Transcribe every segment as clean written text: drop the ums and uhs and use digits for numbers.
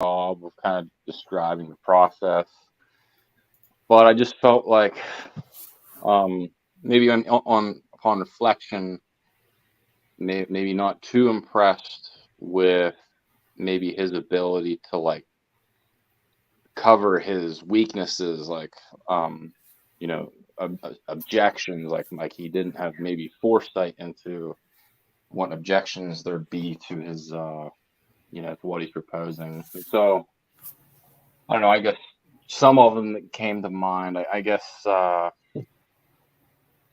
job of kind of describing the process, but I just felt like maybe on upon reflection, maybe not too impressed with maybe his ability to like cover his weaknesses, like you know, objections, like he didn't have maybe foresight into what objections there'd be to his to what he's proposing. So I don't know. I guess some of them that came to mind. I guess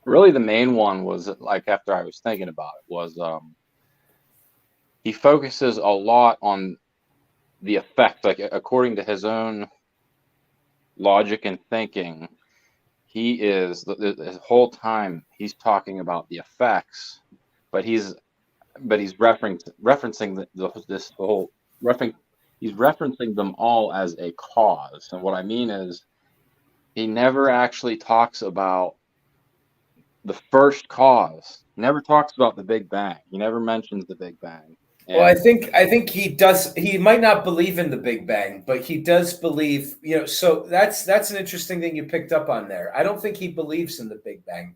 really the main one was like after I was thinking about it was he focuses a lot on the effect, like according to his own logic and thinking. He is the whole time he's talking about the effects, but he's referencing this whole referencing he's referencing them all as a cause. And what I mean is he never actually talks about the first cause. He never talks about the Big Bang. He never mentions the Big Bang. Well, And I think he does. He might not believe in the Big Bang, but he does believe. So that's an interesting thing you picked up on there. I don't think he believes in the Big Bang.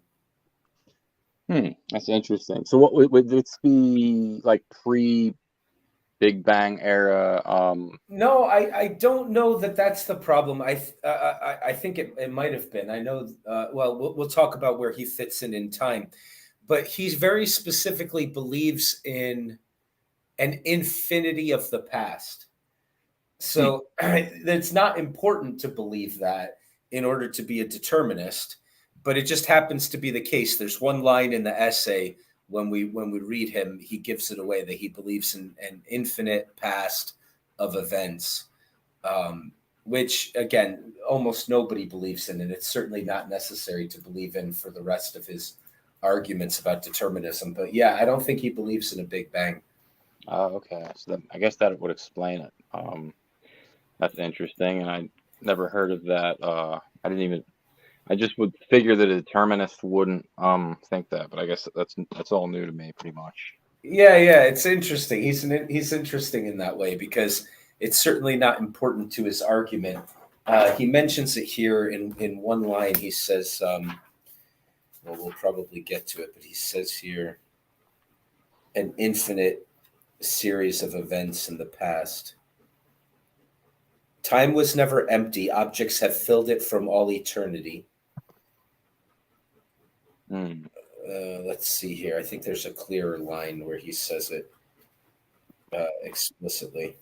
that's interesting. So what would this be like pre Big Bang era? No, I don't know that that's the problem. I think it might have been. I know. We'll talk about where he fits in time, but he very specifically believes in an infinity of the past. Hmm, So it's not important to believe that in order to be a determinist, but it just happens to be the case. There's one line in the essay when we read him, he gives it away that he believes in an infinite past of events, which again almost nobody believes in, and it's certainly not necessary to believe in for the rest of his arguments about determinism. But yeah, I don't think he believes in a Big Bang. okay. So I guess that would explain it. That's interesting, and I never heard of that. I didn't even. I just would figure that a determinist wouldn't think that, but I guess that's all new to me, pretty much. Yeah, it's interesting. He's interesting in that way because it's certainly not important to his argument. He mentions it here in one line. He says, well, we'll probably get to it, but he says here, an infinite series of events in the past. Time was never empty. Objects have filled it from all eternity. Mm. Let's see here. I think there's a clearer line where he says it explicitly.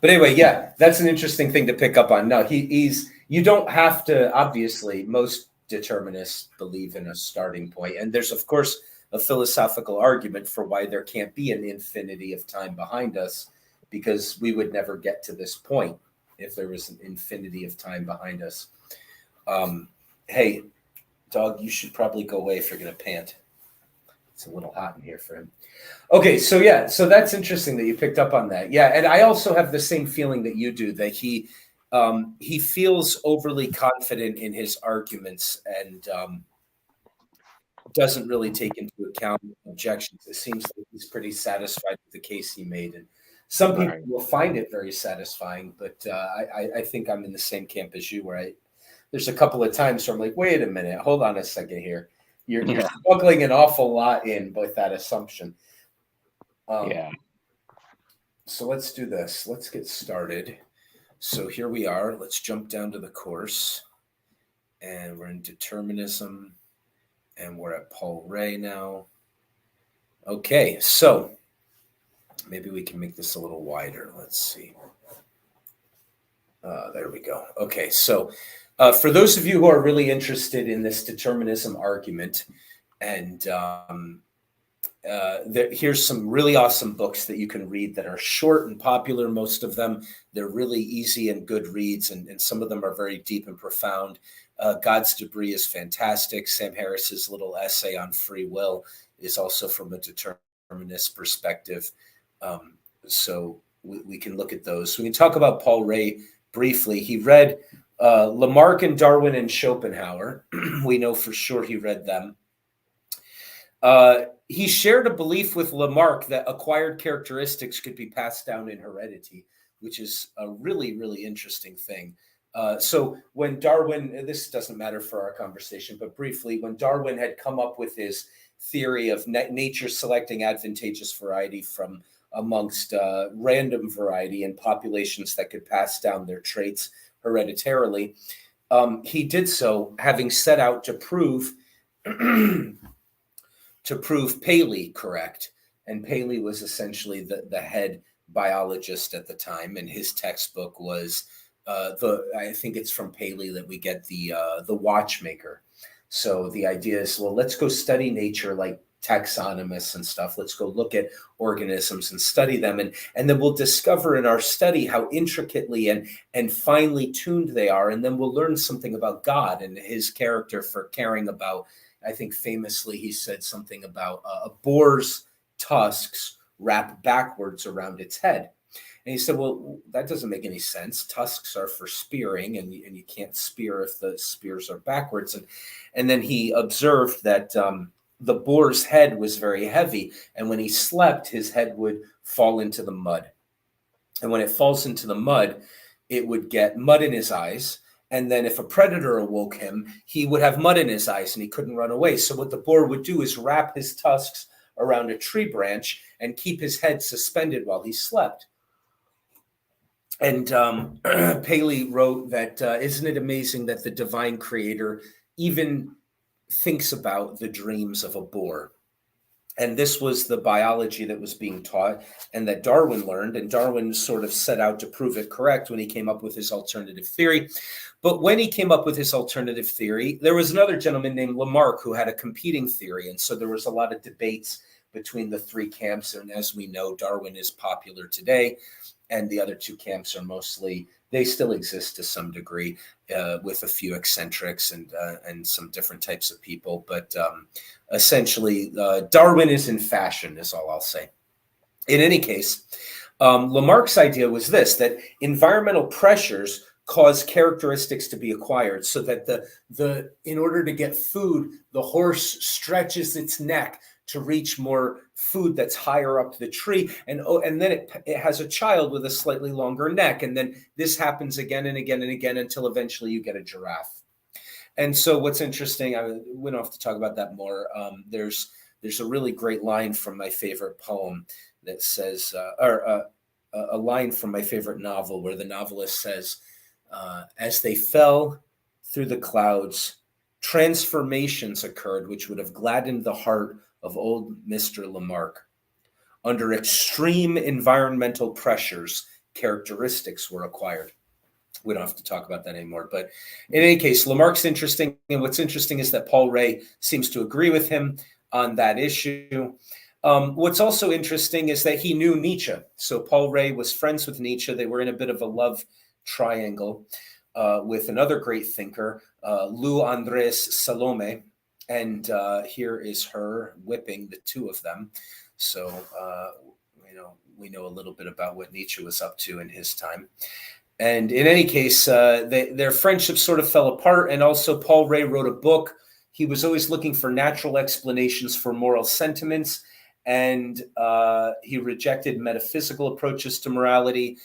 But anyway, yeah, that's an interesting thing to pick up on. No, he's you don't have to. Obviously, most determinists believe in a starting point, and there's of course a philosophical argument for why there can't be an infinity of time behind us, because we would never get to this point if there was an infinity of time behind us. Hey, dog, you should probably go away if you're going to pant. It's a little hot in here for him. Okay, so yeah, so that's interesting that you picked up on that. Yeah, and I also have the same feeling that you do, that he feels overly confident in his arguments and doesn't really take into account objections. It seems like he's pretty satisfied with the case he made, and some people Right. will find it very satisfying. But I think I'm in the same camp as you, where there's a couple of times where I'm like, wait a minute, hold on a second here. You're Yeah. smuggling an awful lot in with that assumption. Um, Yeah. so let's do this. Let's get started. So here we are. Let's jump down to the course. And we're in determinism. And we're at Paul Ray now. Okay, so maybe we can make this a little wider. Let's see. There we go. Okay, so for those of you who are really interested in this determinism argument, and here's some really awesome books that you can read that are short and popular, most of them. They're really easy and good reads, and some of them are very deep and profound. God's Debris is fantastic. Sam Harris's little essay on free will is also from a determinist perspective. So we can look at those. So we can talk about Paul Ray briefly. He read Lamarck and Darwin and Schopenhauer. We know for sure he read them. He shared a belief with Lamarck that acquired characteristics could be passed down in heredity, which is a really, really interesting thing. So when Darwin, this doesn't matter for our conversation, but briefly, when Darwin had come up with his theory of nature selecting advantageous variety from amongst random variety in populations that could pass down their traits hereditarily, he did so having set out to prove Paley correct. And Paley was essentially the head biologist at the time, and his textbook was I think it's from Paley that we get the Watchmaker. So the idea is, well, let's go study nature like taxonomists and stuff. Let's go look at organisms and study them, and then we'll discover in our study how intricately and finely tuned they are, and then we'll learn something about God and his character for caring about. I think famously he said something about a boar's tusks wrap backwards around its head. And he said, well, that doesn't make any sense. Tusks are for spearing, and you can't spear if the spears are backwards. And then he observed that the boar's head was very heavy, and when he slept, his head would fall into the mud. And when it falls into the mud, it would get mud in his eyes. And then if a predator awoke him, he would have mud in his eyes and he couldn't run away. So what the boar would do is wrap his tusks around a tree branch and keep his head suspended while he slept. And Paley wrote that, isn't it amazing that the divine creator even thinks about the dreams of a boar? And this was the biology that was being taught and that Darwin learned. And Darwin sort of set out to prove it correct when he came up with his alternative theory. But when he came up with his alternative theory, there was another gentleman named Lamarck who had a competing theory. And so there was a lot of debates between the three camps. And as we know, Darwin is popular today. And the other two camps are mostly, they still exist to some degree, with a few eccentrics and some different types of people. But essentially, Darwin is in fashion, is all I'll say. In any case, Lamarck's idea was this, that environmental pressures cause characteristics to be acquired, so that in order to get food, the horse stretches its neck to reach more food that's higher up the tree. And then it has a child with a slightly longer neck. And then this happens again and again and again until eventually you get a giraffe. And so what's interesting, we don't have to talk about that more. There's a really great line from my favorite poem that says, a line from my favorite novel where the novelist says, as they fell through the clouds, transformations occurred which would have gladdened the heart of old Mr. Lamarck. Under extreme environmental pressures, characteristics were acquired. We don't have to talk about that anymore. But in any case, Lamarck's interesting. And what's interesting is that Paul Ray seems to agree with him on that issue. What's also interesting is that he knew Nietzsche. So Paul Ray was friends with Nietzsche. They were in a bit of a love triangle with another great thinker, Lou Andres Salome. And here is her whipping the two of them. So, we know a little bit about what Nietzsche was up to in his time. And in any case, their friendship sort of fell apart. And also Paul Ray wrote a book. He was always looking for natural explanations for moral sentiments. And he rejected metaphysical approaches to morality.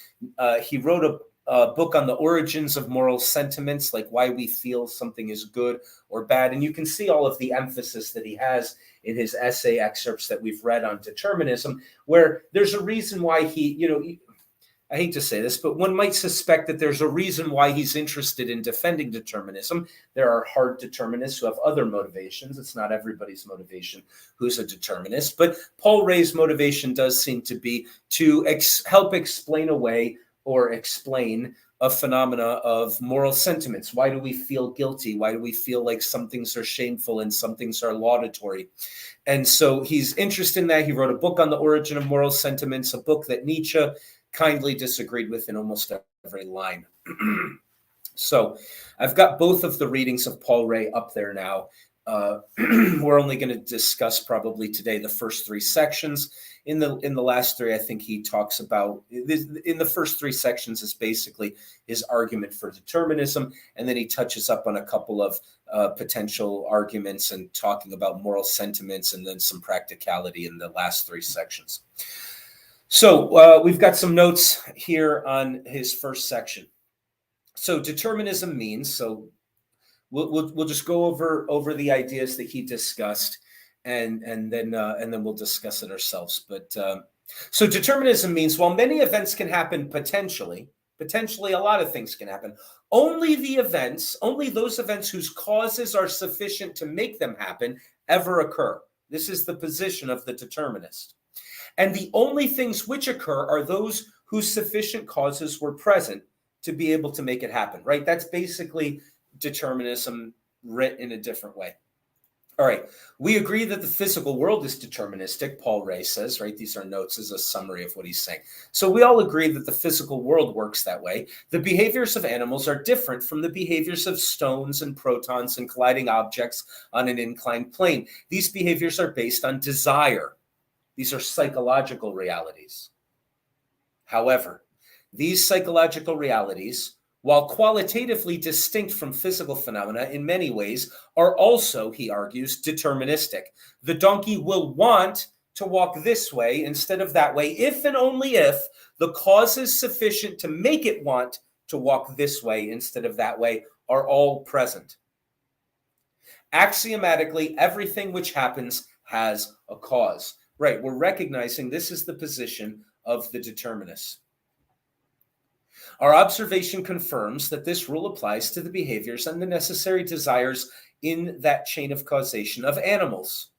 He wrote a book on the origins of moral sentiments, like why we feel something is good or bad. And you can see all of the emphasis that he has in his essay excerpts that we've read on determinism, where there's a reason why I hate to say this, but one might suspect that there's a reason why he's interested in defending determinism. There are hard determinists who have other motivations. It's not everybody's motivation who's a determinist, but Paul Ray's motivation does seem to be to help explain away or explain a phenomena of moral sentiments. Why do we feel guilty? Why do we feel like some things are shameful and some things are laudatory? And so he's interested in that. He wrote a book on the origin of moral sentiments, a book that Nietzsche kindly disagreed with in almost every line. So I've got both of the readings of Paul Ray up there now. We're only going to discuss probably today the first three sections. In the last three, I think he talks about in the first three sections is basically his argument for determinism, and then he touches up on a couple of potential arguments and talking about moral sentiments, and then some practicality in the last three sections. So we've got some notes here on his first section. So determinism means, so we'll just go over the ideas that he discussed, and then we'll discuss it ourselves. But so determinism means, while many events can happen potentially a lot of things can happen, only those events whose causes are sufficient to make them happen ever occur. This is the position of the determinist. And the only things which occur are those whose sufficient causes were present to be able to make it happen, right? That's basically determinism writ in a different way. All right. We agree that the physical world is deterministic, Paul Ray says, right? These are notes as a summary of what he's saying. So we all agree that the physical world works that way. The behaviors of animals are different from the behaviors of stones and protons and colliding objects on an inclined plane. These behaviors are based on desire. These are psychological realities. However, these psychological realities, while qualitatively distinct from physical phenomena in many ways, are also, he argues, deterministic. The donkey will want to walk this way instead of that way, if and only if the causes sufficient to make it want to walk this way instead of that way are all present. Axiomatically, everything which happens has a cause. Right, we're recognizing this is the position of the determinists. Our observation confirms that this rule applies to the behaviors and the necessary desires in that chain of causation of animals.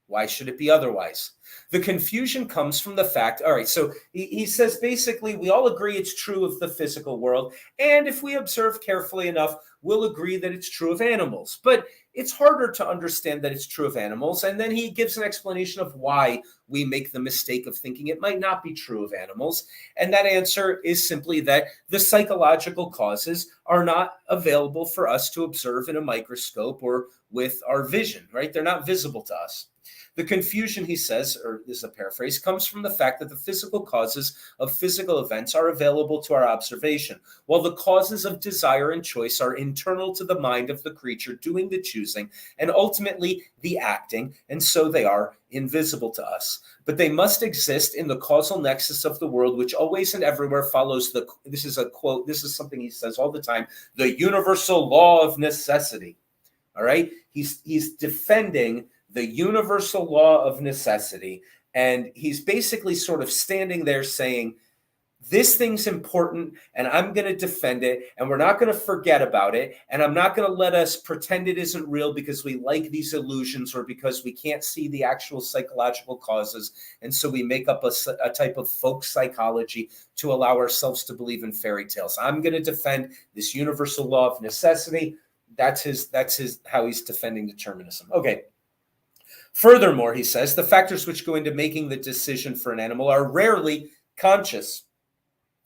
Why should it be otherwise? The confusion comes from the fact, all right, so he says basically we all agree it's true of the physical world, and if we observe carefully enough, we'll agree that it's true of animals. But it's harder to understand that it's true of animals, and then he gives an explanation of why we make the mistake of thinking it might not be true of animals, and that answer is simply that the psychological causes are not available for us to observe in a microscope or with our vision, right? They're not visible to us. The confusion, he says, or this is a paraphrase, comes from the fact that the physical causes of physical events are available to our observation, while the causes of desire and choice are internal to the mind of the creature doing the choosing and ultimately the acting, and so they are invisible to us. But they must exist in the causal nexus of the world, which always and everywhere follows this is a quote, this is something he says all the time, the universal law of necessity. All right? He's defending the universal law of necessity. And he's basically sort of standing there saying, this thing's important and I'm going to defend it and we're not going to forget about it. And I'm not going to let us pretend it isn't real because we like these illusions or because we can't see the actual psychological causes. And so we make up a type of folk psychology to allow ourselves to believe in fairy tales. I'm going to defend this universal law of necessity. That's how he's defending determinism. Okay. Furthermore, he says, the factors which go into making the decision for an animal are rarely conscious,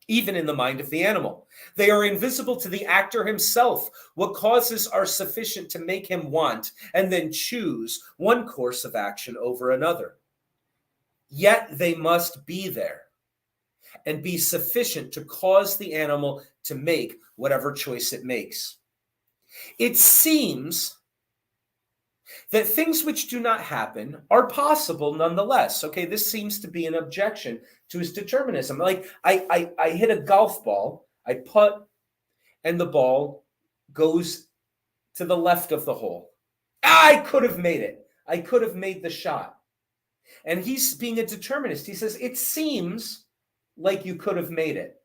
even in the mind of the animal. They are invisible to the actor himself. What causes are sufficient to make him want and then choose one course of action over another. Yet they must be there and be sufficient to cause the animal to make whatever choice it makes. It seems that things which do not happen are possible nonetheless. Okay, this seems to be an objection to his determinism. Like I hit a golf ball, I putt, and the ball goes to the left of the hole. I could have made it. I could have made the shot. And he's being a determinist. He says, it seems like you could have made it.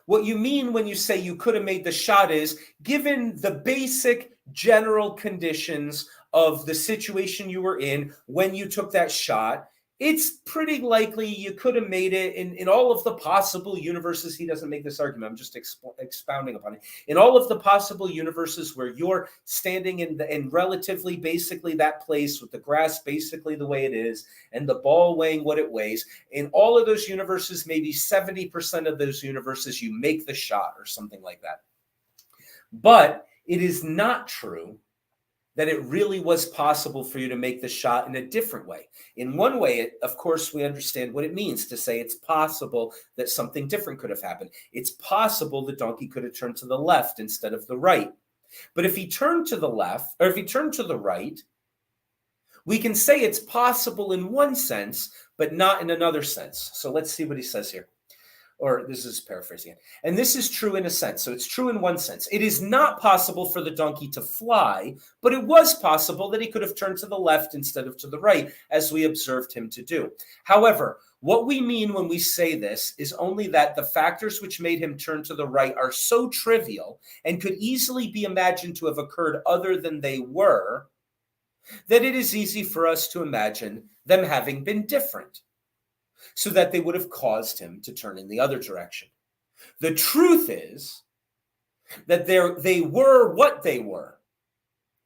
What you mean when you say you could have made the shot is, given the basic general conditions of the situation you were in when you took that shot, it's pretty likely you could have made it in all of the possible universes. He doesn't make this argument. I'm just expounding upon it. In all of the possible universes where you're standing in relatively basically that place with the grass basically the way it is and the ball weighing what it weighs, in all of those universes, maybe 70% of those universes, you make the shot or something like that. But it is not true that it really was possible for you to make the shot in a different way. In one way, of course, we understand what it means to say it's possible that something different could have happened. It's possible the donkey could have turned to the left instead of the right. But if he turned to the left, or if he turned to the right, we can say it's possible in one sense, but not in another sense. So let's see what he says here. Or this is paraphrasing it. And this is true in a sense. So it's true in one sense. It is not possible for the donkey to fly, but it was possible that he could have turned to the left instead of to the right, as we observed him to do. However, what we mean when we say this is only that the factors which made him turn to the right are so trivial and could easily be imagined to have occurred other than they were, that it is easy for us to imagine them having been different, so that they would have caused him to turn in the other direction. The truth is that they were what they were,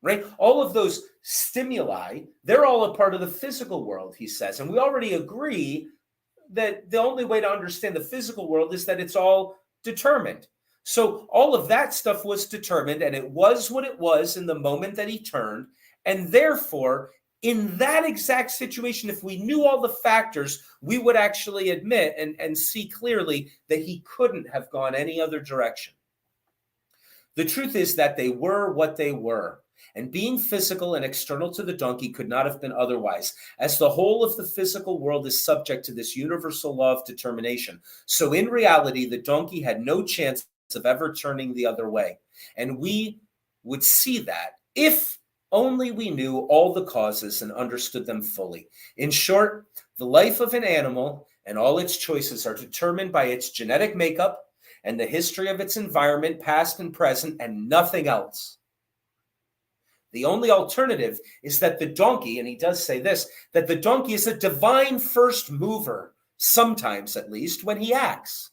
right? All of those stimuli, they're all a part of the physical world, he says. And we already agree that the only way to understand the physical world is that it's all determined. So all of that stuff was determined, and it was what it was in the moment that he turned. And therefore, in that exact situation, if we knew all the factors, we would actually admit and see clearly that he couldn't have gone any other direction. The truth is that they were what they were, and being physical and external to the donkey could not have been otherwise, as the whole of the physical world is subject to this universal law of determination. So in reality, the donkey had no chance of ever turning the other way. And we would see that if only we knew all the causes and understood them fully. In short, the life of an animal and all its choices are determined by its genetic makeup and the history of its environment, past and present, and nothing else. The only alternative is that the donkey, and he does say this, that the donkey is a divine first mover, sometimes at least, when he acts.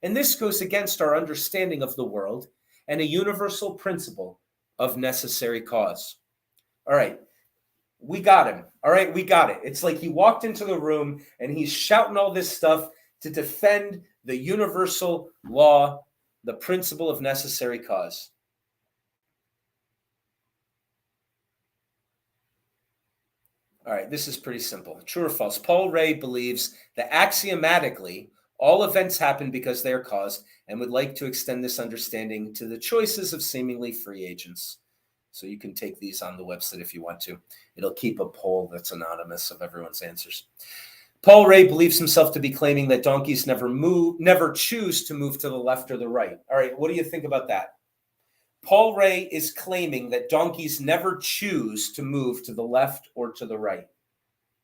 And this goes against our understanding of the world and a universal principle of necessary cause. All right, we got him. All right, we got it. It's like he walked into the room and he's shouting all this stuff to defend the universal law, the principle of necessary cause. All right, this is pretty simple. True or false? Paul Ray believes that axiomatically all events happen because they are caused, and would like to extend this understanding to the choices of seemingly free agents. So you can take these on the website if you want to. It'll keep a poll that's anonymous of everyone's answers. Paul Ray believes himself to be claiming that donkeys never choose to move to the left or the right. All right, what do you think about that? Paul Ray is claiming that donkeys never choose to move to the left or to the right.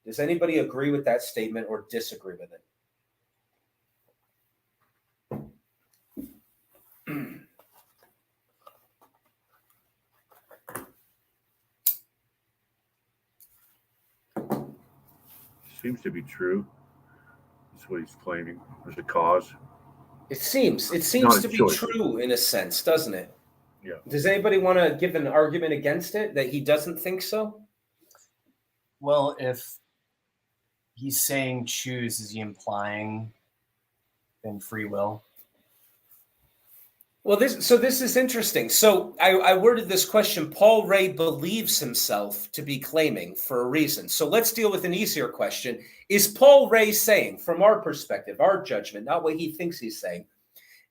Does anybody agree with that statement or disagree with it? Seems to be true. That's what he's claiming. There's a cause. It seems to be true in a sense, doesn't it? Yeah. Does anybody want to give an argument against it, that he doesn't think so? Well, if he's saying choose, is he implying then free will? Well, this is interesting. So I worded this question. Paul Ray believes himself to be claiming for a reason. So let's deal with an easier question. Is Paul Ray saying, from our perspective, our judgment, not what he thinks he's saying,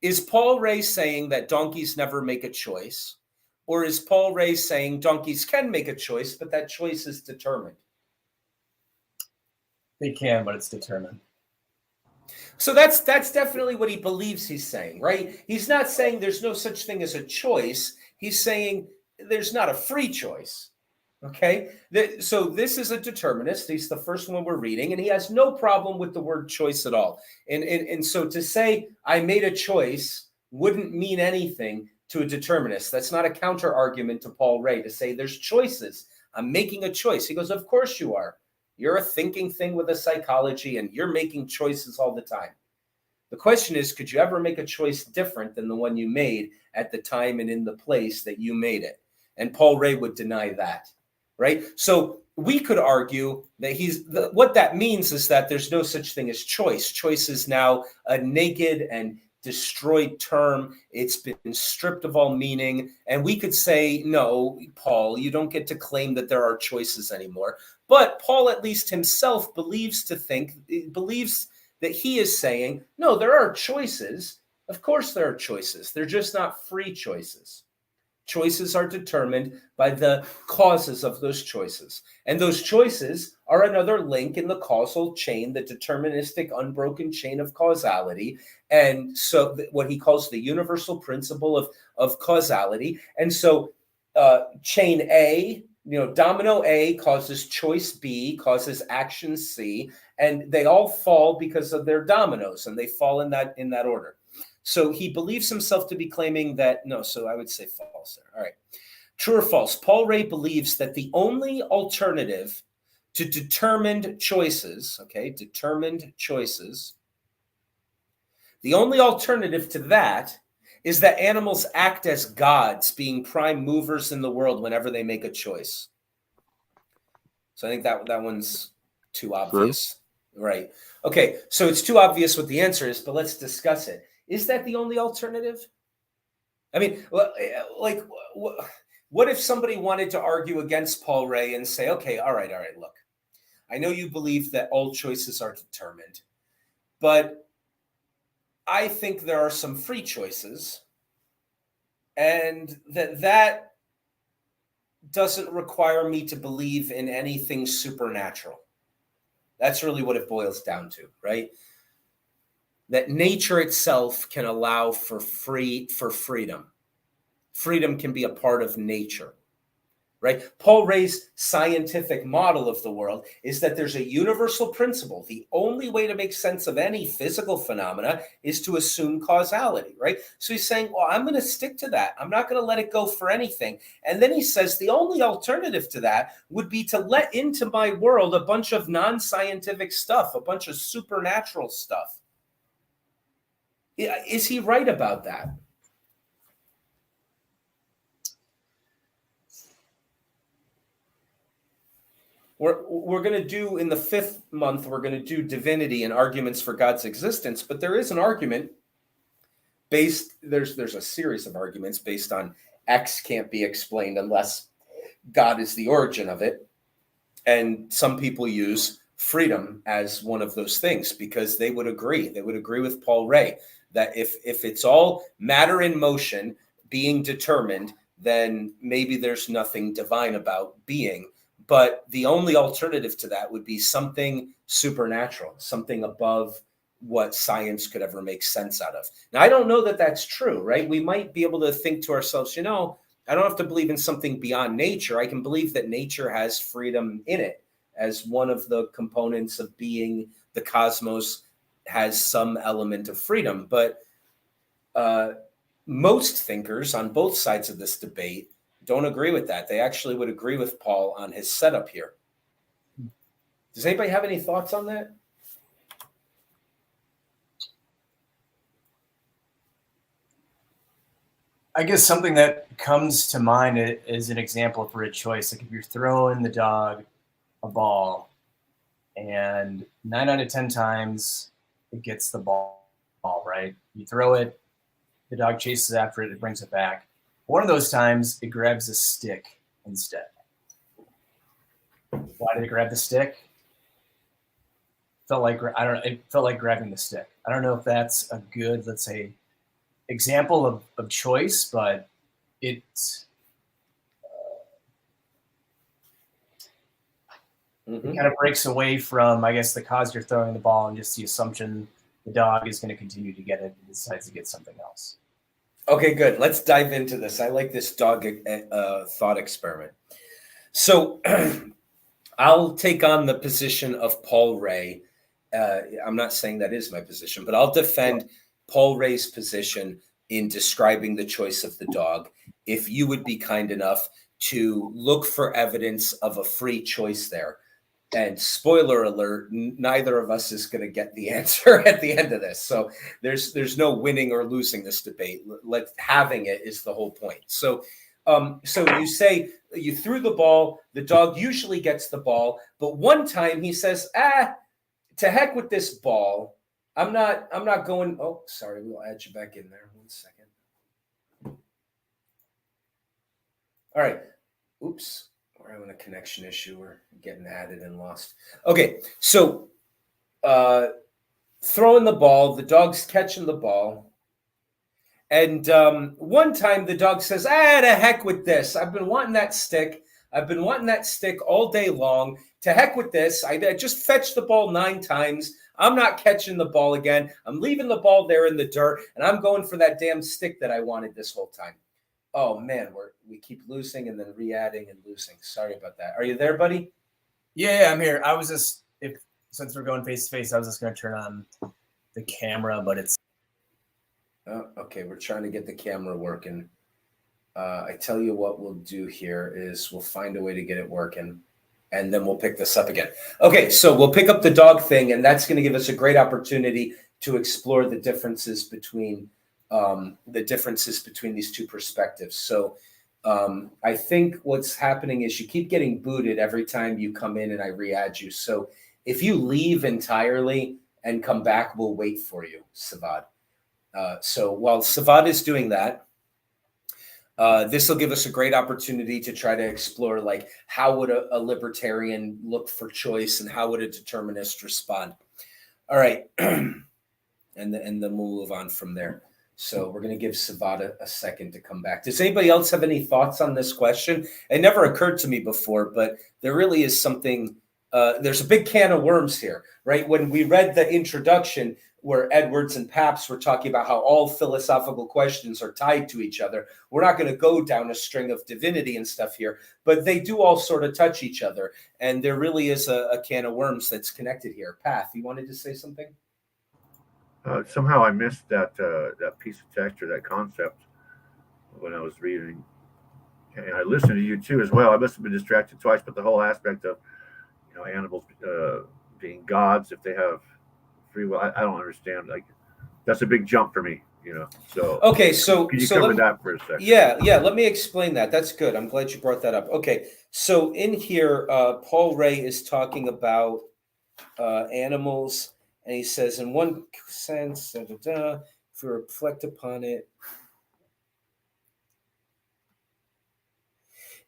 is Paul Ray saying that donkeys never make a choice? Or is Paul Ray saying donkeys can make a choice, but that choice is determined? They can, but it's determined. So that's definitely what he believes he's saying, right? He's not saying there's no such thing as a choice. He's saying there's not a free choice, okay? So this is a determinist. He's the first one we're reading, and he has no problem with the word choice at all. And so to say I made a choice wouldn't mean anything to a determinist. That's not a counter argument to Paul Ray to say there's choices. I'm making a choice. He goes, of course you are. You're a thinking thing with a psychology, and you're making choices all the time. The question is, could you ever make a choice different than the one you made at the time and in the place that you made it? And Paul Ray would deny that, right? So we could argue that what that means is that there's no such thing as choice. Choice is now a naked and destroyed term. It's been stripped of all meaning. And we could say, no, Paul, you don't get to claim that there are choices anymore. But Paul, at least himself, believes that he is saying, no, there are choices. Of course there are choices. They're just not free choices. Choices are determined by the causes of those choices. And those choices are another link in the causal chain, the deterministic unbroken chain of causality. And so what he calls the universal principle of causality. And so chain A, domino A causes choice B, causes action C, and they all fall because of their dominoes, and they fall in that order. So he believes himself to be claiming that, no, so I would say false there. All right. True or false? Paul Ray believes that the only alternative to determined choices, the only alternative to that is that animals act as gods, being prime movers in the world whenever they make a choice. So I think that one's too obvious. True. Right. Okay, so it's too obvious what the answer is, but let's discuss it. Is that the only alternative? I mean, like, what if somebody wanted to argue against Paul Ray and say, okay, all right, look, I know you believe that all choices are determined, but I think there are some free choices, and that doesn't require me to believe in anything supernatural. That's really what it boils down to, right? That nature itself can allow for freedom. Freedom can be a part of nature, right? Paul Ray's scientific model of the world is that there's a universal principle. The only way to make sense of any physical phenomena is to assume causality, right? So he's saying, well, I'm going to stick to that. I'm not going to let it go for anything. And then he says the only alternative to that would be to let into my world a bunch of non-scientific stuff, a bunch of supernatural stuff. Is he right about that? We're going to do, in the 5th month, we're going to do divinity and arguments for God's existence, but there is an argument there's a series of arguments based on X can't be explained unless God is the origin of it. And some people use freedom as one of those things because they would agree with Paul Ray that if it's all matter in motion being determined, then maybe there's nothing divine about being. But the only alternative to that would be something supernatural, something above what science could ever make sense out of. Now, I don't know that that's true, right? We might be able to think to ourselves, I don't have to believe in something beyond nature. I can believe that nature has freedom in it as one of the components of being. The cosmos has some element of freedom. But most thinkers on both sides of this debate don't agree with that. They actually would agree with Paul on his setup here. Does anybody have any thoughts on that? I guess something that comes to mind is an example for a choice. Like if you're throwing the dog a ball and 9 out of 10 times it gets the ball, right? You throw it, the dog chases after it, it brings it back. One of those times it grabs a stick instead. Why did it grab the stick? It felt like grabbing the stick. I don't know if that's a good, let's say, example of choice, but it kind of breaks away from, I guess, the cause you're throwing the ball and just the assumption the dog is going to continue to get it and decides to get something else. Okay, good. Let's dive into this. I like this dog thought experiment. So I'll take on the position of Paul Ray. I'm not saying that is my position, but I'll defend Paul Ray's position in describing the choice of the dog. If you would be kind enough to look for evidence of a free choice there. And spoiler alert, neither of us is going to get the answer at the end of this. So there's no winning or losing this debate. Having it is the whole point. So you say you threw the ball, the dog usually gets the ball, but one time he says, to heck with this ball. I'm not going. Oh, sorry. We'll add you back in there. 1 second. All right. Oops. We're having a connection issue. We're getting added and lost. Okay. So throwing the ball, the dog's catching the ball. And one time the dog says, the heck with this. I've been wanting that stick. I've been wanting that stick all day long. To heck with this. I just fetched the ball 9 times. I'm not catching the ball again. I'm leaving the ball there in the dirt, and I'm going for that damn stick that I wanted this whole time. Oh, man, we keep losing and then re-adding and losing. Sorry about that. Are you there, buddy? Yeah, I'm here. I was just, since we're going face-to-face, I was just going to turn on the camera, but it's... Oh, okay, we're trying to get the camera working. I tell you what we'll do here is we'll find a way to get it working, and then we'll pick this up again. Okay, so we'll pick up the dog thing, and that's going to give us a great opportunity to explore the differences between these two perspectives. So I think what's happening is you keep getting booted every time you come in and I re-add you. So if you leave entirely and come back, we'll wait for you, Savad. So while Savad is doing that, this will give us a great opportunity to try to explore, like, how would a libertarian look for choice and how would a determinist respond? All right. and then we'll move on from there. So we're going to give Savad a second to come back. Does anybody else have any thoughts on this question? It never occurred to me before, but there really is something, there's a big can of worms here, right? When we read the introduction, where Edwards and Pabst were talking about how all philosophical questions are tied to each other. We're not going to go down a string of divinity and stuff here, but they do all sort of touch each other. And there really is a can of worms that's connected here. Path, you wanted to say something? Somehow I missed that piece of text or that concept when I was reading. And I listened to you too as well. I must have been distracted twice, but the whole aspect of animals being gods if they have free will, I don't understand. Like, that's a big jump for me, So okay, so can you cover that for a second? Yeah. Let me explain that. That's good. I'm glad you brought that up. Okay, so in here, Paul Ray is talking about animals, and he says, in one sense, if we reflect upon it,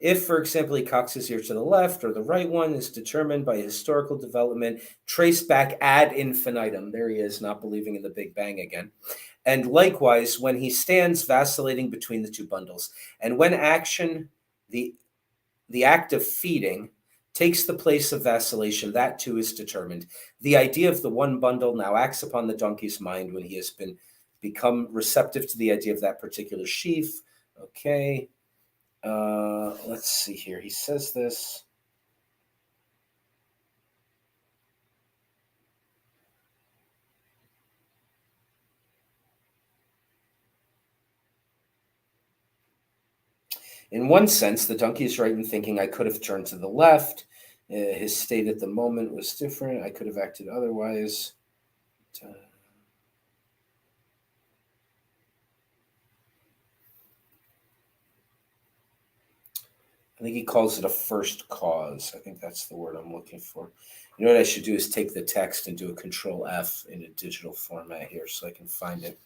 if, for example, a coccy's ear to the left or the right one is determined by historical development, traced back ad infinitum. There he is, not believing in the Big Bang again. And likewise, when he stands vacillating between the two bundles, and when action, the act of feeding, takes the place of vacillation, that too is determined. The idea of the one bundle now acts upon the donkey's mind when he has become receptive to the idea of that particular sheaf. Okay. Let's see here. He says this. In one sense, the donkey is right in thinking I could have turned to the left. His state at the moment was different. I could have acted otherwise. I think he calls it a first cause. I think that's the word I'm looking for. You know what I should do is take the text and do a Control F in a digital format here so I can find it.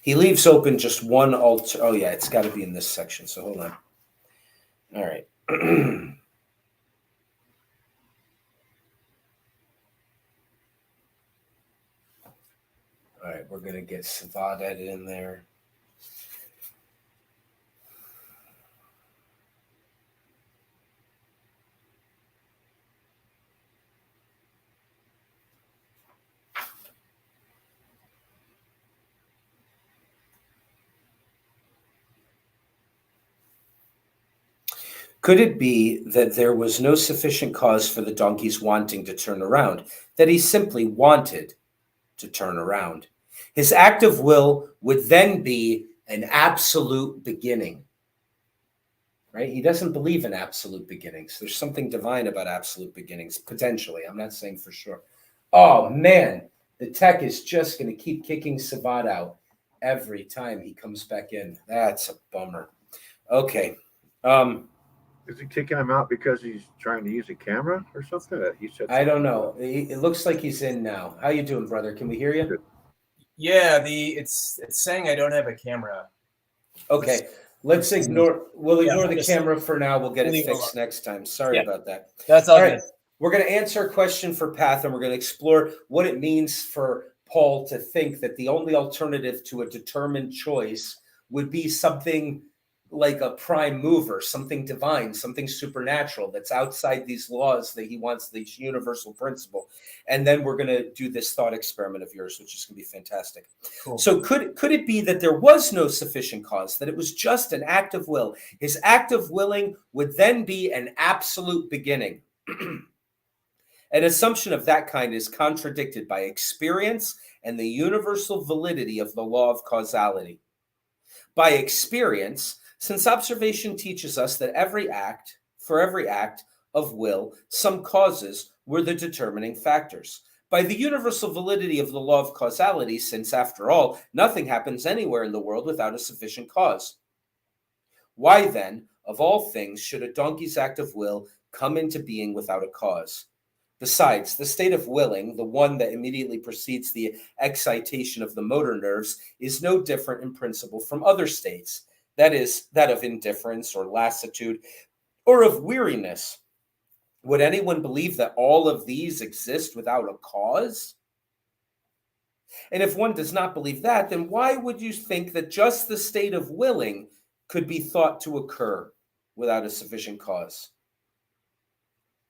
He leaves open just one alter. Oh, yeah, it's got to be in this section. So hold on. All right. All right, we're going to get Savad added in there. Could it be that there was no sufficient cause for the donkey's wanting to turn around, that he simply wanted to turn around? His act of will would then be an absolute beginning, right? He doesn't believe in absolute beginnings. There's something divine about absolute beginnings, potentially. I'm not saying for sure. Oh, man, the tech is just going to keep kicking Savad out every time he comes back in. That's a bummer. Okay. Is he kicking him out because he's trying to use a camera or something? He said. I don't know. It looks like he's in now. How you doing, brother? Can we hear you? Yeah, it's saying I don't have a camera. Okay, let's ignore. We'll ignore the camera for now. We'll get it leave it fixed alone. next time. Sorry Yeah. about that. That's all All right, good. we're going to answer a question for Path, and we're going to explore what it means for Paul to think that the only alternative to a determined choice would be something like a prime mover, something divine, something supernatural that's outside these laws that he wants, this universal principle. And then we're going to do this thought experiment of yours, which is going to be fantastic. Cool. So could it be that there was no sufficient cause, that it was just an act of will? His act of willing would then be an absolute beginning. An assumption of that kind is contradicted by experience and the universal validity of the law of causality. By experience, since observation teaches us that for every act of will, some causes were the determining factors. By the universal validity of the law of causality, since, after all, nothing happens anywhere in the world without a sufficient cause. Why, then, of all things, should a donkey's act of will come into being without a cause? Besides, the state of willing, the one that immediately precedes the excitation of the motor nerves, is no different in principle from other states. That is, that of indifference or lassitude or of weariness. Would anyone believe that all of these exist without a cause? And if one does not believe that, then why would you think that just the state of willing could be thought to occur without a sufficient cause?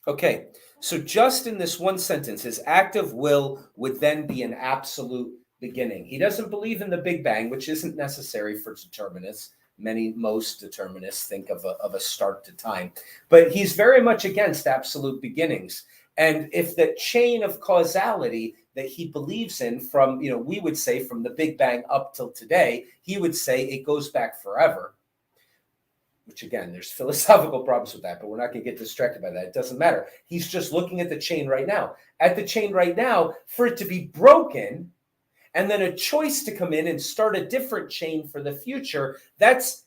Okay, so just in this one sentence, his act of will would then be an absolute beginning. He doesn't believe in the Big Bang, which isn't necessary for determinists. Most determinists think of a start to time, but he's very much against absolute beginnings. And if the chain of causality that he believes in from, we would say from the Big Bang up till today, he would say it goes back forever. Which again, there's philosophical problems with that, but we're not going to get distracted by that. It doesn't matter. He's just looking at the chain right now. At the chain right now, for it to be broken, and then a choice to come in and start a different chain for the future, that's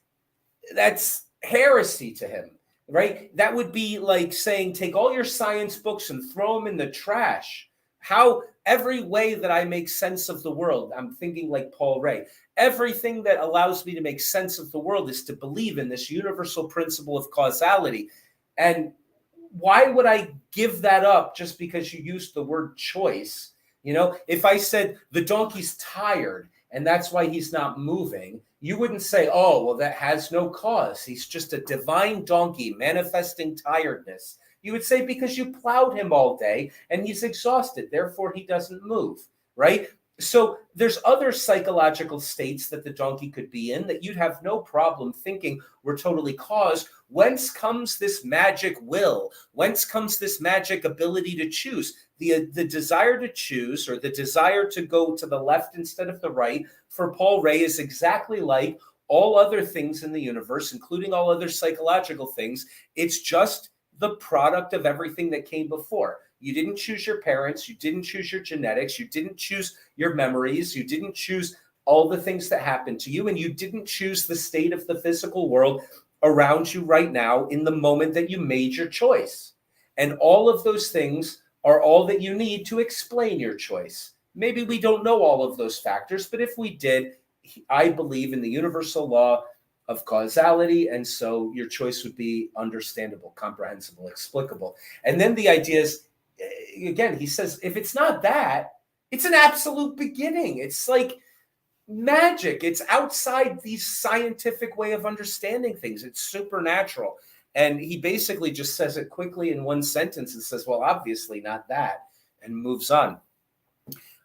heresy to him, right? That would be like saying, take all your science books and throw them in the trash. Every way that I make sense of the world, I'm thinking like Paul Ray, everything that allows me to make sense of the world is to believe in this universal principle of causality. And why would I give that up just because you used the word choice? If I said the donkey's tired and that's why he's not moving, you wouldn't say, oh, well, that has no cause. He's just a divine donkey manifesting tiredness. You would say because you plowed him all day and he's exhausted, therefore he doesn't move, right? So there's other psychological states that the donkey could be in that you'd have no problem thinking were totally caused. Whence comes this magic will? Whence comes this magic ability to choose? The desire to choose, or the desire to go to the left instead of the right, for Paul Ray is exactly like all other things in the universe, including all other psychological things. It's just the product of everything that came before. You didn't choose your parents. You didn't choose your genetics. You didn't choose your memories. You didn't choose all the things that happened to you. And you didn't choose the state of the physical world around you right now in the moment that you made your choice. And all of those things are all that you need to explain your choice. Maybe we don't know all of those factors, but if we did, I believe in the universal law of causality, and so your choice would be understandable, comprehensible, explicable. And then the idea is, again, he says, if it's not that, it's an absolute beginning. It's like magic. It's outside the scientific way of understanding things. It's supernatural. And he basically just says it quickly in one sentence and says, well, obviously not that, and moves on.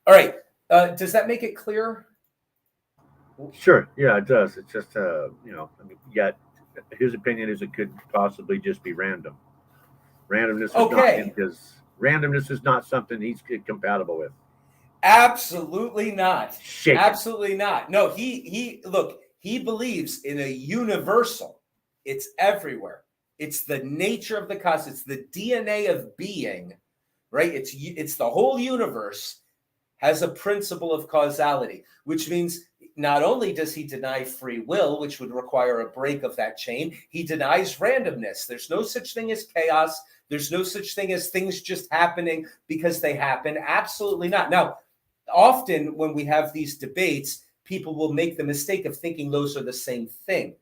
All right. Does that make it clear? Sure. Yeah, it does. It's just, yet his opinion is it could possibly just be random. Randomness is not something he's compatible with. Absolutely not. Shaken. Absolutely not. No, he believes in a universal. It's everywhere. It's the nature of the cosmos. It's the DNA of being, right? It's the whole universe has a principle of causality, which means not only does he deny free will, which would require a break of that chain, he denies randomness. There's no such thing as chaos. There's no such thing as things just happening because they happen. Absolutely not. Now, often when we have these debates, people will make the mistake of thinking those are the same thing.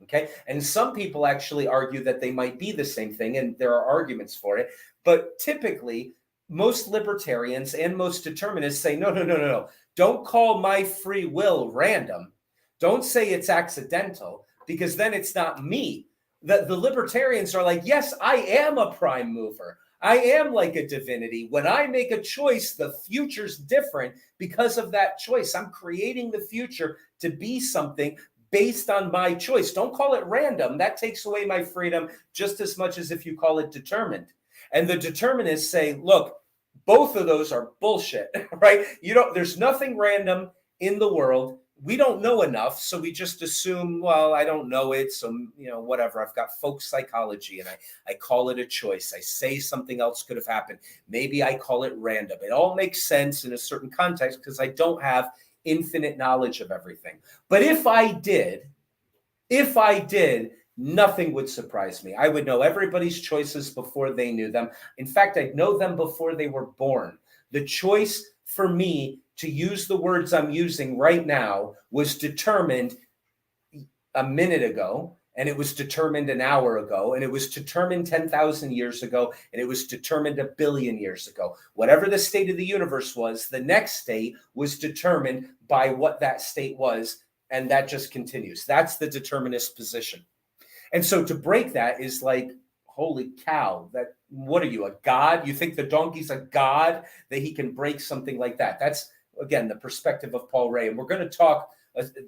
Okay. And some people actually argue that they might be the same thing, and there are arguments for it. But typically, most libertarians and most determinists say, no. Don't call my free will random. Don't say it's accidental, because then it's not me. The libertarians are like, yes, I am a prime mover. I am like a divinity. When I make a choice, the future's different because of that choice. I'm creating the future to be something based on my choice. Don't call it random. That takes away my freedom just as much as if you call it determined. And the determinists say, look, both of those are bullshit, right? There's nothing random in the world. We don't know enough, so we just assume, well, I don't know it, so, whatever. I've got folk psychology, and I call it a choice. I say something else could have happened. Maybe I call it random. It all makes sense in a certain context because I don't have infinite knowledge of everything. But if I did, nothing would surprise me. I would know everybody's choices before they knew them. In fact, I'd know them before they were born. The choice for me to use the words I'm using right now was determined a minute ago, and it was determined an hour ago, and it was determined 10,000 years ago, and it was determined 1 billion years ago. Whatever the state of the universe was, the next state was determined by what that state was, and that just continues. That's the determinist position. And so to break that is like, holy cow, what are you, a god? You think the donkey's a god that he can break something like that? That's, again, the perspective of Paul Ray. And we're going to talk,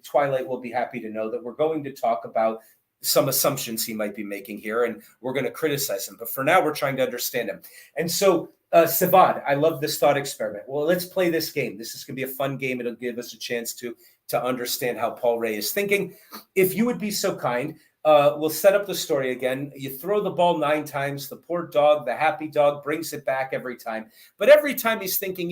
Twilight will be happy to know that we're going to talk about some assumptions he might be making here, and we're going to criticize him. But for now, we're trying to understand him. And so, Sivad, I love this thought experiment. Well, let's play this game. This is going to be a fun game. It'll give us a chance to understand how Paul Ray is thinking. If you would be so kind, we'll set up the story again. You throw the ball 9 times. The poor dog, the happy dog, brings it back every time. But every time he's thinking,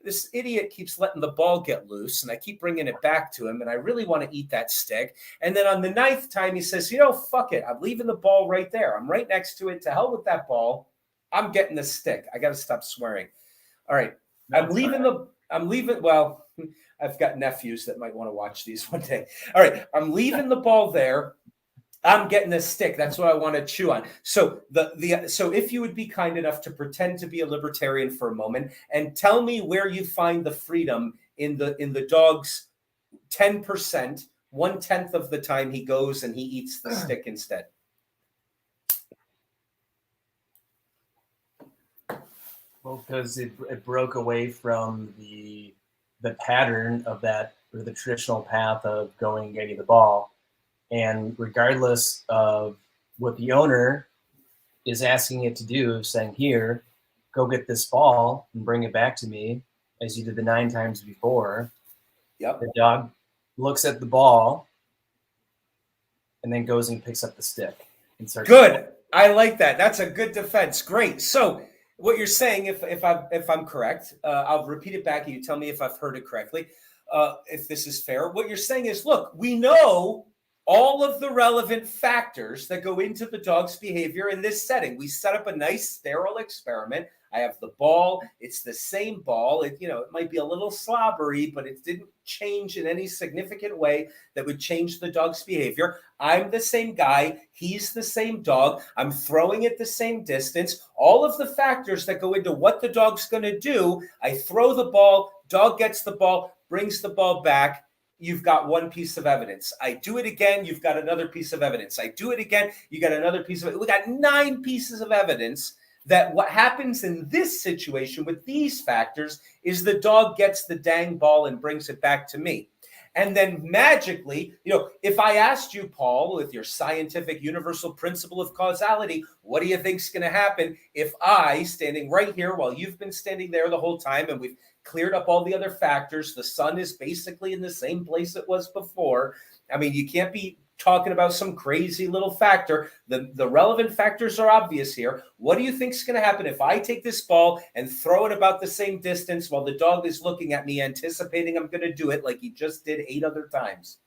this idiot keeps letting the ball get loose, and I keep bringing it back to him, and I really want to eat that stick. And then on the 9th time, he says, fuck it. I'm leaving the ball right there. I'm right next to it. To hell with that ball. I'm getting the stick. I got to stop swearing. All right. Well, I've got nephews that might want to watch these one day. All right. I'm leaving the ball there. I'm getting a stick. That's what I want to chew on. So so if you would be kind enough to pretend to be a libertarian for a moment and tell me where you find the freedom in the dog's 10%, 1/10 of the time he goes and he eats the stick instead. Well, because it broke away from the pattern of that, or the traditional path of going and getting the ball. And regardless of what the owner is asking it to do, saying, here, go get this ball and bring it back to me, as you did the 9 times before. Yep. The dog looks at the ball and then goes and picks up the stick and starts. Good. I like that. That's a good defense. Great. So what you're saying, if I'm correct, I'll repeat it back and you tell me if I've heard it correctly, if this is fair. What you're saying is, look, we know all of the relevant factors that go into the dog's behavior in this setting. We set up a nice sterile experiment. I have the ball. It's the same ball. It might be a little slobbery, but it didn't change in any significant way that would change the dog's behavior. I'm the same guy. He's the same dog. I'm throwing it the same distance. All of the factors that go into what the dog's going to do. I throw the ball. Dog gets the ball, brings the ball back. You've got one piece of evidence. I do it again. You've got another piece of evidence. I do it again. You got another piece of it. We got 9 pieces of evidence that what happens in this situation with these factors is the dog gets the dang ball and brings it back to me. And then magically, if I asked you, Paul, with your scientific universal principle of causality, what do you think's going to happen if I, standing right here while you've been standing there the whole time and we've cleared up all the other factors, the sun is basically in the same place it was before. I mean, you can't be talking about some crazy little factor. The relevant factors are obvious here. What do you think is going to happen if I take this ball and throw it about the same distance while the dog is looking at me, anticipating I'm going to do it like he just did 8 other times?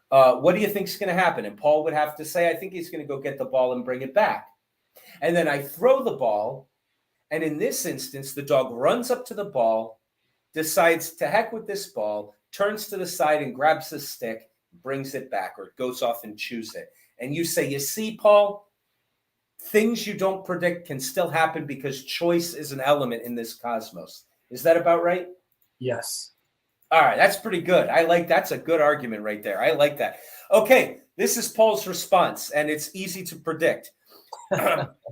What do you think is going to happen? And Paul would have to say, I think he's going to go get the ball and bring it back. And then I throw the ball. And in this instance, the dog runs up to the ball, decides to heck with this ball, turns to the side and grabs the stick, brings it back, or goes off and chews it. And you say, you see, Paul, things you don't predict can still happen because choice is an element in this cosmos. Is that about right? Yes. All right, that's pretty good. That's a good argument right there. I like that. Okay, this is Paul's response, and it's easy to predict.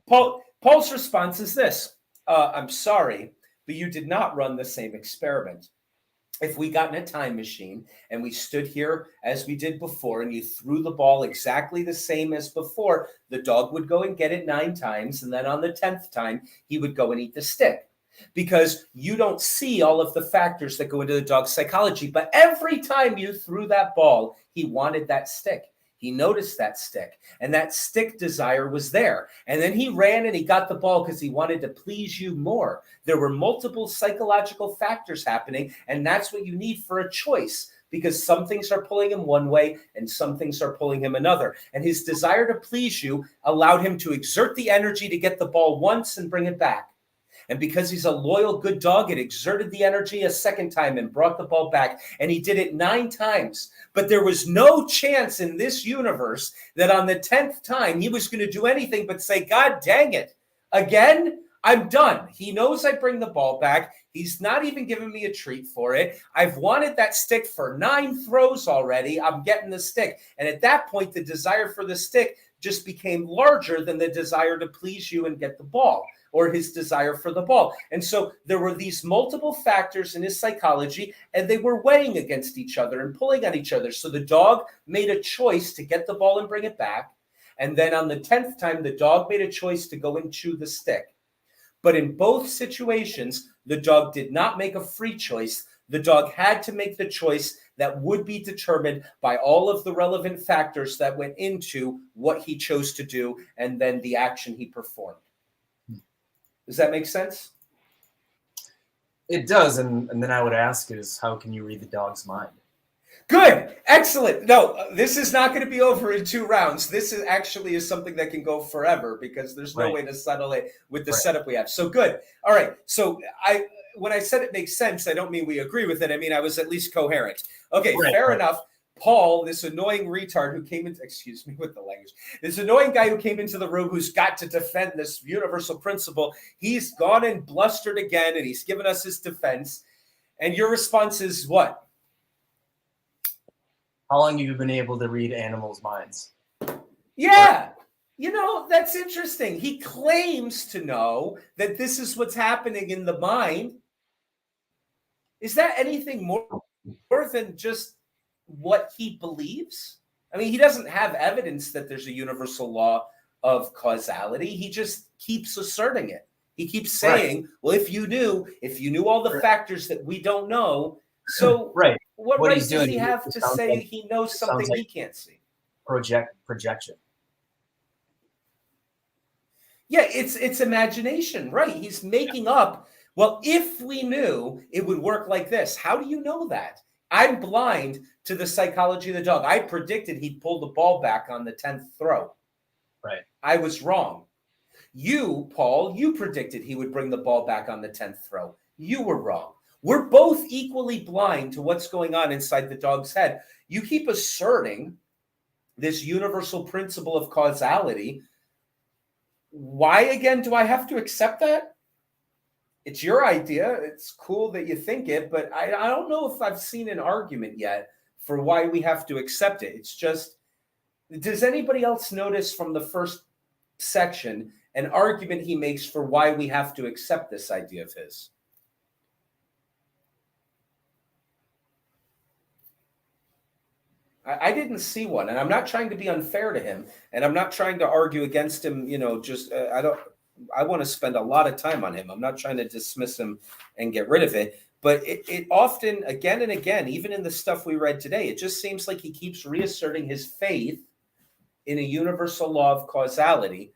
Paul's response is this. I'm sorry, but you did not run the same experiment. If we got in a time machine and we stood here as we did before and you threw the ball exactly the same as before, the dog would go and get it 9 times. And then on the 10th time, he would go and eat the stick, because you don't see all of the factors that go into the dog's psychology. But every time you threw that ball, he wanted that stick. He noticed that stick, and that stick desire was there. And then he ran and he got the ball because he wanted to please you more. There were multiple psychological factors happening, and that's what you need for a choice, because some things are pulling him one way and some things are pulling him another. And his desire to please you allowed him to exert the energy to get the ball once and bring it back. And because he's a loyal, good dog, it exerted the energy a second time and brought the ball back. And he did it 9 times. But there was no chance in this universe that on the 10th time he was going to do anything but say, God dang it. Again, I'm done. He knows I bring the ball back. He's not even giving me a treat for it. I've wanted that stick for 9 throws already. I'm getting the stick. And at that point, the desire for the stick just became larger than the desire to please you and get the ball, or his desire for the ball. And so there were these multiple factors in his psychology, and they were weighing against each other and pulling on each other. So the dog made a choice to get the ball and bring it back. And then on the 10th time, the dog made a choice to go and chew the stick. But in both situations, the dog did not make a free choice. The dog had to make the choice that would be determined by all of the relevant factors that went into what he chose to do and then the action he performed. Does that make sense? It does. And then I would ask is, how can you read the dog's mind? Good. Excellent. No, this is not going to be over in 2 rounds. This is actually something that can go forever, because there's no way to settle it with the setup we have. So good. All right. So when I said it makes sense, I don't mean we agree with it. I mean, I was at least coherent. Okay, fair enough. Paul, this annoying retard who came into, excuse me with the language, this annoying guy who came into the room who's got to defend this universal principle, he's gone and blustered again, and he's given us his defense. And your response is what? How long have you been able to read animals' minds? Yeah. You know, that's interesting. He claims to know that this is what's happening in the mind. Is that anything more than just what he believes? I mean, he doesn't have evidence that there's a universal law of causality. He just keeps asserting it. He keeps saying, well, if you knew all the factors that we don't know, so what right does he have to say he knows something he can't see? Projection. Yeah, it's imagination, right? He's making up, well, if we knew, it would work like this. How do you know that? I'm blind to the psychology of the dog. I predicted he'd pull the ball back on the 10th throw. Right. I was wrong. You, Paul, you predicted he would bring the ball back on the 10th throw. You were wrong. We're both equally blind to what's going on inside the dog's head. You keep asserting this universal principle of causality. Why, again, do I have to accept that? It's your idea. It's cool that you think it, but I don't know if I've seen an argument yet for why we have to accept it. It's just, does anybody else notice from the first section an argument he makes for why we have to accept this idea of his? I didn't see one, and I'm not trying to be unfair to him, and I'm not trying to argue against him. You know, just I want to spend a lot of time on him. I'm not trying to dismiss him and get rid of it, but it often, again and again, even in the stuff we read today, it just seems like he keeps reasserting his faith in a universal law of causality.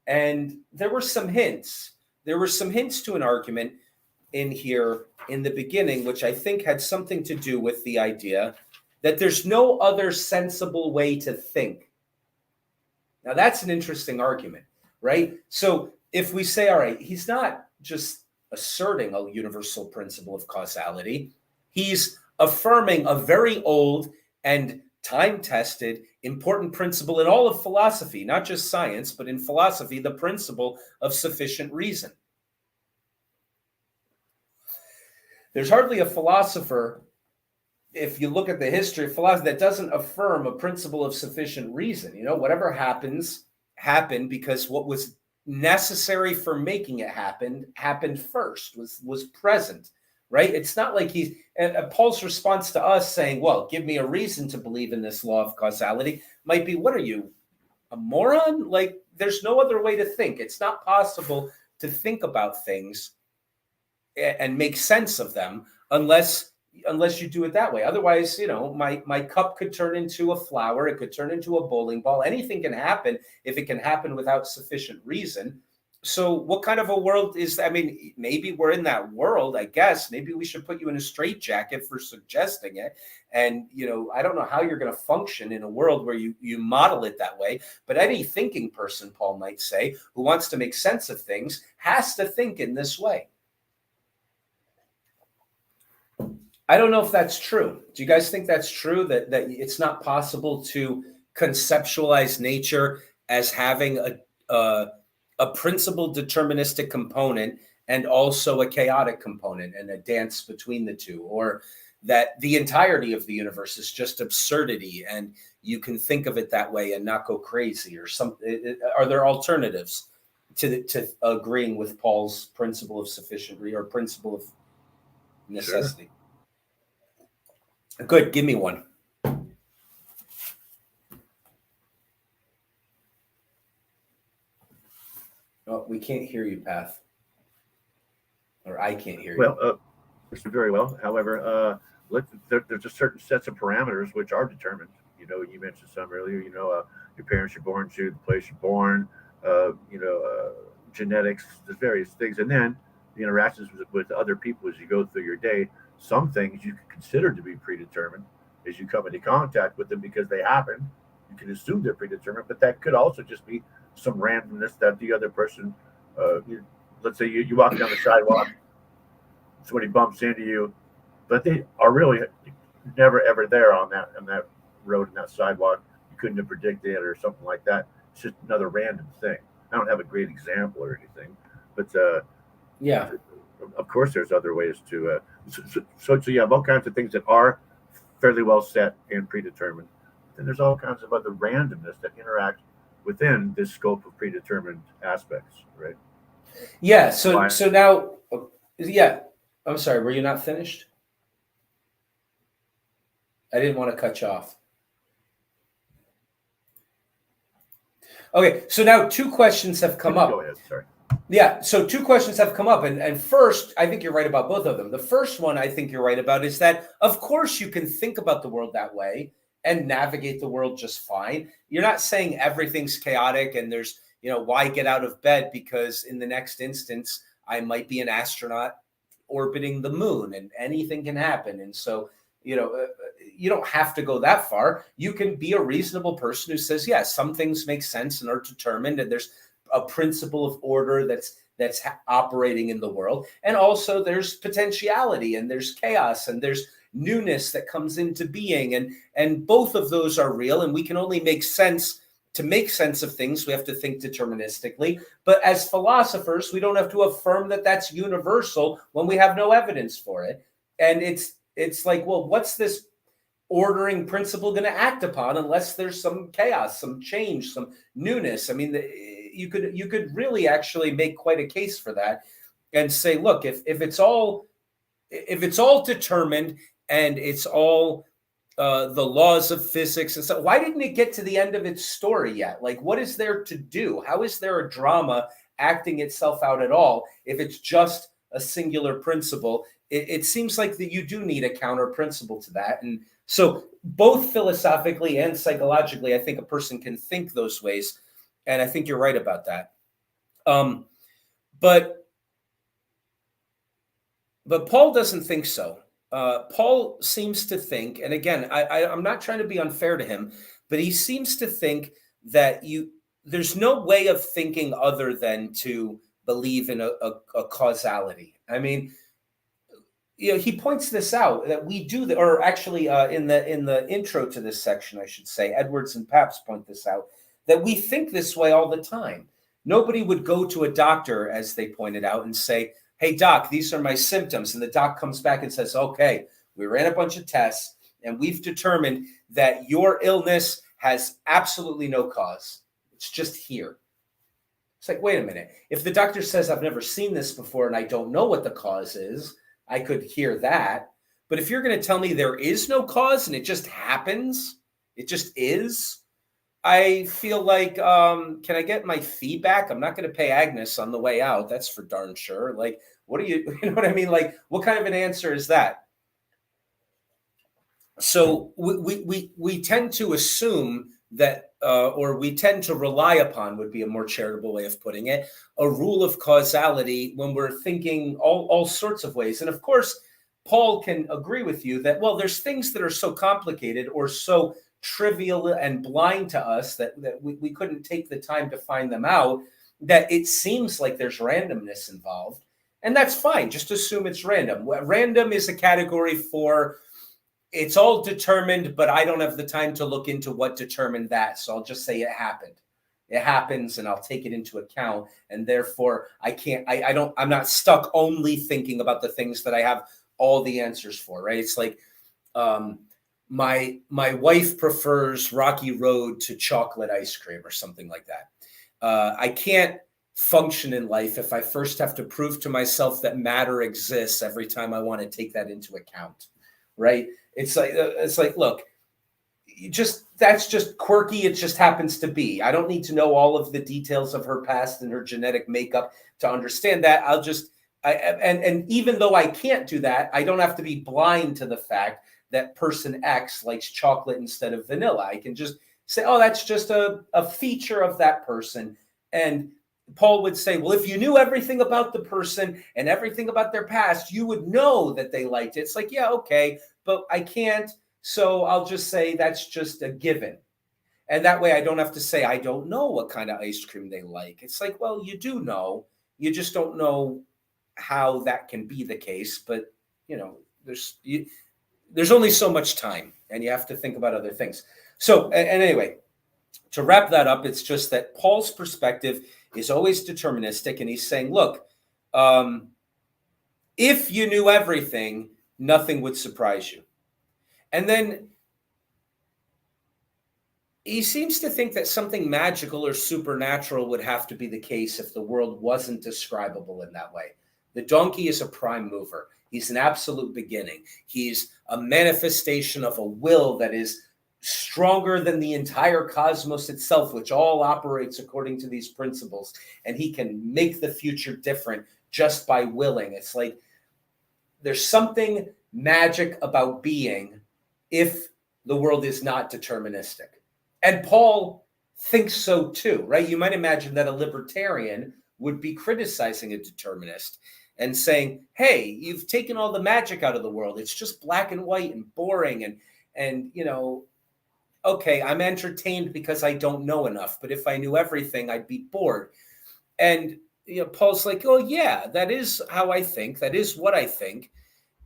And there were some hints. There were some hints to an argument in here in the beginning, which I think had something to do with the idea that there's no other sensible way to think. Now, that's an interesting argument, right? So if we say, all right, he's not just asserting a universal principle of causality, he's affirming a very old and time-tested, important principle in all of philosophy, not just science, but in philosophy, the principle of sufficient reason. There's hardly a philosopher, if you look at the history of philosophy, that doesn't affirm a principle of sufficient reason. You know, whatever happens, happened because what was necessary for making it happened first, was present, right? It's not like Paul's response to us saying, well, give me a reason to believe in this law of causality might be, what are you, a moron? Like, there's no other way to think. It's not possible to think about things and make sense of them unless you do it that way. Otherwise, you know, my cup could turn into a flower. It could turn into a bowling ball. Anything can happen if it can happen without sufficient reason. So what kind of a world is that? I mean, maybe we're in that world, I guess. Maybe we should put you in a straitjacket for suggesting it. And, you know, I don't know how you're going to function in a world where you model it that way. But any thinking person, Paul might say, who wants to make sense of things has to think in this way. I don't know if that's true. Do you guys think that's true, that it's not possible to conceptualize nature as having a principled deterministic component and also a chaotic component and a dance between the two, or that the entirety of the universe is just absurdity and you can think of it that way and not go crazy or something? Are there alternatives to agreeing with Paul's principle of sufficient or principle of necessity? Sure. Good. Give me one. Oh, we can't hear you, Path. Or I can't hear you. Well, very well. However, there's just certain sets of parameters which are determined. You know, you mentioned some earlier. You know, your parents you're born to, the place you're born. Genetics. There's various things, and then the interactions with other people as you go through your day. Some things you can consider to be predetermined as you come into contact with them because they happen. You can assume they're predetermined, but that could also just be some randomness that the other person, let's say you walk down the sidewalk, somebody bumps into you, but they are really never ever there on that road and that sidewalk. You couldn't have predicted it or something like that. It's just another random thing. I don't have a great example or anything, but yeah. Of course, there's other ways to. So you have all kinds of things that are fairly well set and predetermined. And there's all kinds of other randomness that interact within this scope of predetermined aspects, right? Yeah. So now, yeah. I'm sorry. Were you not finished? I didn't want to cut you off. Okay. So now 2 questions have come up. Go ahead. Sorry. Yeah, so 2 questions have come up. And first, I think you're right about both of them. The first one I think you're right about is that, of course, you can think about the world that way and navigate the world just fine. You're not saying everything's chaotic and there's, you know, why get out of bed? Because in the next instance, I might be an astronaut orbiting the moon and anything can happen. And so, you know, you don't have to go that far. You can be a reasonable person who says, yeah, some things make sense and are determined, and there's a principle of order that's operating in the world. And also there's potentiality and there's chaos and there's newness that comes into being. And both of those are real. And we can only make sense of things. We have to think deterministically. But as philosophers, we don't have to affirm that that's universal when we have no evidence for it. And it's like, well, what's this ordering principle going to act upon unless there's some chaos, some change, some newness? I mean, you could really actually make quite a case for that and say, look, if it's all determined and it's all the laws of physics and stuff, why didn't it get to the end of its story yet? Like, what is there to do? How is there a drama acting itself out at all if it's just a singular principle it seems like that you do need a counter principle to that. And so both philosophically and psychologically, I think a person can think those ways. And I think you're right about that. But Paul doesn't think so. Paul seems to think, and again, I'm not trying to be unfair to him, but he seems to think that there's no way of thinking other than to believe in a causality. I mean, he points this out that we do, or actually in the intro to this section, I should say, Edwards and Pabst point this out, that we think this way all the time. Nobody would go to a doctor, as they pointed out, and say, hey, doc, these are my symptoms. And the doc comes back and says, okay, we ran a bunch of tests and we've determined that your illness has absolutely no cause. It's just here. It's like, wait a minute. If the doctor says I've never seen this before and I don't know what the cause is, I could hear that. But if you're going to tell me there is no cause and it just happens, it just is, I feel like, can I get my fee back? I'm not going to pay Agnes on the way out. That's for darn sure. Like, what are you know what I mean? Like, what kind of an answer is that? So we tend to assume that, or we tend to rely upon, would be a more charitable way of putting it, a rule of causality when we're thinking all sorts of ways. And of course, Paul can agree with you that, well, there's things that are so complicated or so trivial and blind to us that we couldn't take the time to find them out, that it seems like there's randomness involved. And that's fine. Just assume it's random. Random is a category for it's all determined, but I don't have the time to look into what determined that. So I'll just say it happened. It happens and I'll take it into account. And therefore I'm not stuck only thinking about the things that I have all the answers for, right? It's like, my wife prefers Rocky Road to chocolate ice cream or something like that. I can't function in life if I first have to prove to myself that matter exists every time I want to take that into account, right? It's like, look, that's just quirky. It just happens to be. I don't need to know all of the details of her past and her genetic makeup to understand that. And even though I can't do that, I don't have to be blind to the fact that person X likes chocolate instead of vanilla. I can just say, oh, that's just a feature of that person. And Paul would say, well, if you knew everything about the person and everything about their past, you would know that they liked it. It's like, yeah, okay, but I can't. So I'll just say that's just a given. And that way I don't have to say, I don't know what kind of ice cream they like. It's like, well, you do know. You just don't know how that can be the case. But, there's only so much time and you have to think about other things. So, and anyway, to wrap that up, it's just that Paul's perspective is always deterministic. And he's saying, look, if you knew everything, nothing would surprise you. And then he seems to think that something magical or supernatural would have to be the case if the world wasn't describable in that way. The donkey is a prime mover. He's an absolute beginning. He's a manifestation of a will that is stronger than the entire cosmos itself, which all operates according to these principles. And he can make the future different just by willing. It's like there's something magic about being if the world is not deterministic. And Paul thinks so too, right? You might imagine that a libertarian would be criticizing a determinist and saying, hey, you've taken all the magic out of the world. It's just black and white and boring. And okay, I'm entertained because I don't know enough. But if I knew everything, I'd be bored. And Paul's like, oh, yeah, that is how I think. That is what I think.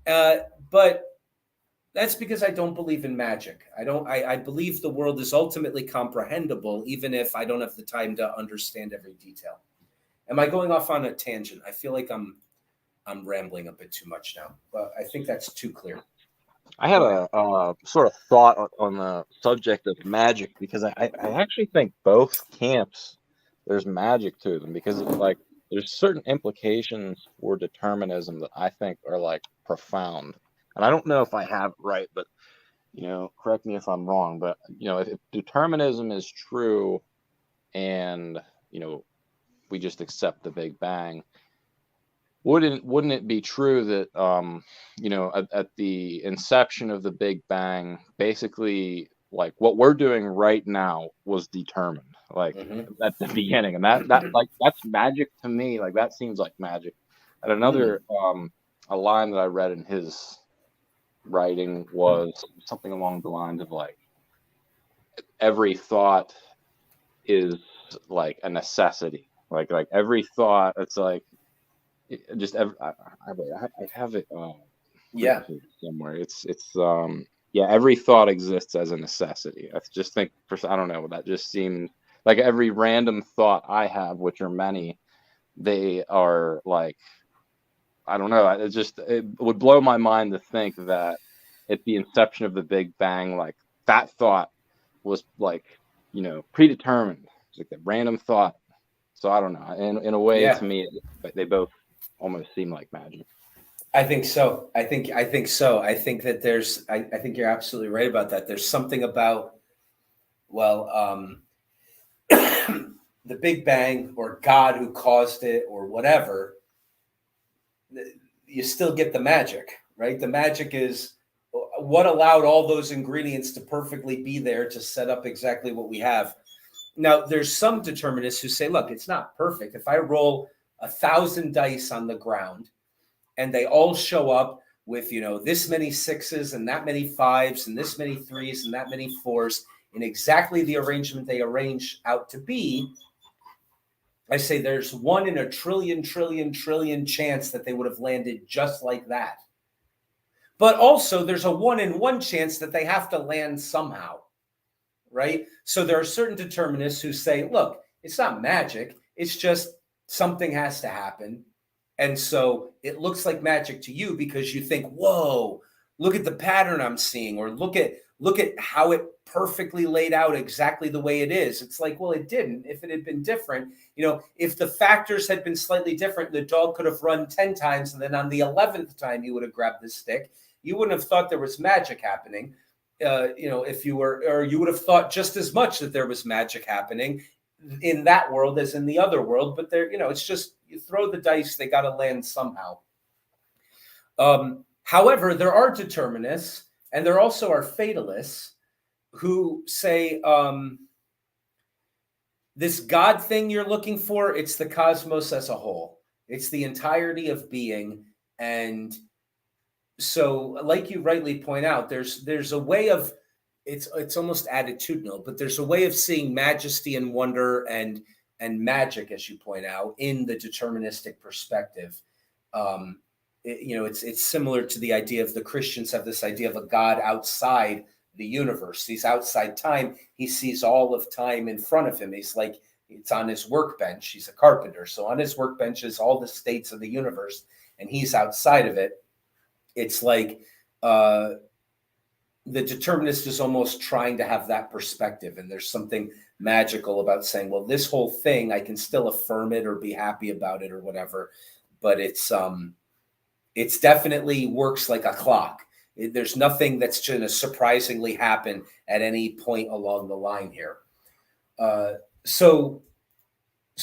But that's because I don't believe in magic. I believe the world is ultimately comprehensible, even if I don't have the time to understand every detail. Am I going off on a tangent? I feel like I'm rambling a bit too much now, but I think that's too clear. I had a sort of thought on the subject of magic, because I actually think both camps, there's magic to them, because it's like there's certain implications for determinism that I think are like profound. And I don't know if I have it right, but correct me if I'm wrong. But if determinism is true, and we just accept the Big Bang, wouldn't it be true that at the inception of the Big Bang, basically like what we're doing right now was determined, like at the beginning, and that like that's magic to me. Like that seems like magic. And another a line that I read in his writing was something along the lines of like every thought is like a necessity. Like every thought, it's like just every, I have it Yeah. somewhere. It's yeah, every thought exists as a necessity. I just think I don't know, that just seemed like every random thought I have, which are many, they are like, I don't know, it would blow my mind to think that at the inception of the Big Bang, like that thought was like, predetermined. It's like a random thought. So I don't know. In a way, Yeah. to me, they both almost seem like magic. I think so. I think so. I think that I think you're absolutely right about that. There's something about, well, the Big Bang or God who caused it or whatever, you still get the magic, right? The magic is what allowed all those ingredients to perfectly be there to set up exactly what we have. Now, there's some determinists who say, look, it's not perfect. If I roll 1,000 dice on the ground and they all show up with, this many sixes and that many fives and this many threes and that many fours in exactly the arrangement they arrange out to be, I say there's 1 in a trillion chance that they would have landed just like that. But also there's a 1 in 1 chance that they have to land somehow, right? So there are certain determinists who say, look, it's not magic. It's just something has to happen. And so it looks like magic to you because you think, whoa, look at the pattern I'm seeing, or look at how it perfectly laid out exactly the way it is. It's like, well, it didn't. If it had been different, if the factors had been slightly different, the dog could have run 10 times, and then on the 11th time you would have grabbed the stick. You wouldn't have thought there was magic happening. If you were, or you would have thought just as much that there was magic happening in that world as in the other world. But there, it's just, you throw the dice, they got to land somehow. However, there are determinists, and there also are fatalists who say, this God thing you're looking for, it's the cosmos as a whole. It's the entirety of being. And so, like you rightly point out, there's a way of, it's almost attitudinal, but there's a way of seeing majesty and wonder and magic, as you point out, in the deterministic perspective. It's similar to the idea of the Christians have this idea of a God outside the universe. He's outside time. He sees all of time in front of him. He's like, it's on his workbench. He's a carpenter. So on his workbench is all the states of the universe, and he's outside of it. It's like the determinist is almost trying to have that perspective. And there's something magical about saying, well, this whole thing, I can still affirm it or be happy about it or whatever. But it's definitely works like a clock. There's nothing that's going to surprisingly happen at any point along the line here. So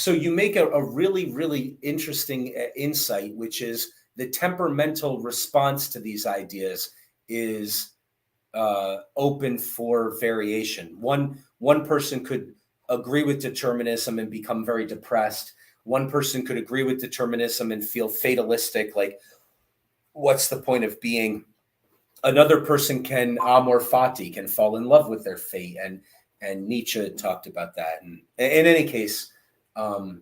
you make a really, really interesting insight, which is the temperamental response to these ideas is open for variation. One person could agree with determinism and become very depressed. One person could agree with determinism and feel fatalistic, like, what's the point of being? Another person can amor fati, can fall in love with their fate, and Nietzsche talked about that. And in any case, the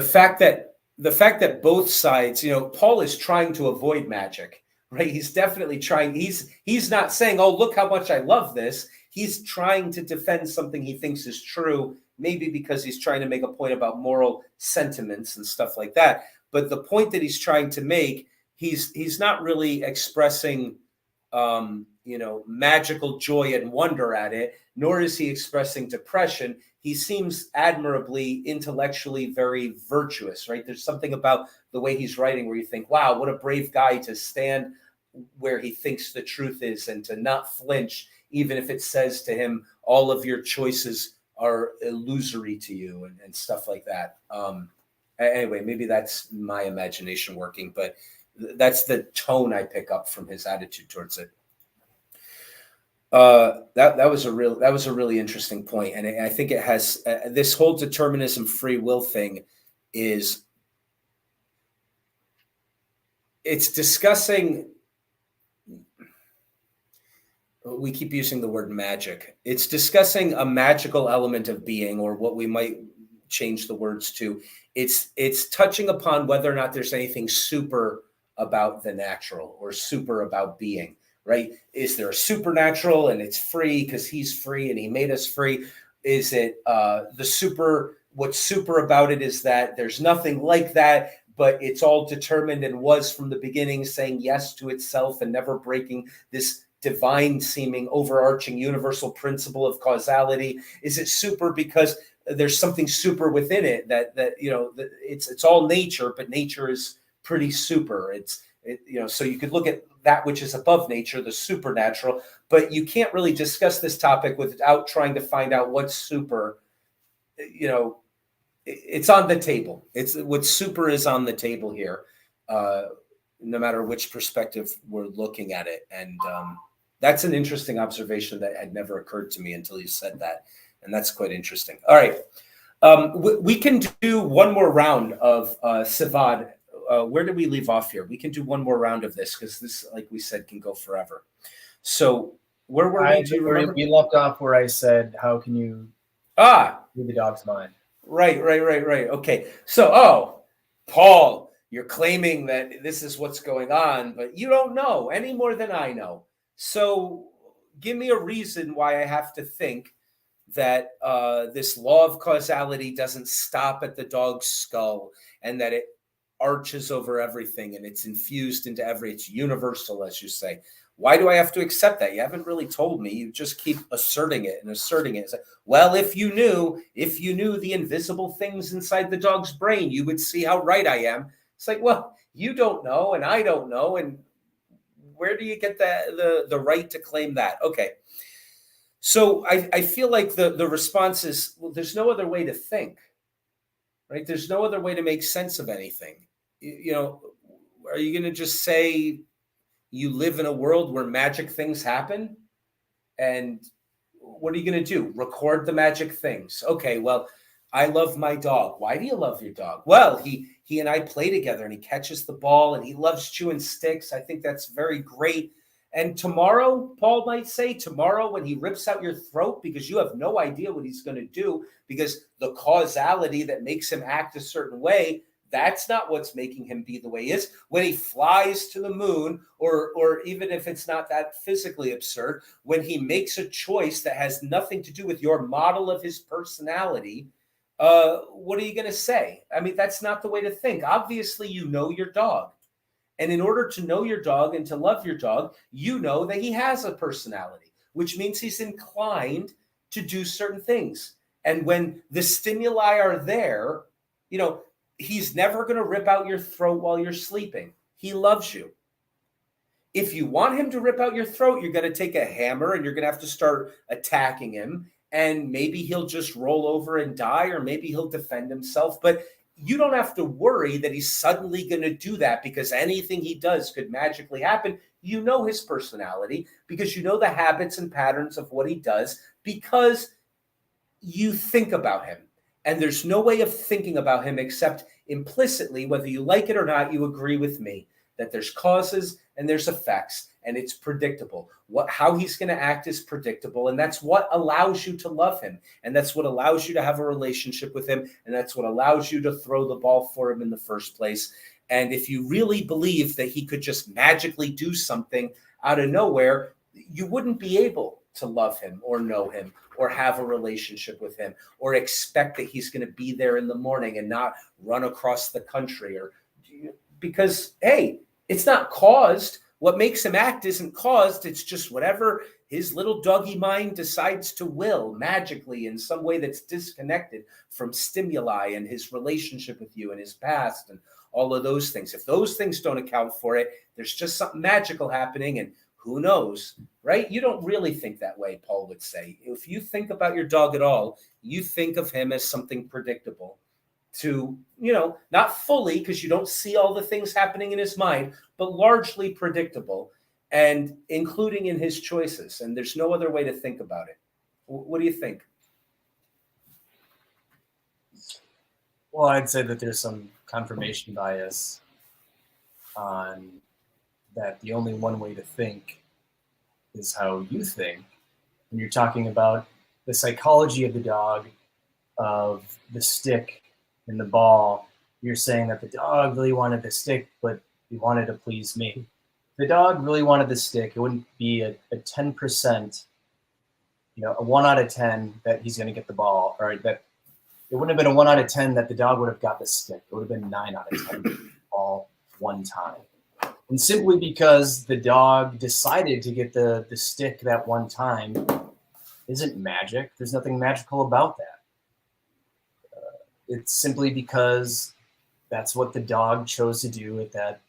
fact that both sides, Paul is trying to avoid magic, right? He's definitely trying. He's not saying, oh, look how much I love this. He's trying to defend something he thinks is true, maybe because he's trying to make a point about moral sentiments and stuff like that. But the point that he's trying to make, he's not really expressing, magical joy and wonder at it, nor is he expressing depression. He seems admirably, intellectually very virtuous, right? There's something about the way he's writing where you think, wow, what a brave guy to stand where he thinks the truth is and to not flinch, even if it says to him, all of your choices are illusory to you and stuff like that. Anyway, maybe that's my imagination working, but that's the tone I pick up from his attitude towards it. That was a really interesting point, and I think it has this whole determinism, free will thing is it's discussing. We keep using the word magic. It's discussing a magical element of being, or what we might change the words to. It's touching upon whether or not there's anything super about the natural or super about being, right? Is there a supernatural and it's free because he's free and he made us free? Is it the super? What's super about it is that there's nothing like that, but it's all determined and was from the beginning, saying yes to itself and never breaking this divine seeming overarching universal principle of causality? Is it super because there's something super within it that it's all nature, but nature is pretty super. So you could look at that which is above nature, the supernatural, but you can't really discuss this topic without trying to find out what's super. It's on the table. It's what super is on the table here, no matter which perspective we're looking at it. And that's an interesting observation that had never occurred to me until you said that. And that's quite interesting. All right. We can do one more round of Sivad. Where did we leave off here? We can do one more round of this because this, like we said, can go forever. So where were we? Do you remember? We left off where I said, how can you read the dog's mind? Right. Okay. So, Paul, you're claiming that this is what's going on, but you don't know any more than I know. So give me a reason why I have to think that this law of causality doesn't stop at the dog's skull and that it arches over everything and it's infused into it's universal, as you say. Why do I have to accept that? You haven't really told me. You just keep asserting it. It's like, well, if you knew the invisible things inside the dog's brain, you would see how right I am. It's like, well, you don't know and I don't know. And where do you get the right to claim that? Okay. So I feel like the response is, well, there's no other way to think, right? There's no other way to make sense of anything. Are you going to just say you live in a world where magic things happen? And what are you going to do? Record the magic things. Okay, well, I love my dog. Why do you love your dog? Well, he and I play together and he catches the ball and he loves chewing sticks. I think that's very great. And tomorrow, Paul might say, when he rips out your throat because you have no idea what he's going to do, because the causality that makes him act a certain way, that's not what's making him be the way he is. When he flies to the moon, or even if it's not that physically absurd, when he makes a choice that has nothing to do with your model of his personality, what are you going to say? I mean, that's not the way to think. Obviously, you know your dog. And in order to know your dog and to love your dog, you know that he has a personality, which means he's inclined to do certain things. And when the stimuli are there, he's never going to rip out your throat while you're sleeping. He loves you. If you want him to rip out your throat, you're going to take a hammer and you're going to have to start attacking him. And maybe he'll just roll over and die, or maybe he'll defend himself. But you don't have to worry that he's suddenly going to do that because anything he does could magically happen. You know his personality because you know the habits and patterns of what he does because you think about him. And there's no way of thinking about him except implicitly, whether you like it or not, you agree with me that there's causes and there's effects, and it's predictable. How he's going to act is predictable, and that's what allows you to love him, and that's what allows you to have a relationship with him, and that's what allows you to throw the ball for him in the first place. And if you really believe that he could just magically do something out of nowhere, you wouldn't be able to love him or know him or have a relationship with him or expect that he's going to be there in the morning and not run across the country, or because, hey, it's not caused. What makes him act isn't caused. It's just whatever his little doggy mind decides to will magically in some way that's disconnected from stimuli and his relationship with you and his past and all of those things. If those things don't account for it, there's just something magical happening, and who knows, right? You don't really think that way, Paul would say. If you think about your dog at all, you think of him as something predictable. to, not fully, because you don't see all the things happening in his mind, but largely predictable and including in his choices. And there's no other way to think about it. What do you think? Well, I'd say that there's some confirmation bias on that the only one way to think is how you think. When you're talking about the psychology of the dog, of the stick and the ball, you're saying that the dog really wanted the stick, but he wanted to please me. If the dog really wanted the stick, it wouldn't be a 10%, a 1 out of 10 that he's going to get the ball, or that it wouldn't have been a 1 out of 10 that the dog would have got the stick. It would have been 9 out of 10 all one time. And simply because the dog decided to get the stick that one time isn't magic. There's nothing magical about that. It's simply because that's what the dog chose to do at that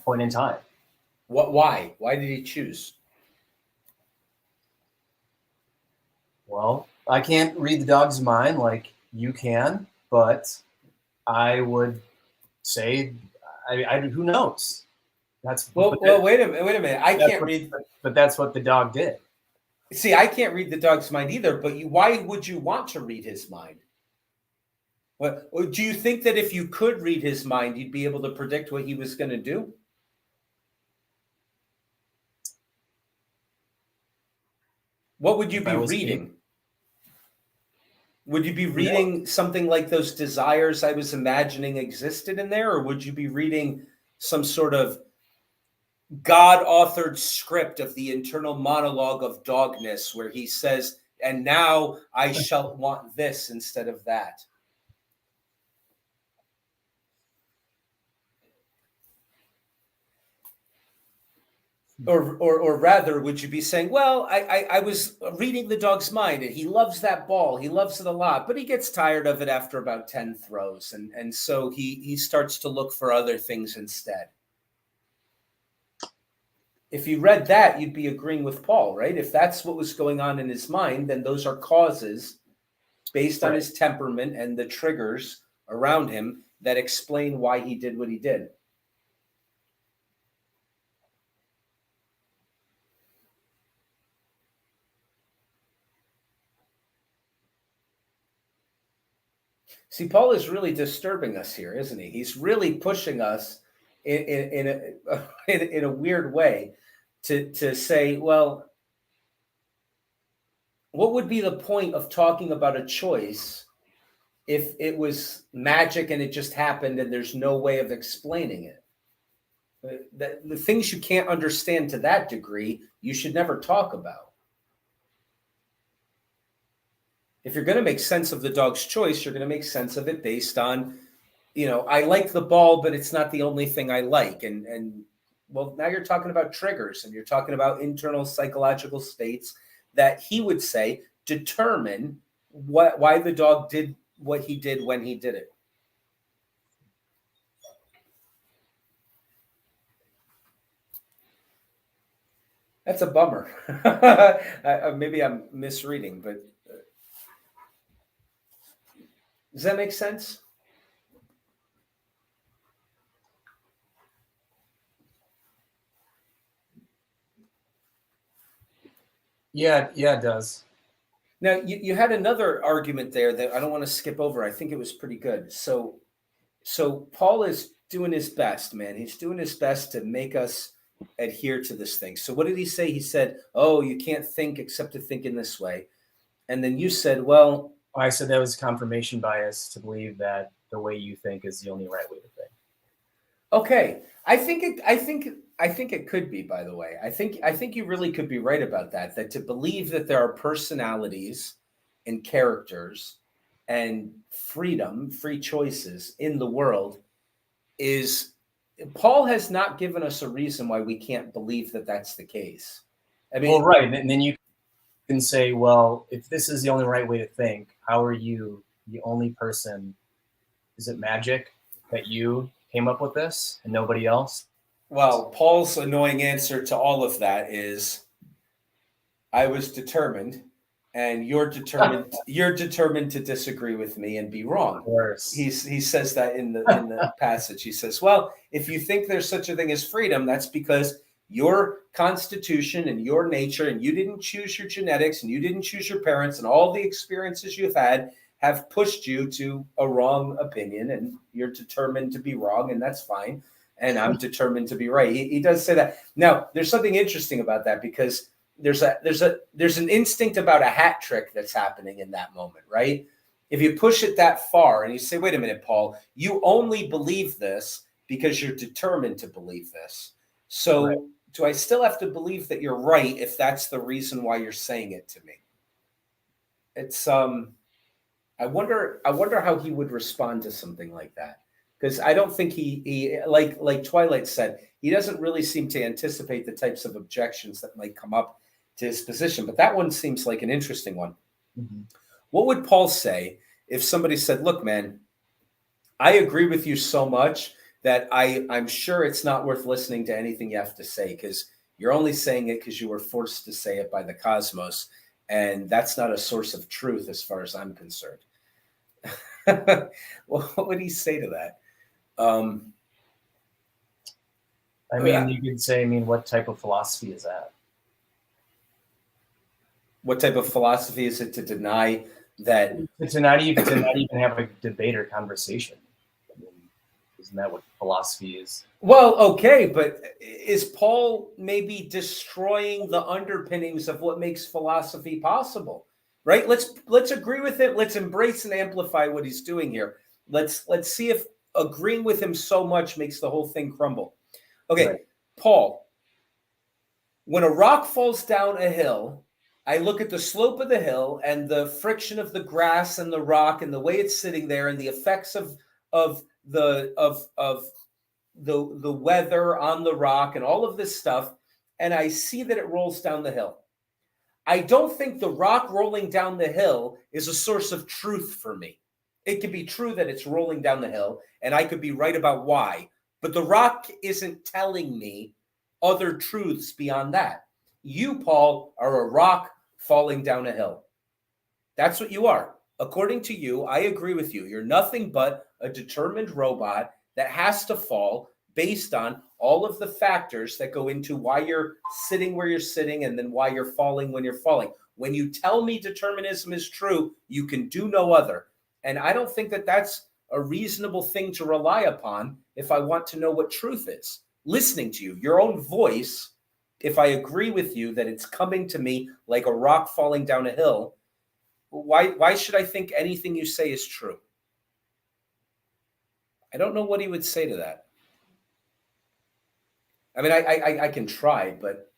point in time. Why? Why did he choose? Well, I can't read the dog's mind like you can, but I would say, who knows? Well, wait a minute. I can't read, but that's what the dog did. See, I can't read the dog's mind either. But why would you want to read his mind? What do you think that if you could read his mind, you'd be able to predict what he was going to do? What would you be reading? Would you be reading something like those desires I was imagining existed in there? Or would you be reading some sort of God-authored script of the internal monologue of dogness where he says, and now I shall want this instead of that? Or rather, would you be saying, well, I was reading the dog's mind and he loves that ball. He loves it a lot, but he gets tired of it after about 10 throws. And so he starts to look for other things instead. If you read that, you'd be agreeing with Paul, right? If that's what was going on in his mind, then those are causes based on his temperament and the triggers around him that explain why he did what he did. See, Paul is really disturbing us here, isn't he? He's really pushing us in a weird way to say, well, what would be the point of talking about a choice if it was magic and it just happened and there's no way of explaining it? The things you can't understand to that degree, you should never talk about. If you're going to make sense of the dog's choice, you're going to make sense of it based on, I like the ball, but it's not the only thing I like. And well, now you're talking about triggers and you're talking about internal psychological states that he would say determine why the dog did what he did when he did it. That's a bummer. Maybe I'm misreading, but does that make sense? Yeah, it does. Now, you had another argument there that I don't want to skip over. I think it was pretty good. So Paul is doing his best, man. He's doing his best to make us adhere to this thing. So what did he say? He said, oh, you can't think except to think in this way. And then you said, well, I said that was confirmation bias to believe that the way you think is the only right way to think. Okay. I think it could be, by the way. I think you really could be right about that to believe that there are personalities and characters and free choices in the world is Paul has not given us a reason why we can't believe that that's the case. I mean, well, right. And then you can say, well, if this is the only right way to think, how are you the only person? Is it magic that you came up with this and nobody else? Well, Paul's annoying answer to all of that is I was determined and you're determined to disagree with me and be wrong. Of course. He says that in the passage. He says, well, if you think there's such a thing as freedom, that's because your constitution and your nature, and you didn't choose your genetics, and you didn't choose your parents, and all the experiences you've had have pushed you to a wrong opinion, and you're determined to be wrong, and that's fine. And I'm determined to be right. He does say that. Now, there's something interesting about that, because there's an instinct about a hat trick that's happening in that moment, right? If you push it that far and you say, wait a minute, Paul, you only believe this because you're determined to believe this. So right. Do I still have to believe that you're right if that's the reason why you're saying it to me? It's I wonder how he would respond to something like that. Because I don't think he like Twilight said, he doesn't really seem to anticipate the types of objections that might come up to his position. But that one seems like an interesting one. Mm-hmm. What would Paul say if somebody said, look, man, I agree with you so much that I'm sure it's not worth listening to anything you have to say, because you're only saying it because you were forced to say it by the cosmos. And that's not a source of truth as far as I'm concerned. Well, what would he say to that? I mean, you could say, what type of philosophy is that? What type of philosophy is it to deny that? To not even have a debate or conversation. I mean, isn't that what philosophy is? Well, okay, but is Paul maybe destroying the underpinnings of what makes philosophy possible? Right? Let's agree with it. Let's embrace and amplify what he's doing here. Let's see if agreeing with him so much makes the whole thing crumble. Okay, right. Paul, when a rock falls down a hill, I look at the slope of the hill and the friction of the grass and the rock and the way it's sitting there and the effects of the weather on the rock and all of this stuff, and I see that it rolls down the hill. I don't think the rock rolling down the hill is a source of truth for me. It could be true that it's rolling down the hill, and I could be right about why, but the rock isn't telling me other truths beyond that. You, Paul, are a rock falling down a hill. That's what you are. According to you, I agree with you. You're nothing but a determined robot that has to fall based on all of the factors that go into why you're sitting where you're sitting and then why you're falling when you're falling. When you tell me determinism is true, you can do no other. And I don't think that that's a reasonable thing to rely upon if I want to know what truth is. Listening to you, your own voice, if I agree with you that it's coming to me like a rock falling down a hill, why should I think anything you say is true? I don't know what he would say to that. I mean, I can try, but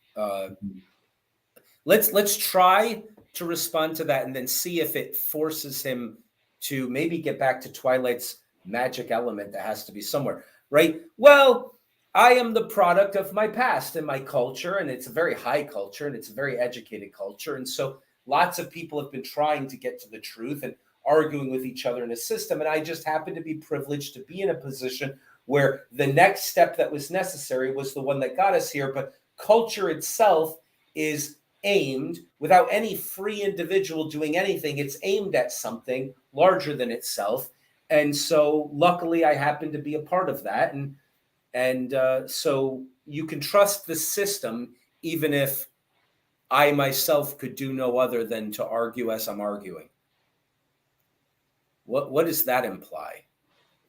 let's try to respond to that and then see if it forces him to maybe get back to Twilight's magic element that has to be somewhere, right? Well, I am the product of my past and my culture, and it's a very high culture and it's a very educated culture. And so lots of people have been trying to get to the truth and arguing with each other in a system. And I just happen to be privileged to be in a position where the next step that was necessary was the one that got us here. But culture itself is aimed, without any free individual doing anything, it's aimed at something larger than itself. And so luckily I happen to be a part of that. And so you can trust the system, even if I myself could do no other than to argue as I'm arguing. What does that imply?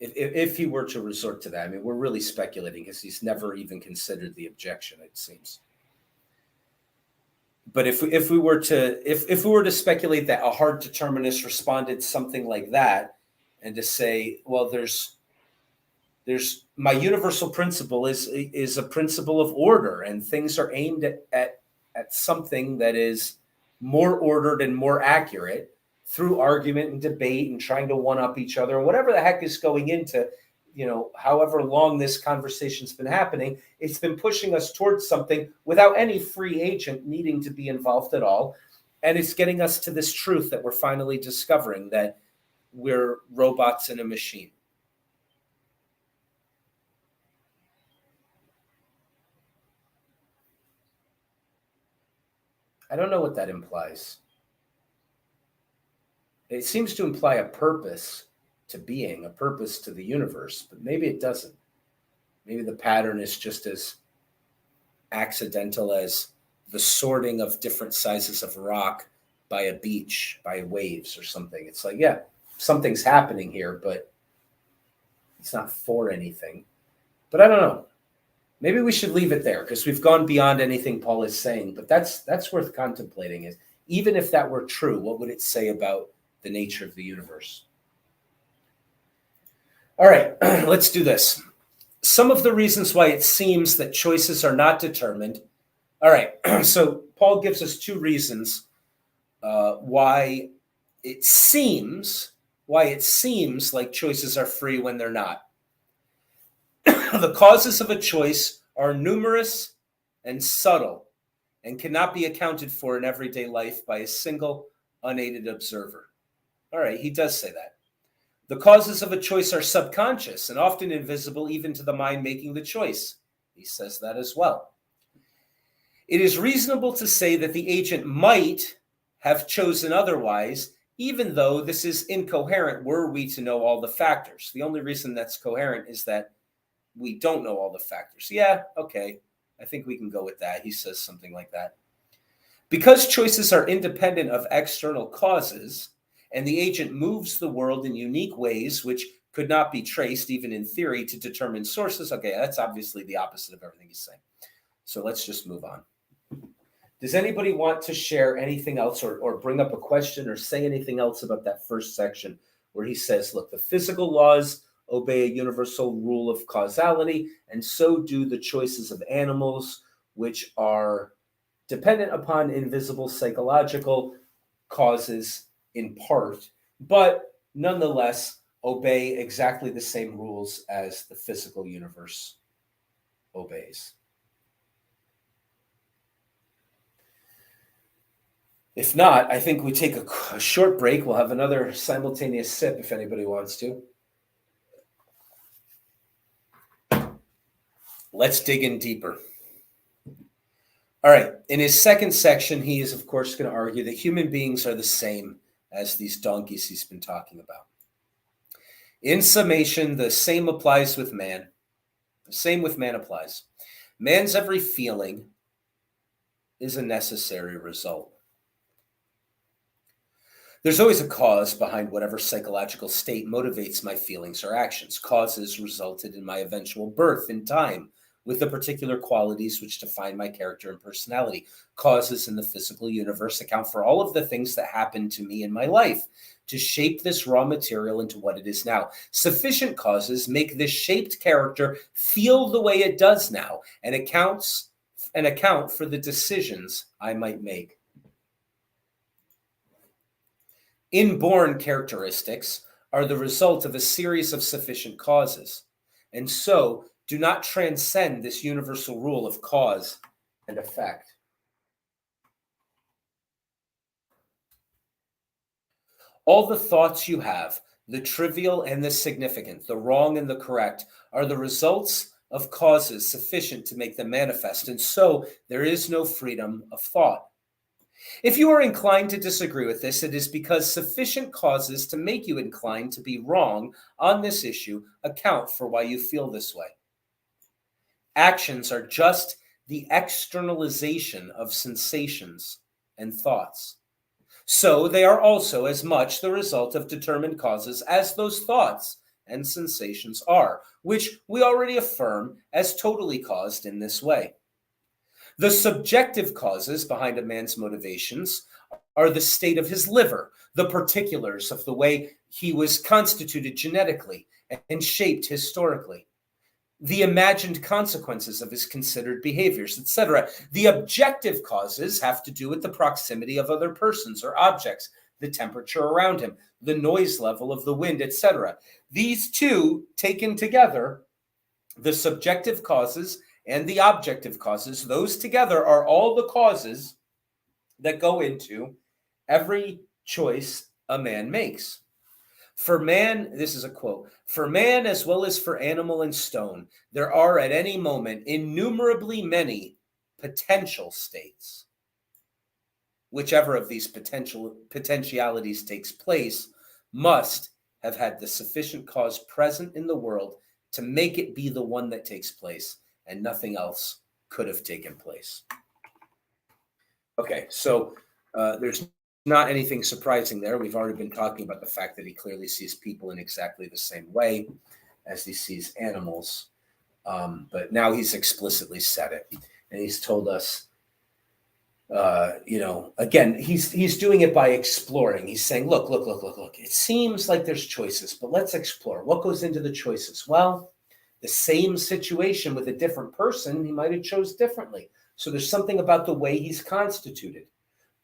If he were to resort to that, I mean, we're really speculating because he's never even considered the objection, it seems. But if we were to speculate that a hard determinist responded something like that, and to say, well, there's my universal principle is a principle of order, and things are aimed at something that is more ordered and more accurate through argument and debate and trying to one up each other, and whatever the heck is going into, however long this conversation's been happening, it's been pushing us towards something without any free agent needing to be involved at all. And it's getting us to this truth that we're finally discovering, that we're robots in a machine. I don't know what that implies. It seems to imply a purpose to being, a purpose to the universe, but maybe it doesn't. Maybe the pattern is just as accidental as the sorting of different sizes of rock by a beach, by waves or something. It's like, yeah, something's happening here, but it's not for anything. But I don't know. Maybe we should leave it there because we've gone beyond anything Paul is saying, but that's worth contemplating. Is even if that were true, what would it say about the nature of the universe? All right, let's do this. Some of the reasons why it seems that choices are not determined. All right, so Paul gives us two reasons why it seems like choices are free when they're not. The causes of a choice are numerous and subtle and cannot be accounted for in everyday life by a single unaided observer. All right, he does say that. The causes of a choice are subconscious and often invisible even to the mind making the choice. He says that as well. It is reasonable to say that the agent might have chosen otherwise, even though this is incoherent were we to know all the factors. The only reason that's coherent is that we don't know all the factors. Yeah, okay. I think we can go with that. He says something like that. Because choices are independent of external causes, and the agent moves the world in unique ways which could not be traced, even in theory, to determine sources. Okay, that's obviously the opposite of everything he's saying. So let's just move on. Does anybody want to share anything else or bring up a question or say anything else about that first section where he says, look, the physical laws obey a universal rule of causality, and so do the choices of animals, which are dependent upon invisible psychological causes in part, but nonetheless obey exactly the same rules as the physical universe obeys. If not, I think we take a short break. We'll have another simultaneous sip if anybody wants to. Let's dig in deeper. All right. In his second section, he is, of course, going to argue that human beings are the same as these donkeys he's been talking about. In summation, the same applies with man. The same with man applies. Man's every feeling is a necessary result. There's always a cause behind whatever psychological state motivates my feelings or actions. Causes resulted in my eventual birth in time, with the particular qualities which define my character and personality. Causes in the physical universe account for all of the things that happen to me in my life to shape this raw material into what it is now. Sufficient causes make this shaped character feel the way it does now and account for the decisions I might make. Inborn characteristics are the result of a series of sufficient causes, and so do not transcend this universal rule of cause and effect. All the thoughts you have, the trivial and the significant, the wrong and the correct, are the results of causes sufficient to make them manifest, and so there is no freedom of thought. If you are inclined to disagree with this, it is because sufficient causes to make you inclined to be wrong on this issue account for why you feel this way. Actions are just the externalization of sensations and thoughts. So they are also as much the result of determined causes as those thoughts and sensations are, which we already affirm as totally caused in this way. The subjective causes behind a man's motivations are the state of his liver, the particulars of the way he was constituted genetically and shaped historically, the imagined consequences of his considered behaviors, etc. The objective causes have to do with the proximity of other persons or objects, the temperature around him, the noise level of the wind, etc. These two taken together, the subjective causes and the objective causes, those together are all the causes that go into every choice a man makes. For man, this is a quote, for man as well as for animal and stone, there are at any moment innumerably many potential states. whichever of these potentialities takes place, must have had the sufficient cause present in the world to make it be the one that takes place, and nothing else could have taken place. Okay, so there's not anything surprising there. We've already been talking about the fact that he clearly sees people in exactly the same way as he sees animals. But now he's explicitly said it, and he's told us, again, he's doing it by exploring. He's saying, look. It seems like there's choices, but let's explore. What goes into the choices? Well, the same situation with a different person, he might have chose differently. So there's something about the way he's constituted.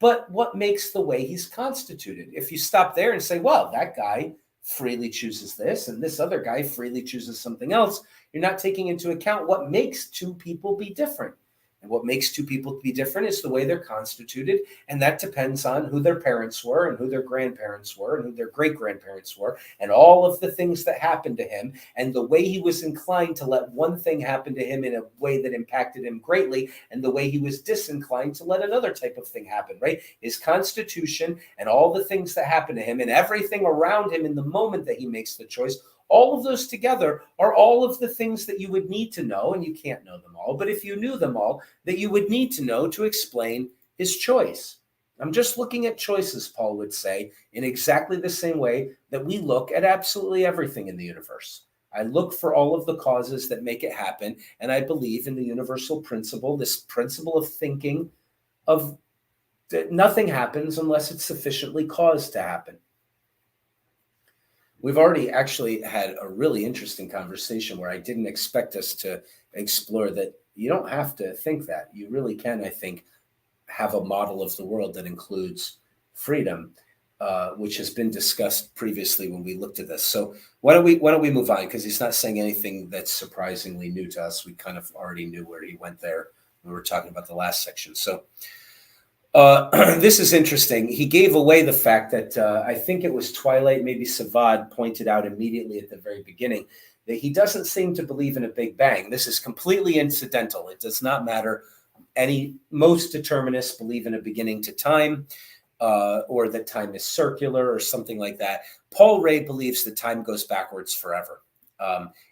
But what makes the way he's constituted? If you stop there and say, well, that guy freely chooses this, and this other guy freely chooses something else, you're not taking into account what makes two people be different. And what makes two people be different is the way they're constituted, and that depends on who their parents were and who their grandparents were and who their great-grandparents were, and all of the things that happened to him, and the way he was inclined to let one thing happen to him in a way that impacted him greatly, and the way he was disinclined to let another type of thing happen, right? His constitution and all the things that happen to him and everything around him in the moment that he makes the choice, all of those together are all of the things that you would need to know, and you can't know them all, but if you knew them all, that you would need to know to explain his choice. I'm just looking at choices, Paul would say, in exactly the same way that we look at absolutely everything in the universe. I look for all of the causes that make it happen, and I believe in the universal principle, this principle of thinking of that nothing happens unless it's sufficiently caused to happen. We've already actually had a really interesting conversation where I didn't expect us to explore that you don't have to think that. You really can, I think, have a model of the world that includes freedom, which has been discussed previously when we looked at this. So why don't we move on? Because he's not saying anything that's surprisingly new to us. We kind of already knew where he went there when we were talking about the last section. So this is interesting. He gave away the fact that I think it was Twilight, maybe Savad pointed out immediately at the very beginning that he doesn't seem to believe in a Big Bang. This is completely incidental. It does not matter. Most determinists believe in a beginning to time, or that time is circular or something like that. Paul Ray believes that time goes backwards forever.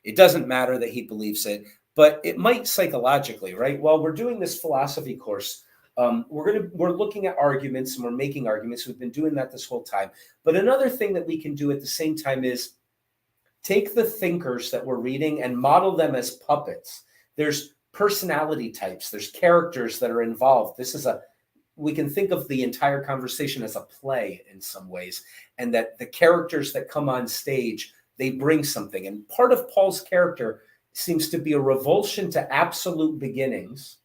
It doesn't matter that he believes it, but it might psychologically, right? While we're doing this philosophy course, we're looking at arguments and we're making arguments. We've been doing that this whole time. But another thing that we can do at the same time is take the thinkers that we're reading and model them as puppets. There's personality types. There's characters that are involved. We can think of the entire conversation as a play in some ways, and that the characters that come on stage, they bring something. And part of Paul's character seems to be a revulsion to absolute beginnings,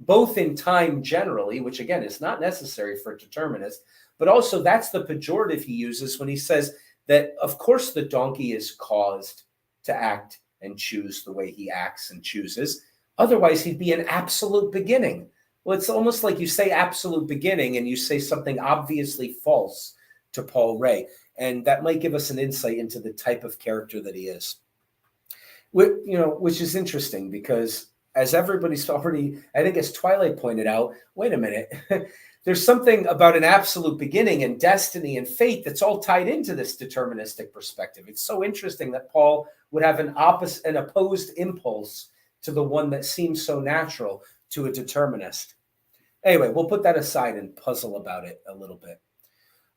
both in time generally, which again is not necessary for a determinist, but also that's the pejorative he uses when he says that, of course, the donkey is caused to act and choose the way he acts and chooses. Otherwise, he'd be an absolute beginning. Well, it's almost like you say absolute beginning and you say something obviously false to Paul Ray. And that might give us an insight into the type of character that he is. Which is interesting because, as everybody's already, I think as Twilight pointed out, wait a minute, there's something about an absolute beginning and destiny and fate that's all tied into this deterministic perspective. It's so interesting that Paul would have an opposed impulse to the one that seems so natural to a determinist. Anyway, we'll put that aside and puzzle about it a little bit.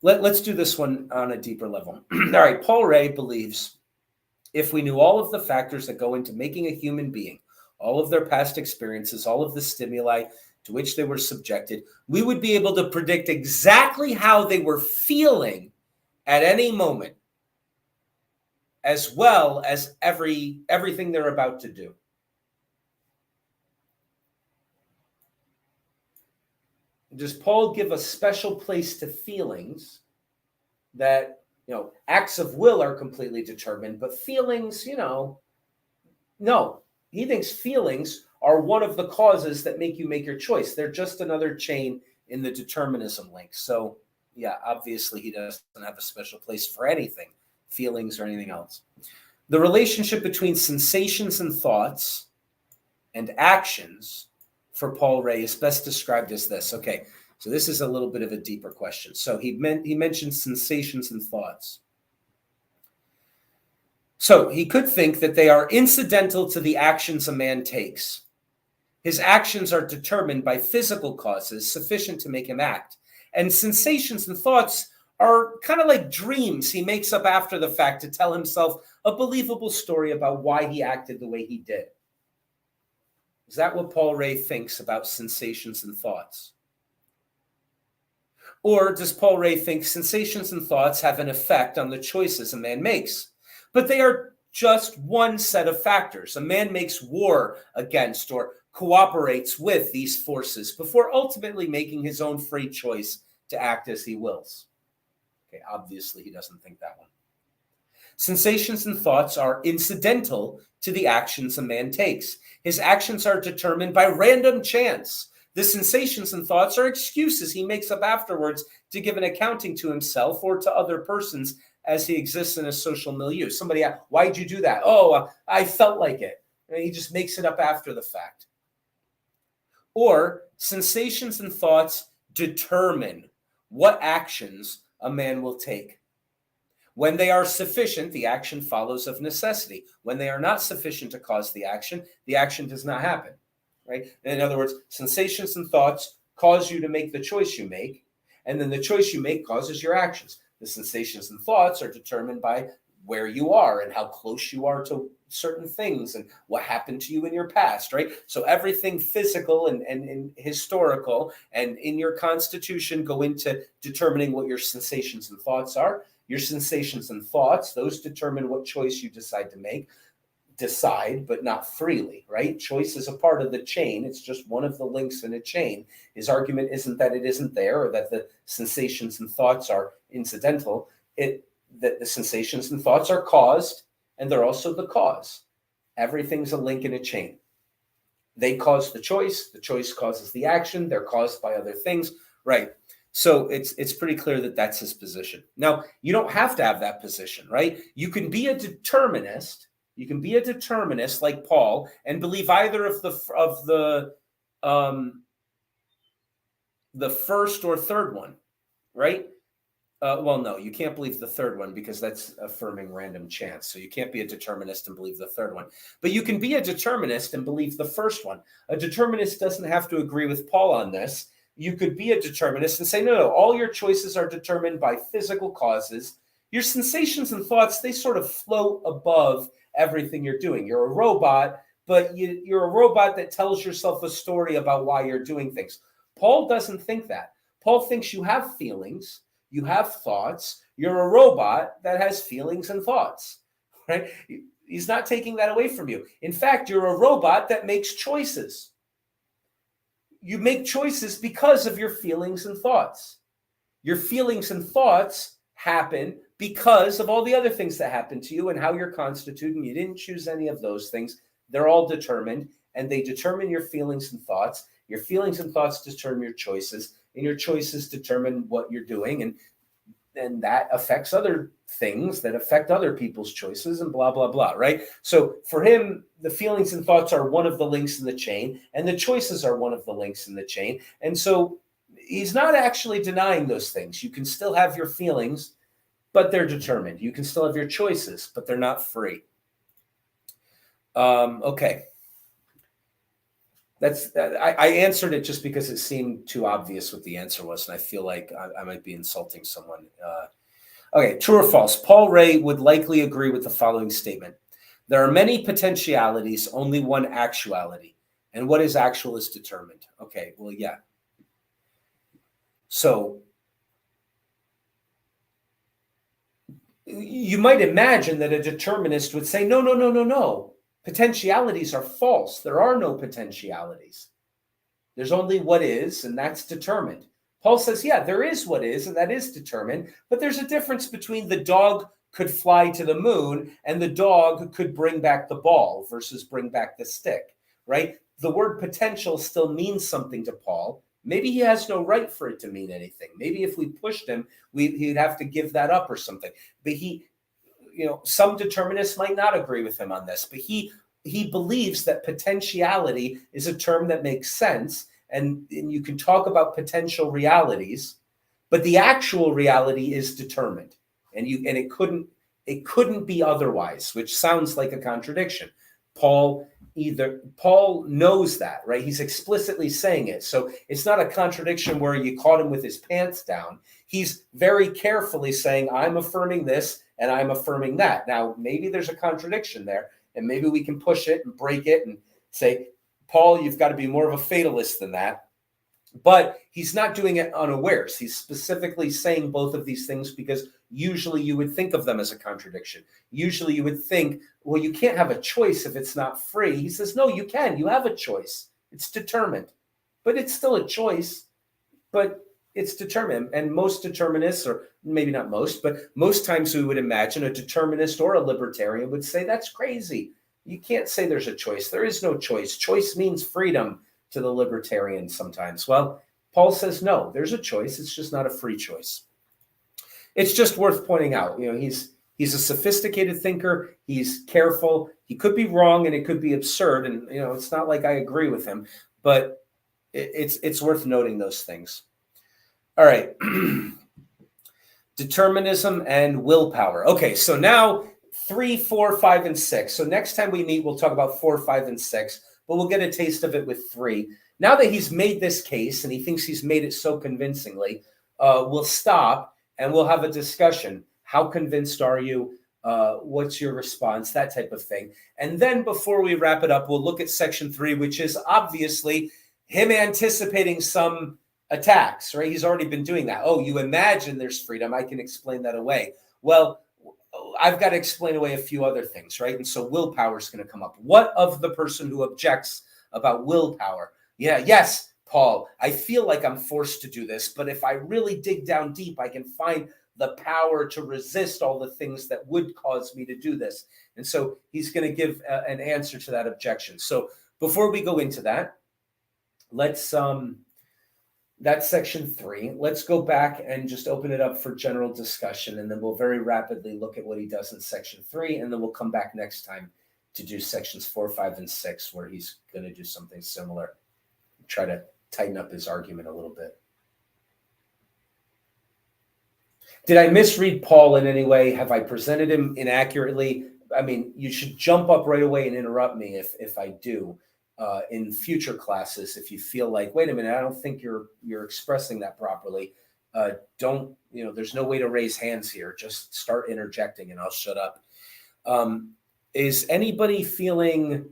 Let's do this one on a deeper level. All right, Paul Ray believes if we knew all of the factors that go into making a human being, all of their past experiences, all of the stimuli to which they were subjected, we would be able to predict exactly how they were feeling at any moment, as well as everything they're about to do. Does Paul give a special place to feelings that, acts of will are completely determined, but feelings, no. He thinks feelings are one of the causes that make you make your choice. They're just another chain in the determinism link. So, yeah, obviously he doesn't have a special place for anything, feelings or anything else. The relationship between sensations and thoughts and actions for Paul Ray is best described as this. Okay, So this is a little bit of a deeper question. So he mentioned sensations and thoughts. So he could think that they are incidental to the actions a man takes. His actions are determined by physical causes sufficient to make him act. And sensations and thoughts are kind of like dreams he makes up after the fact to tell himself a believable story about why he acted the way he did. Is that what Paul Ray thinks about sensations and thoughts? Or does Paul Ray think sensations and thoughts have an effect on the choices a man makes? But they are just one set of factors. A man makes war against or cooperates with these forces before ultimately making his own free choice to act as he wills. Okay, obviously he doesn't think that one. Sensations and thoughts are incidental to the actions a man takes. His actions are determined by random chance. The sensations and thoughts are excuses he makes up afterwards to give an accounting to himself or to other persons as he exists in a social milieu. Somebody asks, why'd you do that? Oh, I felt like it. And he just makes it up after the fact. Or sensations and thoughts determine what actions a man will take. When they are sufficient, the action follows of necessity. When they are not sufficient to cause the action does not happen. Right? In other words, sensations and thoughts cause you to make the choice you make, and then the choice you make causes your actions. The sensations and thoughts are determined by where you are and how close you are to certain things and what happened to you in your past, right? So everything physical and historical and in your constitution go into determining what your sensations and thoughts are. Your sensations and thoughts, those determine what choice you decide to make. Decide, but not freely, right? Choice is a part of the chain. It's just one of the links in a chain. His argument isn't that it isn't there or that the sensations and thoughts are incidental. That the sensations and thoughts are caused, and they're also the cause. Everything's a link in a chain. They cause the choice causes the action, they're caused by other things, right? So it's pretty clear that that's his position. Now, you don't have to have that position, right? You can be a determinist. You can be a determinist like Paul and believe either of the first or third one, right? Well, no, you can't believe the third one because that's affirming random chance. So you can't be a determinist and believe the third one. But you can be a determinist and believe the first one. A determinist doesn't have to agree with Paul on this. You could be a determinist and say, no, all your choices are determined by physical causes. Your sensations and thoughts, they sort of float above everything you're doing. You're a robot, but you're a robot that tells yourself a story about why you're doing things. Paul doesn't think that. Paul thinks you have feelings, you have thoughts, you're a robot that has feelings and thoughts, right? He's not taking that away from you. In fact, you're a robot that makes choices. You make choices because of your feelings and thoughts. Your feelings and thoughts happen because of all the other things that happen to you and how you're constituted, and you didn't choose any of those things. They're all determined, and they determine your feelings and thoughts. Your feelings and thoughts determine your choices, and your choices determine what you're doing, and that affects other things that affect other people's choices and blah, blah, blah, right? So for him, the feelings and thoughts are one of the links in the chain, and the choices are one of the links in the chain. And so he's not actually denying those things. You can still have your feelings, but they're determined. You can still have your choices, but they're not free. Okay. I answered it just because it seemed too obvious what the answer was, and I feel like I might be insulting someone. Okay, true or false? Paul Ray would likely agree with the following statement. There are many potentialities, only one actuality. And what is actual is determined. Okay, well, yeah. So you might imagine that a determinist would say, no. Potentialities are false. There are no potentialities. There's only what is, and that's determined. Paul says, yeah, there is what is, and that is determined, but there's a difference between the dog could fly to the moon and the dog could bring back the ball versus bring back the stick, right? The word potential still means something to Paul. Maybe he has no right for it to mean anything. Maybe if we pushed him, he'd have to give that up or something. But some determinists might not agree with him on this, but he believes that potentiality is a term that makes sense and you can talk about potential realities, but the actual reality is determined, and it couldn't be otherwise, which sounds like a contradiction. Paul knows that, right? He's explicitly saying it. So it's not a contradiction where you caught him with his pants down. He's very carefully saying, I'm affirming this and I'm affirming that. Now, maybe there's a contradiction there, and maybe we can push it and break it and say, Paul, you've got to be more of a fatalist than that. But he's not doing it unawares. He's specifically saying both of these things because usually you would think of them as a contradiction. Usually you would think, well, you can't have a choice if it's not free. He says, no, you can. You have a choice. It's determined. But it's still a choice, but it's determined. And most determinists, or maybe not most, but most times we would imagine a determinist or a libertarian would say, that's crazy. You can't say there's a choice. There is no choice. Choice means freedom to the libertarian sometimes. Well, Paul says, no, there's a choice. It's just not a free choice. It's just worth pointing out, he's a sophisticated thinker. He's careful. He could be wrong and it could be absurd. And, it's not like I agree with him, but it's worth noting those things. All right. Determinism and willpower. Okay. So now 3, 4, 5, and 6. So next time we meet, we'll talk about 4, 5, and 6. But we'll get a taste of it with 3. Now that he's made this case and he thinks he's made it so convincingly, we'll stop and we'll have a discussion. How convinced are you? What's your response? That type of thing. And then before we wrap it up, we'll look at section 3, which is obviously him anticipating some attacks, right? He's already been doing that. Oh, you imagine there's freedom. I can explain that away. Well, I've got to explain away a few other things, right? And so willpower is going to come up. What of the person who objects about willpower? Yes, Paul, I feel like I'm forced to do this, but if I really dig down deep, I can find the power to resist all the things that would cause me to do this. And so he's going to give an answer to that objection. So before we go into that, let's that's section 3. Let's go back and just open it up for general discussion, and then we'll very rapidly look at what he does in section 3, and then we'll come back next time to do sections 4, 5, and 6, where he's going to do something similar, try to tighten up his argument a little bit. Did I misread Paul in any way? Have I presented him inaccurately? I mean, you should jump up right away and interrupt me if I do. In future classes, if you feel like, wait a minute, I don't think you're expressing that properly, there's no way to raise hands here. Just start interjecting and I'll shut up. Is anybody feeling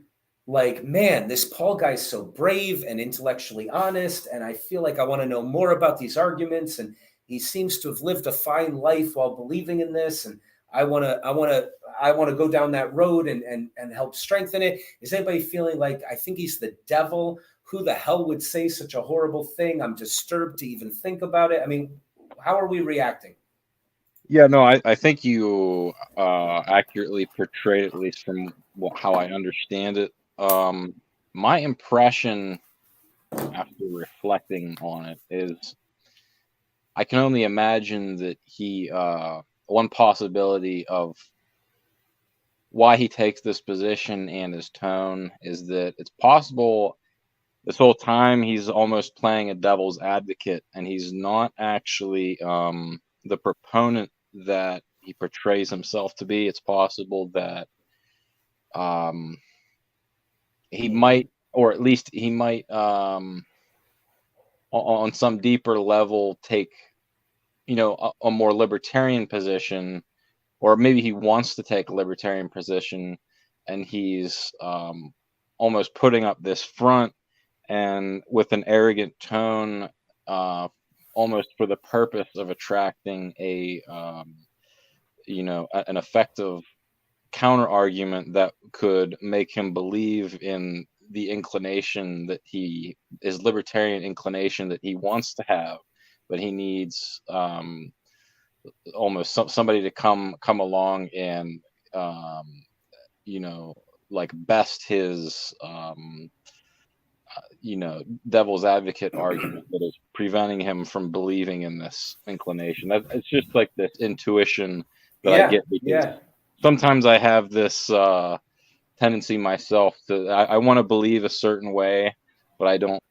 like, man, this Paul guy's so brave and intellectually honest, and I feel like I want to know more about these arguments, and he seems to have lived a fine life while believing in this, and I want to go down that road and help strengthen it. Is anybody feeling like, I think he's the devil? Who the hell would say such a horrible thing? I'm disturbed to even think about it. I mean, how are we reacting? Yeah, no, I think you accurately portrayed it, at least from how I understand it. My impression after reflecting on it is I can only imagine that he one possibility of why he takes this position and his tone is that it's possible this whole time he's almost playing a devil's advocate, and he's not actually the proponent that he portrays himself to be. It's possible that he might, or at least he might on some deeper level take a more libertarian position, or maybe he wants to take a libertarian position, and he's almost putting up this front and with an arrogant tone, almost for the purpose of attracting an effective counter argument that could make him believe in the inclination that his libertarian inclination that he wants to have, but he needs almost somebody to come along and best his devil's advocate argument that is preventing him from believing in this inclination. It's just like this intuition that I get, because sometimes I have this tendency myself to I want to believe a certain way, but I don't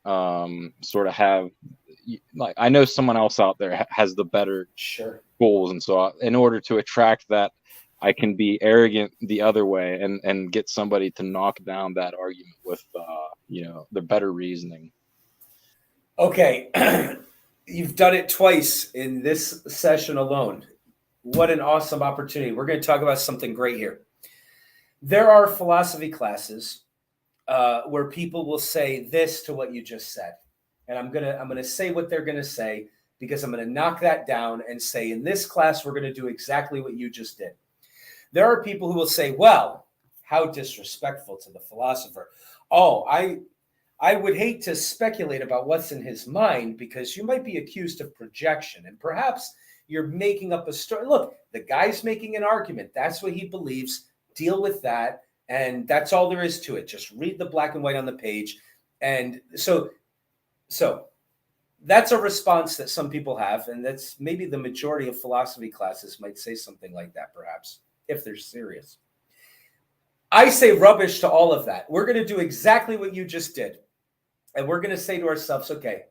sort of have, like, I know someone else out there has the better Sure. goals, and so in order to attract that, I can be arrogant the other way and get somebody to knock down that argument with the better reasoning. Okay. You've done it twice in this session alone. What an awesome opportunity. We're going to talk about something great here. There are philosophy classes where people will say this to what you just said. And I'm gonna say what they're gonna say, because I'm gonna knock that down and say, in this class, we're gonna do exactly what you just did. There are people who will say, well, how disrespectful to the philosopher. Oh, I would hate to speculate about what's in his mind, because you might be accused of projection, and perhaps you're making up a story. Look, the guy's making an argument. That's what he believes. Deal with that. And that's all there is to it. Just read the black and white on the page. And so that's a response that some people have. And that's maybe the majority of philosophy classes might say something like that, perhaps, if they're serious. I say rubbish to all of that. We're going to do exactly what you just did. And we're going to say to ourselves, okay,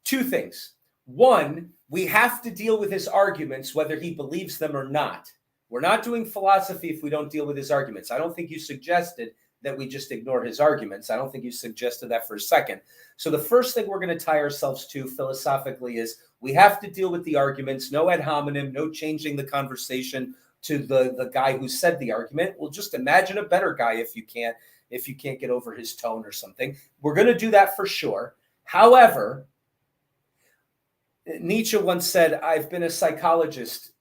two things. One, we have to deal with his arguments, whether he believes them or not. We're not doing philosophy if we don't deal with his arguments. I don't think you suggested that we just ignore his arguments. I don't think you suggested that for a second. So the first thing we're going to tie ourselves to philosophically is we have to deal with the arguments. No ad hominem, no changing the conversation to the guy who said the argument. We'll just imagine a better guy if you can't get over his tone or something. We're going to do that for sure. However, Nietzsche once said, I've been a psychologist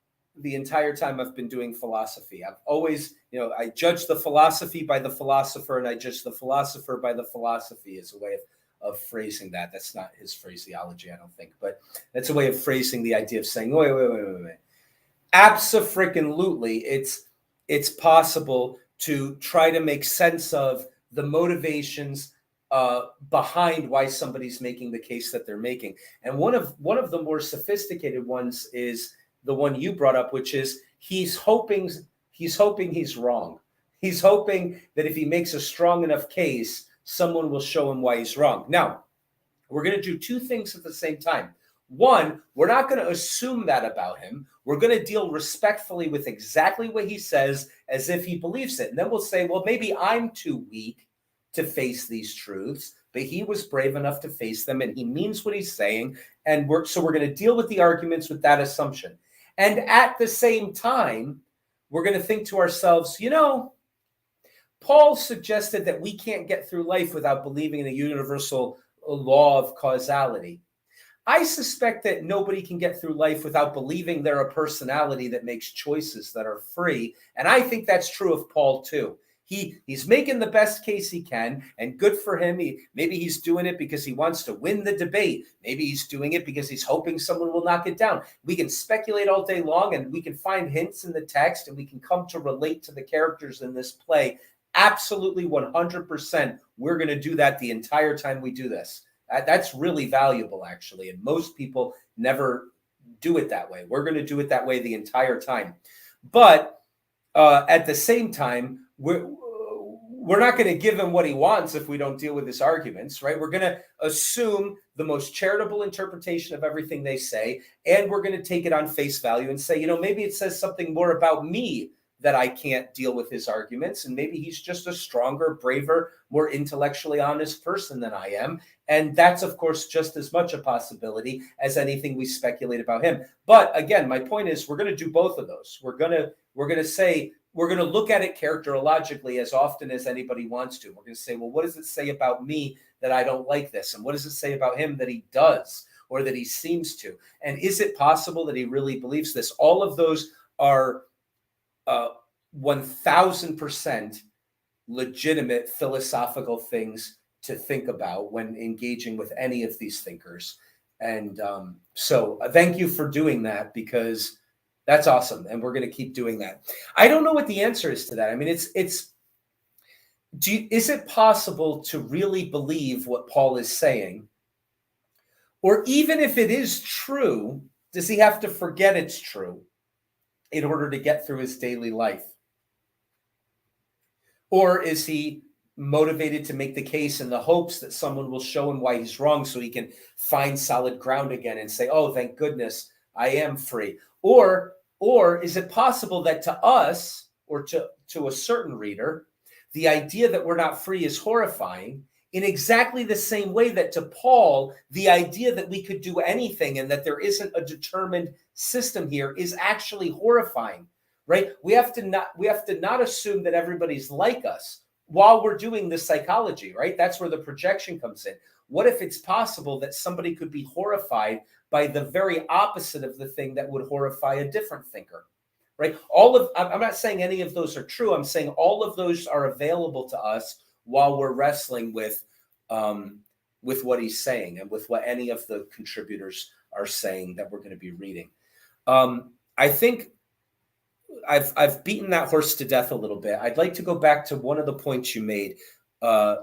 the entire time I've been doing philosophy. I've always, I judge the philosophy by the philosopher, and I judge the philosopher by the philosophy, is a way of phrasing that. That's not his phraseology, I don't think, but that's a way of phrasing the idea of saying, wait. Abso-freaking-lutely, it's possible to try to make sense of the motivations behind why somebody's making the case that they're making. And one of the more sophisticated ones is the one you brought up, which is he's hoping he's wrong. He's hoping that if he makes a strong enough case, someone will show him why he's wrong. Now, we're going to do two things at the same time. One, we're not going to assume that about him. We're going to deal respectfully with exactly what he says as if he believes it. And then we'll say, well, maybe I'm too weak to face these truths, but he was brave enough to face them, and he means what he's saying. And we're going to deal with the arguments with that assumption. And at the same time, we're going to think to ourselves, Paul suggested that we can't get through life without believing in a universal law of causality. I suspect that nobody can get through life without believing they're a personality that makes choices that are free. And I think that's true of Paul too. He's making the best case he can, and good for him. Maybe he's doing it because he wants to win the debate. Maybe he's doing it because he's hoping someone will knock it down. We can speculate all day long, and we can find hints in the text, and we can come to relate to the characters in this play. Absolutely 100%. We're going to do that the entire time we do this. That's really valuable, actually, and most people never do it that way. We're going to do it that way the entire time. But at the same time, we're not going to give him what he wants if we don't deal with his arguments, right? We're going to assume the most charitable interpretation of everything they say, and we're going to take it on face value and say, maybe it says something more about me that I can't deal with his arguments, and maybe he's just a stronger, braver, more intellectually honest person than I am. And that's, of course, just as much a possibility as anything we speculate about him. But again, my point is we're going to do both of those. We're going to look at it characterologically as often as anybody wants to. We're going to say, well, what does it say about me that I don't like this? And what does it say about him that he does or that he seems to? And is it possible that he really believes this? All of those are 1000% legitimate philosophical things to think about when engaging with any of these thinkers. And so thank you for doing that, because that's awesome. And we're going to keep doing that. I don't know what the answer is to that. I mean, is it possible to really believe what Paul is saying? Or even if it is true, does he have to forget it's true in order to get through his daily life? Or is he motivated to make the case in the hopes that someone will show him why he's wrong so he can find solid ground again and say, oh, thank goodness I am free? Or is it possible that to us, or to a certain reader, the idea that we're not free is horrifying, in exactly the same way that to Paul, the idea that we could do anything and that there isn't a determined system here is actually horrifying, right? We have to not assume that everybody's like us while we're doing this psychology, right? That's where the projection comes in. What if it's possible that somebody could be horrified by the very opposite of the thing that would horrify a different thinker, right? I'm not saying any of those are true. I'm saying all of those are available to us while we're wrestling with what he's saying and with what any of the contributors are saying that we're going to be reading. I think I've beaten that horse to death a little bit. I'd like to go back to one of the points you made,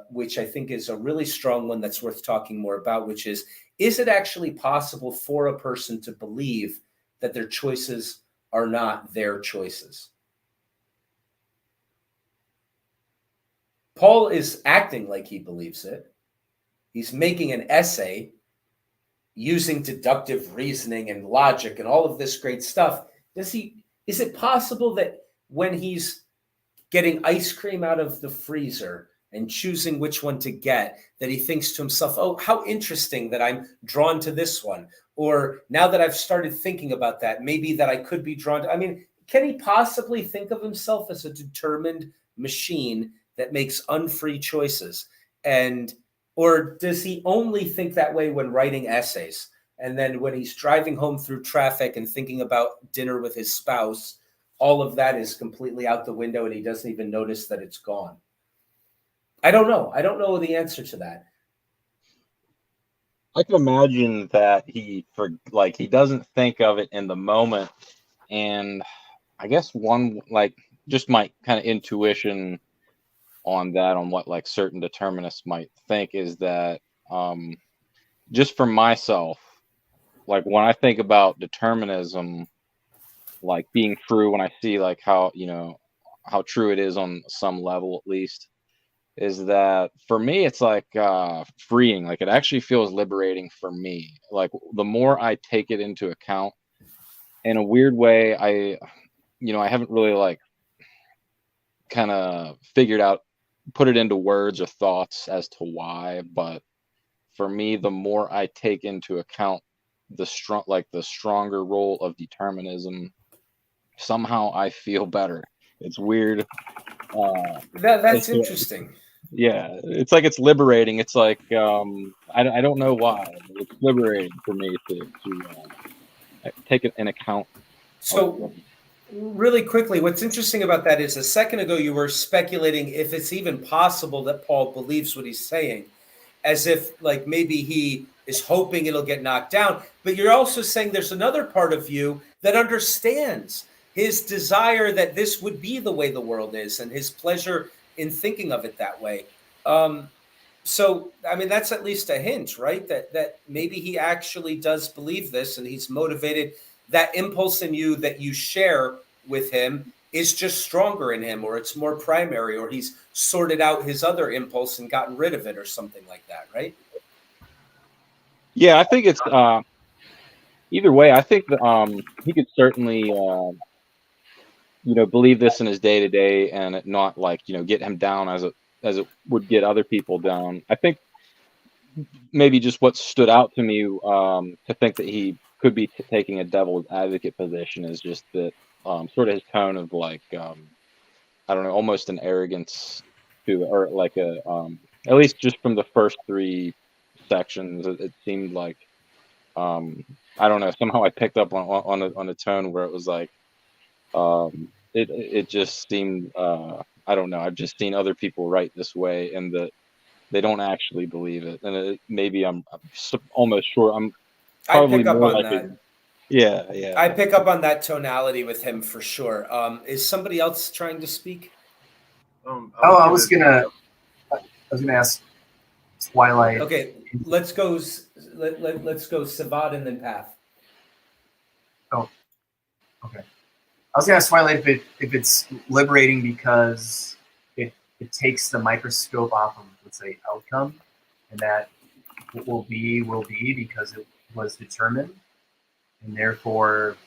which I think is a really strong one that's worth talking more about, which is it actually possible for a person to believe that their choices are not their choices? Paul is acting like he believes it. He's making an essay using deductive reasoning and logic and all of this great stuff. Is it possible that when he's getting ice cream out of the freezer and choosing which one to get, that he thinks to himself, oh, how interesting that I'm drawn to this one? Or now that I've started thinking about that, maybe that I could be drawn to, I mean, can he possibly think of himself as a determined machine that makes unfree choices? Or does he only think that way when writing essays? And then when he's driving home through traffic and thinking about dinner with his spouse, all of that is completely out the window and he doesn't even notice that it's gone. I don't know. I don't know the answer to that. I can imagine that he doesn't think of it in the moment. And I guess just my kind of intuition on what like certain determinists might think is that just for myself, like when I think about determinism, like being true, when I see like how true it is on some level at least, is that for me it's like freeing. Like it actually feels liberating for me. Like the more I take it into account, in a weird way, I haven't really like kind of put it into words or thoughts as to why, but for me, the more I take into account the stronger role of determinism, somehow I feel better. It's weird. That's interesting. Yeah, it's like it's liberating. It's like I don't know why, but it's liberating for me to take it in account. So really quickly, what's interesting about that is a second ago you were speculating if it's even possible that Paul believes what he's saying, as if like maybe he is hoping it'll get knocked down. But you're also saying there's another part of you that understands his desire that this would be the way the world is and his pleasure in thinking of it that way. So, I mean, that's at least a hint, right? That maybe he actually does believe this and he's motivated. That impulse in you that you share with him is just stronger in him, or it's more primary, or he's sorted out his other impulse and gotten rid of it or something like that, right? Yeah, I think it's either way. I think that he could certainly believe this in his day to day and it not like get him down as it would get other people down. I think maybe just what stood out to me to think that he could be taking a devil's advocate position is just that sort of his tone of like I don't know, almost an arrogance to, or like a at least just from the first three sections, it seemed like I don't know, somehow I picked up on a tone where it was like it just seemed I don't know, I've just seen other people write this way and that they don't actually believe it, and maybe I'm almost sure I'm probably I pick up more on like that. Yeah. I pick up on that tonality with him for sure. Is somebody else trying to speak? I was gonna ask Twilight. Okay, let's go Savad and then Path. Oh, okay. I was gonna ask Twilight if it's liberating because it it takes the microscope off of, let's say, outcome, and that what will be because it was determined, and therefore,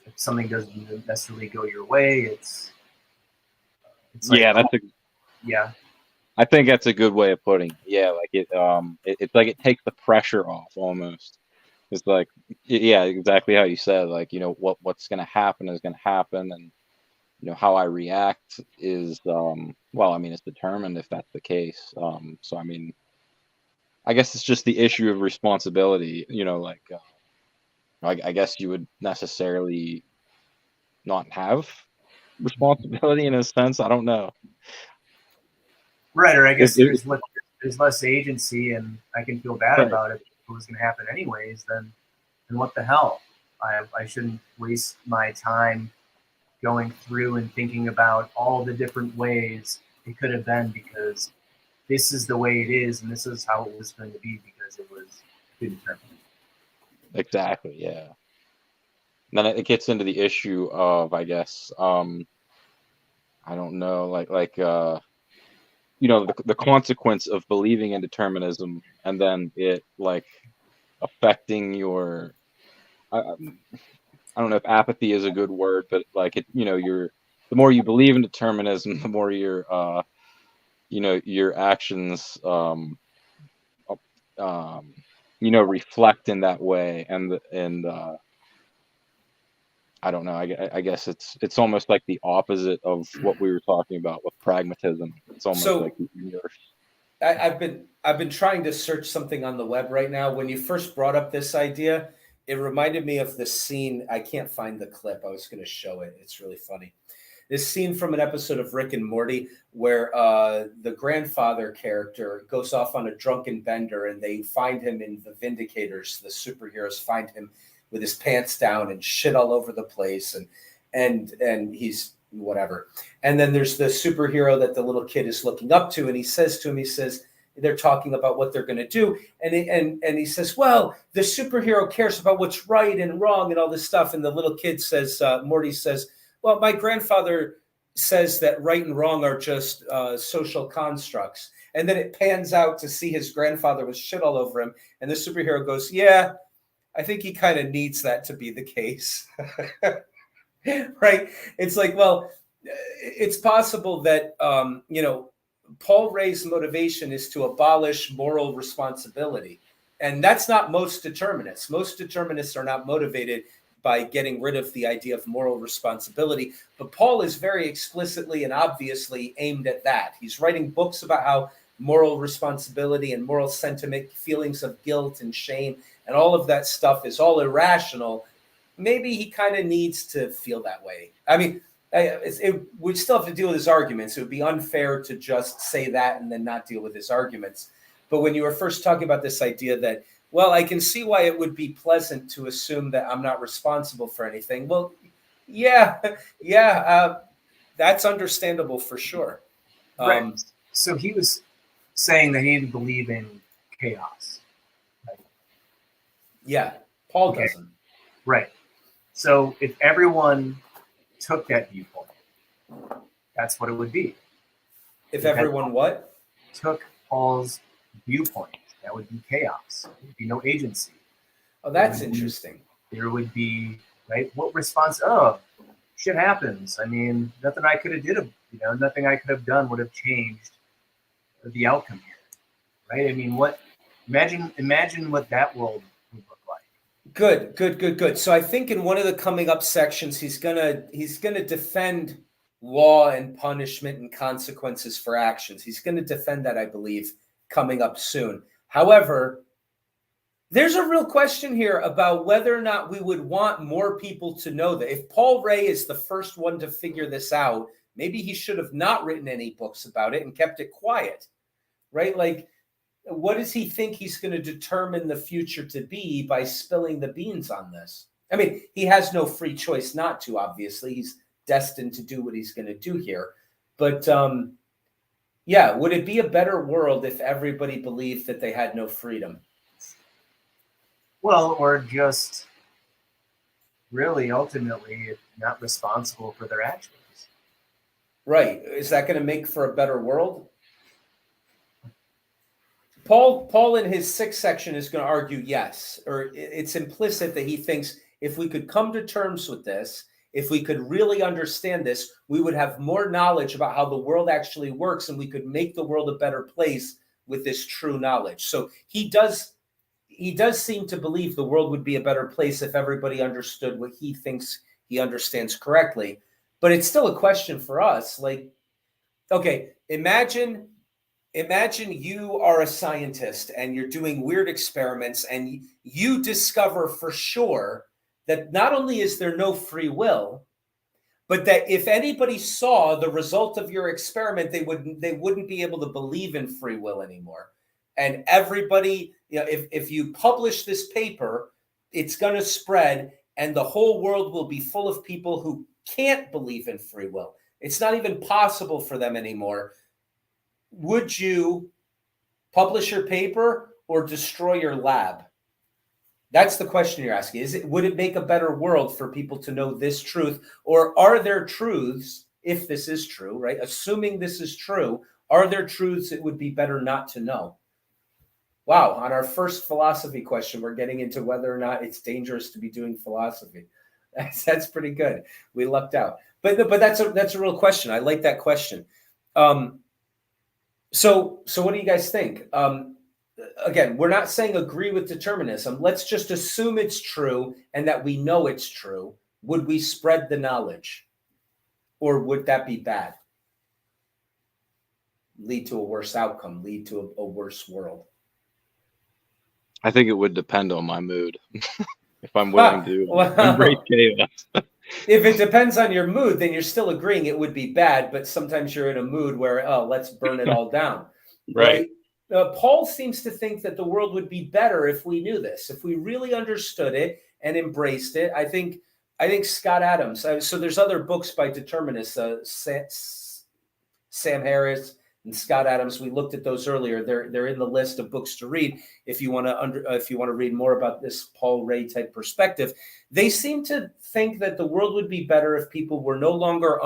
if something doesn't necessarily go your way, it's like, Yeah, that's a. yeah, I think that's a good way of putting it. Yeah, like it's like it takes the pressure off almost. It's like, yeah, exactly how you said. Like, what's going to happen is going to happen, and how I react is, well, I mean, it's determined if that's the case. So I mean, I guess it's just the issue of responsibility. Like, I guess you would necessarily not have responsibility in a sense. I don't know. right. Or I guess It, there's less agency, and I can feel bad right. about it. If it was going to happen anyways, then what the hell? I shouldn't waste my time going through and thinking about all the different ways it could have been, because this is the way it is, and this is how it was going to be because it was predetermined. Exactly. Yeah. And then it gets into the issue of, I guess, I don't know, the consequence of believing in determinism, and then it like affecting your, I don't know if apathy is a good word, but like the more you believe in determinism, the more your actions, reflect in that way, and I don't know. I guess it's almost like the opposite of what we were talking about with pragmatism. It's almost like So the inverse. I've been trying to search something on the web right now. When you first brought up this idea, it reminded me of the scene. I can't find the clip. I was going to show it. It's really funny. This scene from an episode of Rick and Morty where the grandfather character goes off on a drunken bender, and they find him in the Vindicators. The superheroes find him with his pants down and shit all over the place, and he's whatever. And then there's the superhero that the little kid is looking up to, and he says to him, they're talking about what they're going to do, and he says, well, the superhero cares about what's right and wrong and all this stuff. And the little kid says, Morty says, well, my grandfather says that right and wrong are just social constructs. And then it pans out to see his grandfather with shit all over him, and the superhero goes, yeah, I think he kind of needs that to be the case. Right? It's like, well, it's possible that Paul Ray's motivation is to abolish moral responsibility, and that's not most determinists. Most determinists are not motivated by getting rid of the idea of moral responsibility, but Paul is very explicitly and obviously aimed at that. He's writing books about how moral responsibility and moral sentiment, feelings of guilt and shame, and all of that stuff is all irrational. Maybe he kind of needs to feel that way. I mean, we still have to deal with his arguments. It would be unfair to just say that and then not deal with his arguments. But when you were first talking about this idea that, well, I can see why it would be pleasant to assume that I'm not responsible for anything. Well, yeah, that's understandable for sure. Right. So he was saying that he didn't believe in chaos. Right? Yeah, Paul doesn't. Right. So if everyone took that viewpoint, that's what it would be. If everyone what? Took Paul's viewpoint, that would be chaos. There would be no agency. Oh, that's interesting. There would be, right? What response? Oh, shit happens. I mean, nothing I could have did, nothing I could have done would have changed the outcome here, right? I mean, imagine what that world would look like. Good. So I think in one of the coming up sections, he's gonna defend law and punishment and consequences for actions. He's going to defend that, I believe, coming up soon. However, there's a real question here about whether or not we would want more people to know that. If Paul Ray is the first one to figure this out, maybe he should have not written any books about it and kept it quiet, right? Like, what does he think he's going to determine the future to be by spilling the beans on this? I mean, he has no free choice not to, obviously. He's destined to do what he's going to do here. But yeah, would it be a better world if everybody believed that they had no freedom? Well, or just really ultimately not responsible for their actions. Right. Is that going to make for a better world? Paul in his 6th section is going to argue yes, or it's implicit that he thinks if we could come to terms with this, if we could really understand this, we would have more knowledge about how the world actually works, and we could make the world a better place with this true knowledge. So he does seem to believe the world would be a better place if everybody understood what he thinks he understands correctly. But it's still a question for us. Like, okay, imagine you are a scientist and you're doing weird experiments, and you discover for sure that not only is there no free will, but that if anybody saw the result of your experiment, they wouldn't be able to believe in free will anymore. And everybody, if you publish this paper, it's going to spread, and the whole world will be full of people who can't believe in free will. It's not even possible for them anymore. Would you publish your paper or destroy your lab? That's the question you're asking. Would it make a better world for people to know this truth? Or are there truths, if this is true, right? Assuming this is true, are there truths it would be better not to know? Wow, on our first philosophy question, we're getting into whether or not it's dangerous to be doing philosophy. That's pretty good. We lucked out. But that's a real question. I like that question. So what do you guys think? Again, we're not saying agree with determinism. Let's just assume it's true and that we know it's true. Would we spread the knowledge? Or would that be bad? Lead to a worse outcome, lead to a worse world? I think it would depend on my mood. If I'm willing to embrace chaos. If it depends on your mood, then you're still agreeing it would be bad, but sometimes you're in a mood where, oh, let's burn it all down. Right. Paul seems to think that the world would be better if we knew this, if we really understood it and embraced it. I think Scott Adams. So there's other books by determinists, Sam Harris and Scott Adams. We looked at those earlier. They're in the list of books to read if you want to read more about this Paul Ray type perspective. They seem to think that the world would be better if people were no longer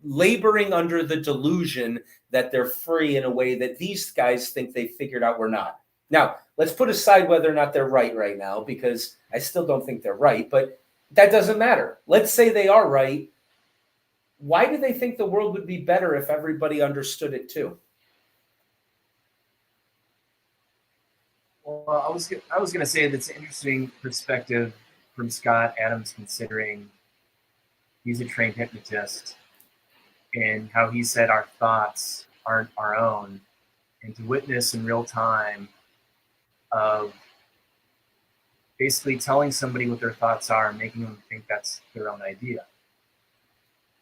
laboring under the delusion that they're free in a way that these guys think they figured out we're not. Now, let's put aside whether or not they're right now, because I still don't think they're right, but that doesn't matter. Let's say they are right. Why do they think the world would be better if everybody understood it too? Well, I was going to say that's an interesting perspective from Scott Adams, considering he's a trained hypnotist, and how he said our thoughts aren't our own, and to witness in real time of basically telling somebody what their thoughts are and making them think that's their own idea.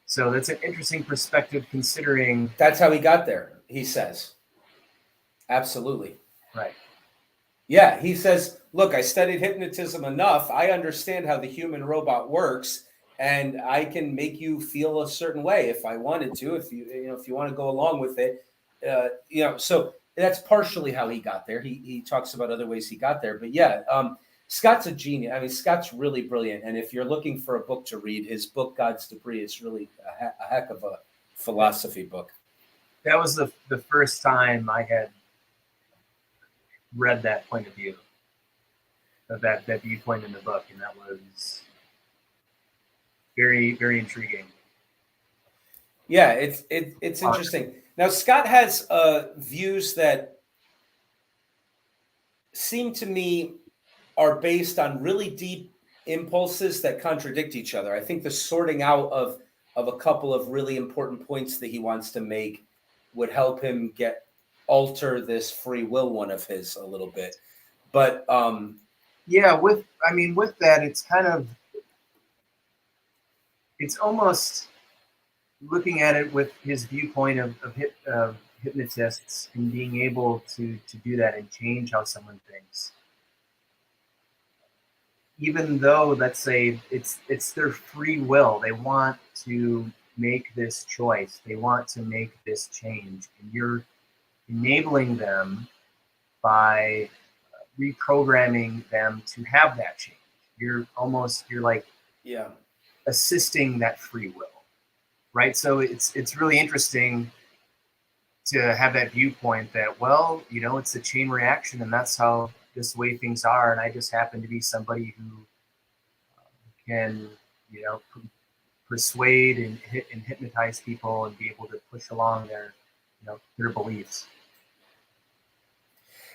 So that's an interesting perspective, considering that's how he got there, he says. Absolutely. Right. Yeah, he says, look, I studied hypnotism enough. I understand how the human robot works, and I can make you feel a certain way if I wanted to, if you want to go along with it. So that's partially how he got there. He talks about other ways he got there. But yeah, Scott's a genius. I mean, Scott's really brilliant. And if you're looking for a book to read, his book, God's Debris, is really a heck of a philosophy book. That was the first time I had read that point of view, of that viewpoint in the book, and that was very, very intriguing. Yeah, it's interesting. Now, Scott has views that seem to me are based on really deep impulses that contradict each other. I think the sorting out of a couple of really important points that he wants to make would help him alter this free will one of his a little bit. But yeah, with that, it's almost looking at it with his viewpoint of hypnotists and being able to do that and change how someone thinks. Even though, let's say, it's their free will, they want to make this choice, they want to make this change, and you're enabling them by reprogramming them to have that change. You're like assisting that free will. right? So it's really interesting to have that viewpoint that, well, it's a chain reaction, and that's how this way things are, and I just happen to be somebody who can, persuade and hypnotize people and be able to push along their beliefs.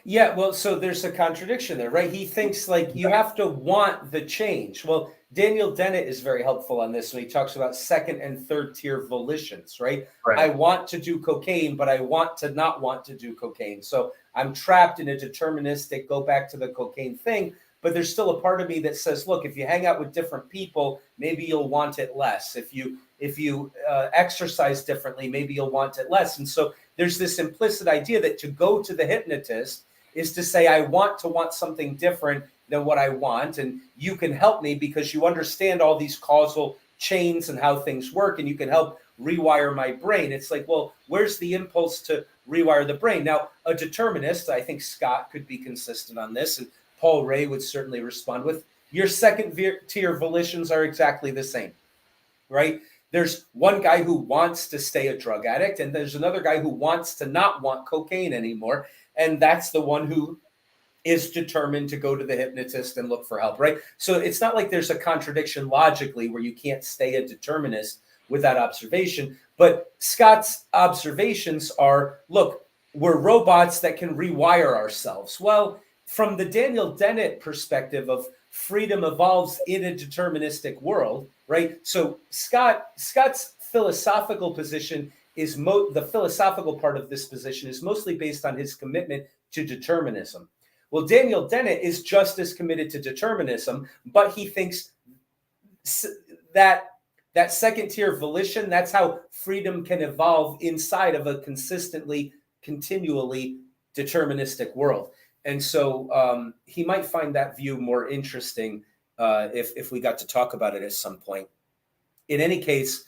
Yeah, well, so there's a contradiction there, right? He thinks like you have to want the change. Well, Daniel Dennett is very helpful on this when he talks about second and third tier volitions, right? Right. I want to do cocaine, but I want to not want to do cocaine. So I'm trapped in a deterministic, go back to the cocaine thing. But there's still a part of me that says, look, if you hang out with different people, maybe you'll want it less. If you exercise differently, maybe you'll want it less. And so there's this implicit idea that to go to the hypnotist is to say, I want to want something different than what I want. And you can help me because you understand all these causal chains and how things work, and you can help rewire my brain. It's like, well, where's the impulse to rewire the brain? Now, a determinist, I think Scott could be consistent on this, and Paul Ray would certainly respond with, your second tier volitions are exactly the same, right? There's one guy who wants to stay a drug addict, and there's another guy who wants to not want cocaine anymore. And that's the one who is determined to go to the hypnotist and look for help, right? So it's not like there's a contradiction logically where you can't stay a determinist with that observation. But Scott's observations are, look, we're robots that can rewire ourselves. Well, from the Daniel Dennett perspective of freedom evolves in a deterministic world, right? So Scott's philosophical position is the philosophical part of this position is mostly based on his commitment to determinism. Well, Daniel Dennett is just as committed to determinism, but he thinks that second tier volition, that's how freedom can evolve inside of a consistently, continually deterministic world. And so he might find that view more interesting if we got to talk about it at some point. In any case,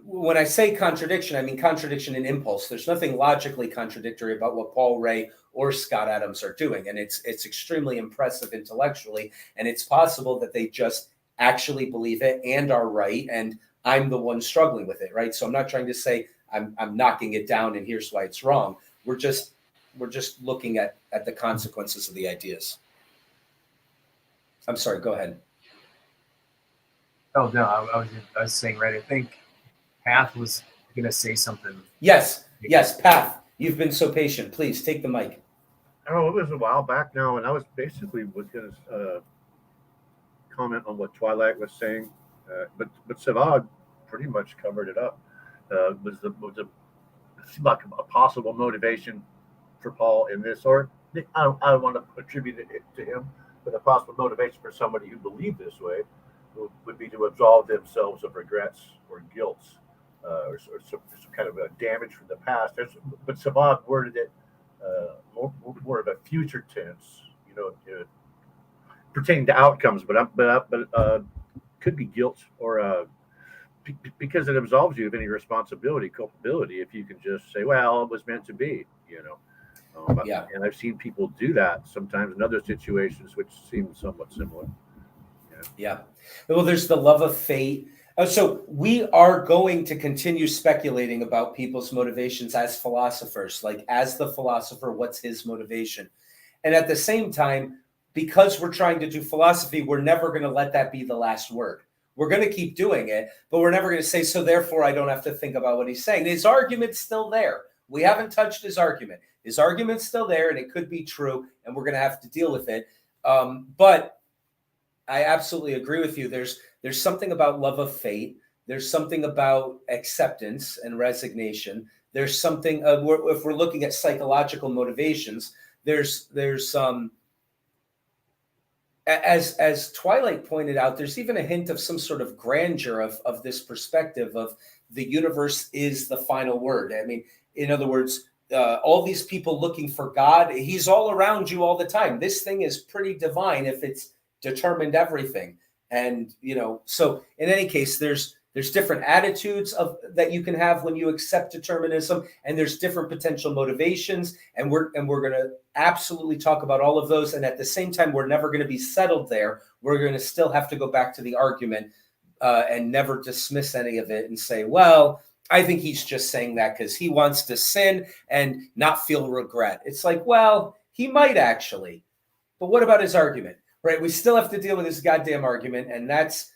when I say contradiction, I mean contradiction in impulse. There's nothing logically contradictory about what Paul Ray or Scott Adams are doing. And it's extremely impressive intellectually. And it's possible that they just actually believe it and are right. And I'm the one struggling with it, right? So I'm not trying to say I'm knocking it down and here's why it's wrong. We're just looking at the consequences of the ideas. I'm sorry, go ahead. Oh, no, I was saying, right, I think Path was going to say something. Yes, Path, you've been so patient. Please take the mic. Oh, it was a while back now, and I was going to comment on what Twilight was saying, but Savad pretty much covered it up. Was like a possible motivation for Paul in this, or I don't want to attribute it to him, but a possible motivation for somebody who believed this way would be to absolve themselves of regrets or guilt, or some kind of a damage from the past. But Savad worded it more of a future tense, pertaining to outcomes, but could be guilt or because it absolves you of any culpability, if you can just say, well, it was meant to be, Yeah. And I've seen people do that sometimes in other situations, which seem somewhat similar. Yeah. Well, there's the love of fate. So we are going to continue speculating about people's motivations as philosophers, like as the philosopher, what's his motivation? And at the same time, because we're trying to do philosophy, we're never going to let that be the last word. We're going to keep doing it, but we're never going to say, so therefore I don't have to think about what he's saying. His argument's still there. We haven't touched his argument. His argument's still there, and it could be true, and we're going to have to deal with it. But I absolutely agree with you. There's something about love of fate. There's something about acceptance and resignation. There's something, if we're looking at psychological motivations, there's as Twilight pointed out, there's even a hint of some sort of grandeur of this perspective of the universe is the final word. I mean, in other words, all these people looking for God, he's all around you all the time. This thing is pretty divine if it's determined everything. And, so in any case, there's different attitudes that you can have when you accept determinism, and there's different potential motivations. And we're going to absolutely talk about all of those. And at the same time, we're never going to be settled there. We're going to still have to go back to the argument. and never dismiss any of it and say, well, I think he's just saying that because he wants to sin and not feel regret. It's like, well, he might actually, but what about his argument, right? We still have to deal with his goddamn argument. And that's,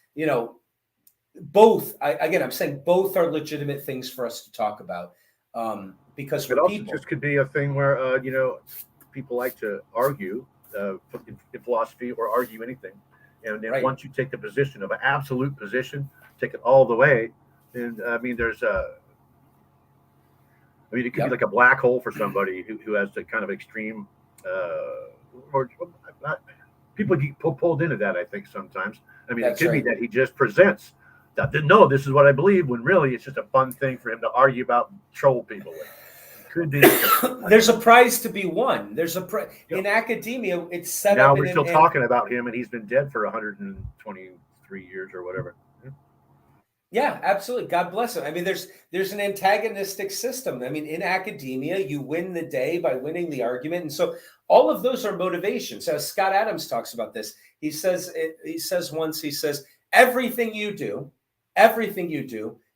both. I'm saying both are legitimate things for us to talk about, because It we're also people. just could be a thing where, people like to argue in philosophy or argue anything. And then Right. once you take the position of an absolute position, take it all the way, then, there's it could be like a black hole for somebody who has the kind of extreme, or not, people get pulled into that, I think, sometimes. That's it could right. be that he just presents that, no, this is what I believe, when really it's just a fun thing for him to argue about, troll people with. It could be. There's a prize to be won. There's in Yep. academia, it's set Now up. we're still talking about him, and he's been dead for 123 years or whatever. Yeah, absolutely. God bless him. There's an antagonistic system. In academia, you win the day by winning the argument. And so all of those are motivations. As Scott Adams talks about this, he says everything you do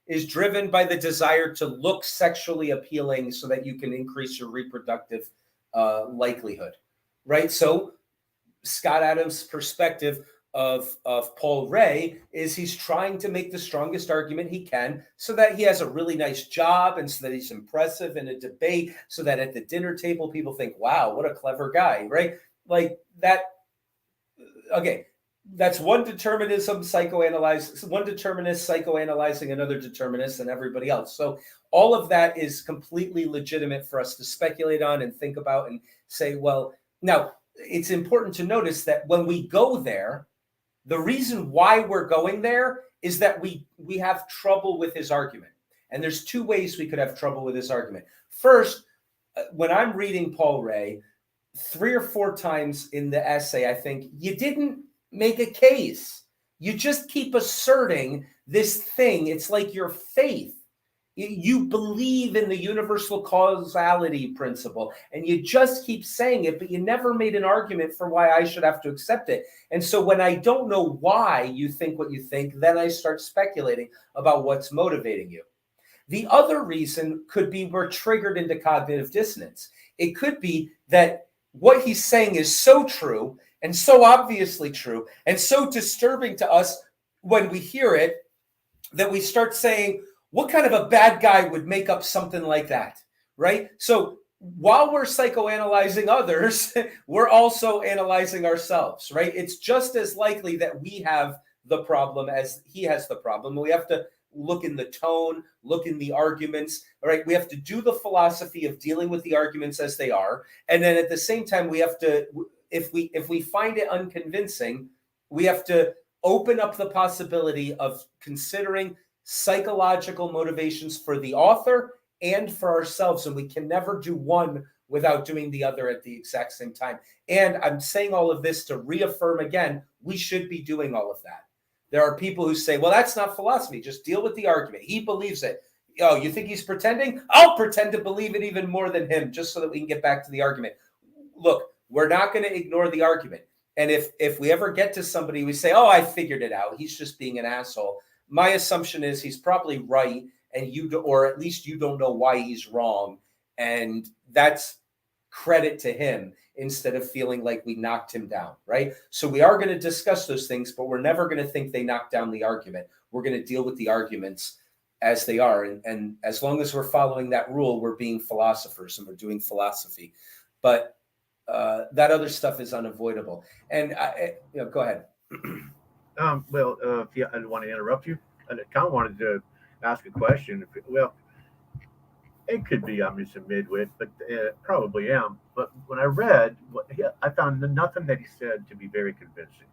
is driven by the desire to look sexually appealing so that you can increase your reproductive likelihood, right? So Scott Adams' perspective of Paul Ray is he's trying to make the strongest argument he can so that he has a really nice job and so that he's impressive in a debate, so that at the dinner table people think, wow, what a clever guy, right? Like that. Okay, that's one determinist psychoanalyzing another determinist and everybody else. So all of that is completely legitimate for us to speculate on and think about and say, well, now it's important to notice that when we go there, the reason why we're going there is that we have trouble with his argument. And there's two ways we could have trouble with his argument. First, when I'm reading Paul Ray, 3 or 4 times in the essay, I think you didn't make a case. You just keep asserting this thing. It's like your faith. You believe in the universal causality principle, and you just keep saying it, but you never made an argument for why I should have to accept it. And so when I don't know why you think what you think, then I start speculating about what's motivating you. The other reason could be we're triggered into cognitive dissonance. It could be that what he's saying is so true and so obviously true and so disturbing to us when we hear it that we start saying, what kind of a bad guy would make up something like that, right? So while we're psychoanalyzing others, we're also analyzing ourselves, right? It's just as likely that we have the problem as he has the problem. We have to look in the tone, look in the arguments, all right? We have to do the philosophy of dealing with the arguments as they are. And then at the same time, we have to, if we find it unconvincing, we have to open up the possibility of considering psychological motivations for the author and for ourselves. And we can never do one without doing the other at the exact same time. And I'm saying all of this to reaffirm again, we should be doing all of that. There are people who say, well, that's not philosophy. Just deal with the argument. He believes it. Oh, you think he's pretending? I'll pretend to believe it even more than him, just so that we can get back to the argument. Look, we're not going to ignore the argument. And if we ever get to somebody, we say, oh, I figured it out. He's just being an asshole. My assumption is he's probably right, and or at least you don't know why he's wrong. And that's credit to him instead of feeling like we knocked him down, right? So we are going to discuss those things, but we're never going to think they knocked down the argument. We're going to deal with the arguments as they are. And as long as we're following that rule, we're being philosophers and we're doing philosophy. But that other stuff is unavoidable. And go ahead. I didn't want to interrupt you. I kind of wanted to ask a question. It could be I'm just a midwit, but probably am. But when I read, I found nothing that he said to be very convincing.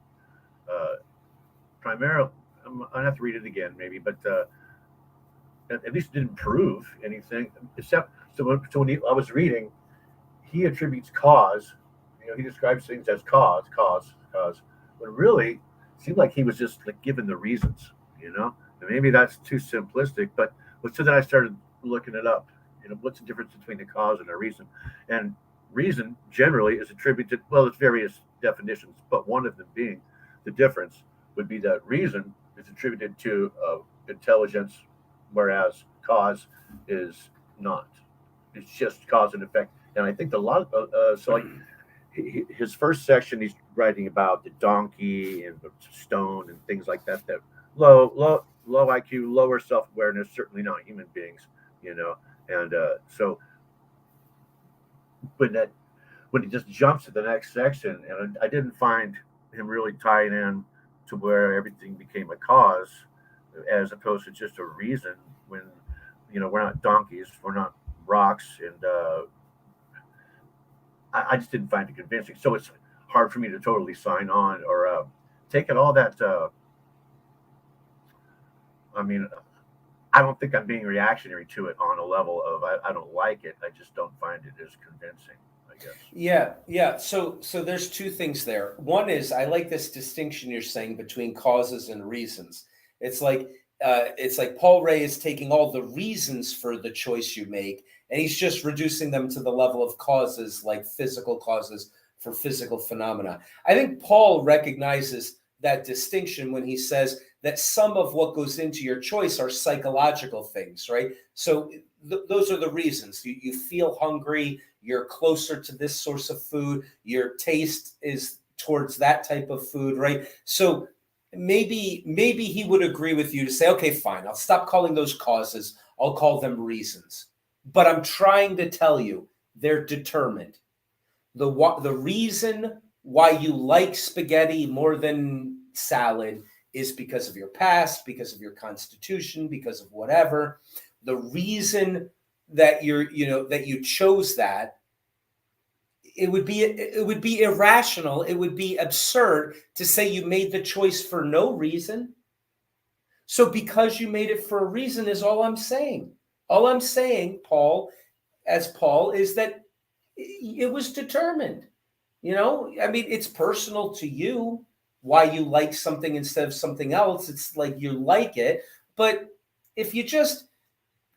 Primarily, I'll have to read it again, maybe, but at least didn't prove anything. Except, so when I was reading, he attributes cause. He describes things as cause. When really, it seemed like he was just like given the reasons. And maybe that's too simplistic. But so then I started looking it up. What's the difference between the cause and a reason? And reason generally is attributed, well, it's various definitions, but one of them being the difference would be that reason is attributed to intelligence, whereas cause is not. It's just cause and effect. And I think a lot of so like his first section, he's writing about the donkey and the stone and things like that. That low IQ, lower self awareness, certainly not human beings, you know. And so when he just jumps to the next section, and I didn't find him really tying in to where everything became a cause, as opposed to just a reason. When we're not donkeys, we're not rocks, and I just didn't find it convincing. So it's hard for me to totally sign on or take it all that. I mean, I don't think I'm being reactionary to it on a level of I don't like it. I just don't find it as convincing, I guess. Yeah. So there's two things there. One is I like this distinction you're saying between causes and reasons. It's like Paul Ray is taking all the reasons for the choice you make, and he's just reducing them to the level of causes, like physical causes for physical phenomena. I think Paul recognizes that distinction when he says that some of what goes into your choice are psychological things, right? So those are the reasons. You feel hungry, you're closer to this source of food, your taste is towards that type of food, right? So maybe he would agree with you to say, okay, fine, I'll stop calling those causes, I'll call them reasons. But I'm trying to tell you, they're determined. The reason why you like spaghetti more than salad is because of your past, because of your constitution, because of whatever. The reason that you chose that, it would be irrational, it would be absurd to say you made the choice for no reason. So because you made it for a reason is all I'm saying. All I'm saying, Paul, is that it was determined. I mean, it's personal to you why you like something instead of something else. It's like you like it. But if you just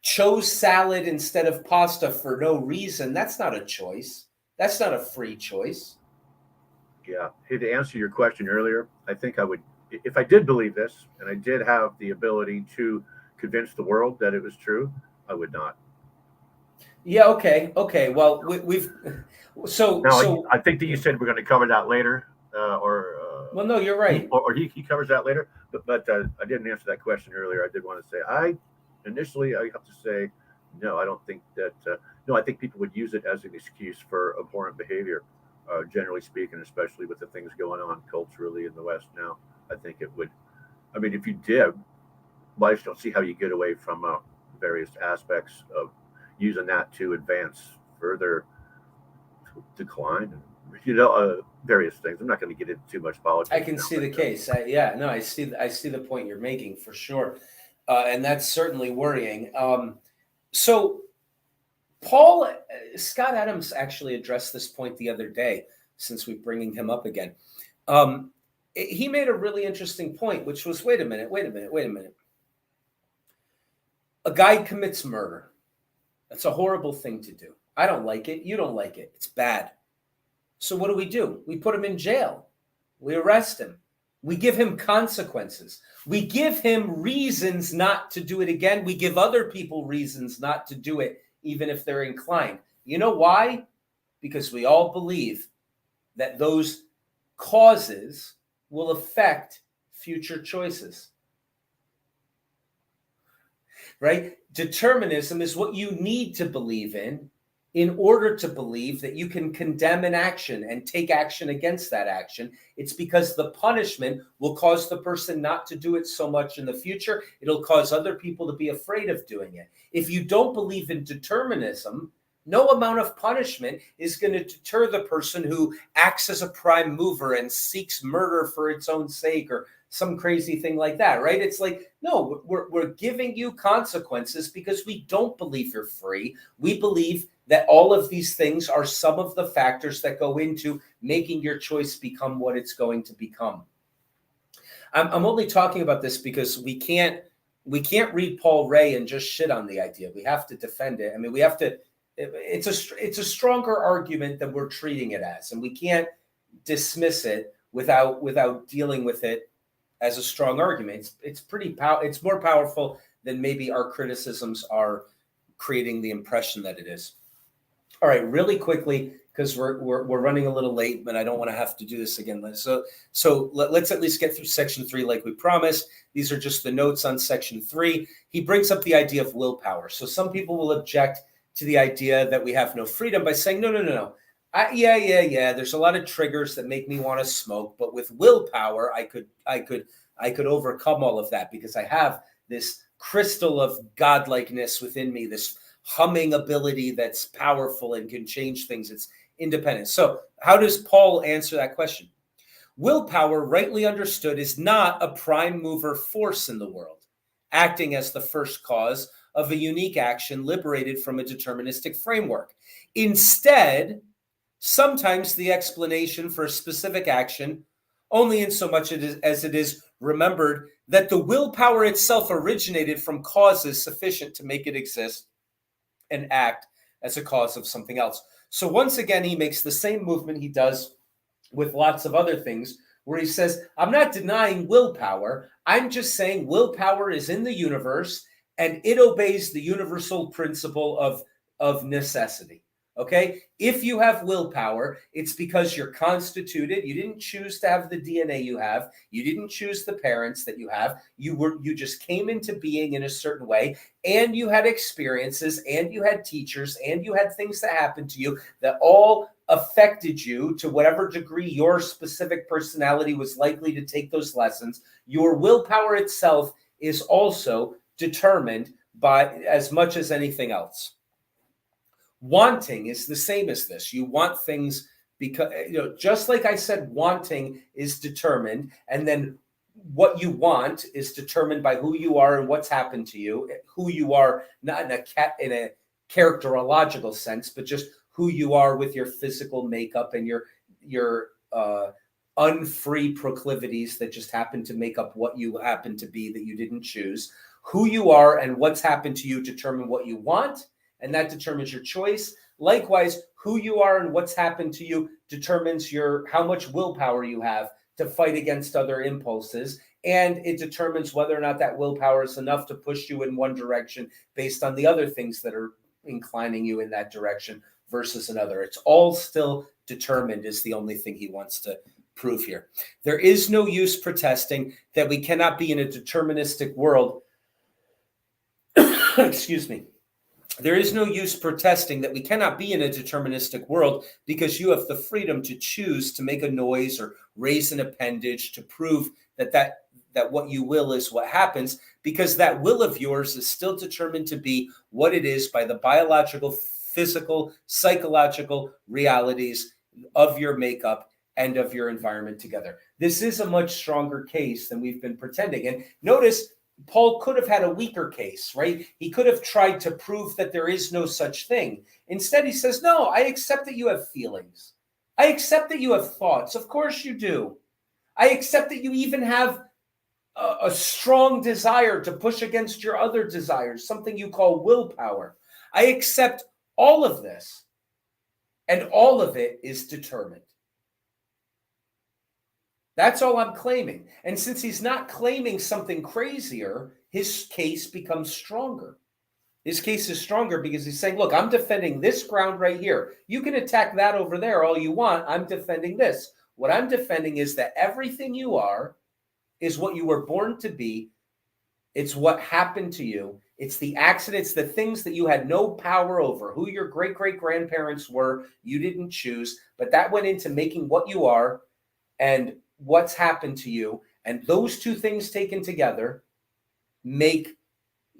chose salad instead of pasta for no reason, that's not a choice. That's not a free choice. Yeah. Hey, to answer your question earlier, I think I would, if I did believe this and I did have the ability to convince the world that it was true, I would not. Yeah. Okay. Well, I think that you said we're going to cover that later, well, no, you're right. He covers that later. But I didn't answer that question earlier. I did want to say I have to say no. I don't think that. No, I think people would use it as an excuse for abhorrent behavior, generally speaking, especially with the things going on culturally in the West now. I think it would. I mean, if you did, well, I just don't see how you get away from various aspects of using that to advance further decline and various things. I'm not going to get into too much politics. I can see the case. I see the point you're making for sure, and that's certainly worrying. So Scott Adams actually addressed this point the other day, since we're bringing him up again. He made a really interesting point, which was, wait a minute. A guy commits murder. That's a horrible thing to do. I don't like it. You don't like it. It's bad. So what do? We put him in jail. We arrest him. We give him consequences. We give him reasons not to do it again. We give other people reasons not to do it, even if they're inclined. You know why? Because we all believe that those causes will affect future choices. Right? Determinism is what you need to believe in order to believe that you can condemn an action and take action against that action. It's because the punishment will cause the person not to do it so much in the future. It'll cause other people to be afraid of doing it. If you don't believe in determinism, no amount of punishment is going to deter the person who acts as a prime mover and seeks murder for its own sake or some crazy thing like that, right? It's like, no, we're giving you consequences because we don't believe you're free. We believe that all of these things are some of the factors that go into making your choice become what it's going to become. I'm only talking about this because we can't read Paul Ray and just shit on the idea. We have to defend it. I mean, we have to. It's a stronger argument than we're treating it as, and we can't dismiss it without dealing with it as a strong argument. It's it's more powerful than maybe our criticisms are creating the impression that it is. All right, really quickly, because we're running a little late, but I don't want to have to do this again. So let's at least get through section 3 like we promised. These are just the notes on section 3. He brings up the idea of willpower. So some people will object to the idea that we have no freedom by saying, no. Yeah. There's a lot of triggers that make me want to smoke, but with willpower, I could overcome all of that because I have this crystal of godlikeness within me, this humming ability that's powerful and can change things. It's independent. So how does Paul answer that question? Willpower, rightly understood, is not a prime mover force in the world, acting as the first cause of a unique action liberated from a deterministic framework. Instead, sometimes the explanation for a specific action, only in so much as it is remembered that the willpower itself originated from causes sufficient to make it exist and act as a cause of something else. So once again, he makes the same movement he does with lots of other things, where he says, I'm not denying willpower. I'm just saying willpower is in the universe and it obeys the universal principle of necessity. Okay, if you have willpower, it's because you're constituted. You didn't choose to have the DNA you have. You didn't choose the parents that you have. You just came into being in a certain way, and you had experiences, and you had teachers, and you had things that happened to you that all affected you to whatever degree your specific personality was likely to take those lessons. Your willpower itself is also determined by as much as anything else. Wanting is the same as this. You want things because, just like I said, wanting is determined, and then what you want is determined by who you are and what's happened to you, who you are, not in a characterological sense, but just who you are with your physical makeup and your unfree proclivities that just happen to make up what you happen to be that you didn't choose. Who you are and what's happened to you determine what you want, and that determines your choice. Likewise, who you are and what's happened to you determines how much willpower you have to fight against other impulses, and it determines whether or not that willpower is enough to push you in one direction based on the other things that are inclining you in that direction versus another. It's all still determined is the only thing he wants to prove here. There is no use protesting that we cannot be in a deterministic world. Excuse me. There is no use protesting that we cannot be in a deterministic world because you have the freedom to choose to make a noise or raise an appendage to prove that what you will is what happens, because that will of yours is still determined to be what it is by the biological, physical, psychological realities of your makeup and of your environment together. This is a much stronger case than we've been pretending. And notice, Paul could have had a weaker case, right? He could have tried to prove that there is no such thing. Instead, he says, no, I accept that you have feelings. I accept that you have thoughts. Of course you do. I accept that you even have a strong desire to push against your other desires, something you call willpower. I accept all of this, and all of it is determined. That's all I'm claiming. And since he's not claiming something crazier, his case becomes stronger. His case is stronger because he's saying, look, I'm defending this ground right here. You can attack that over there all you want. I'm defending this. What I'm defending is that everything you are is what you were born to be. It's what happened to you. It's the accidents, the things that you had no power over, who your great-great-grandparents were, you didn't choose, but that went into making what you are and what's happened to you. And those two things taken together make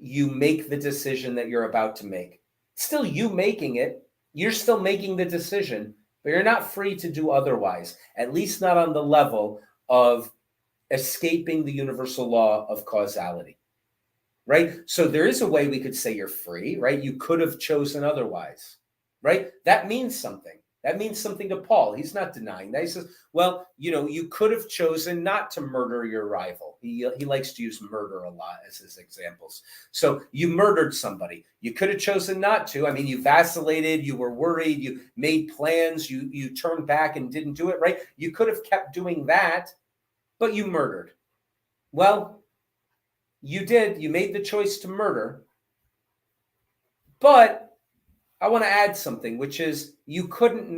the decision that you're about to make. Still you making it, you're still making the decision, but you're not free to do otherwise, at least not on the level of escaping the universal law of causality, right? So there is a way we could say you're free, right? You could have chosen otherwise, right? That means something. That means something to Paul. He's not denying that. He says, well, you could have chosen not to murder your rival. He likes to use murder a lot as his examples. So you murdered somebody. You could have chosen not to. I mean, you vacillated. You were worried. You made plans. You turned back and didn't do it, right? You could have kept doing that, but you murdered. Well, you did. You made the choice to murder. But I want to add something, which is you couldn't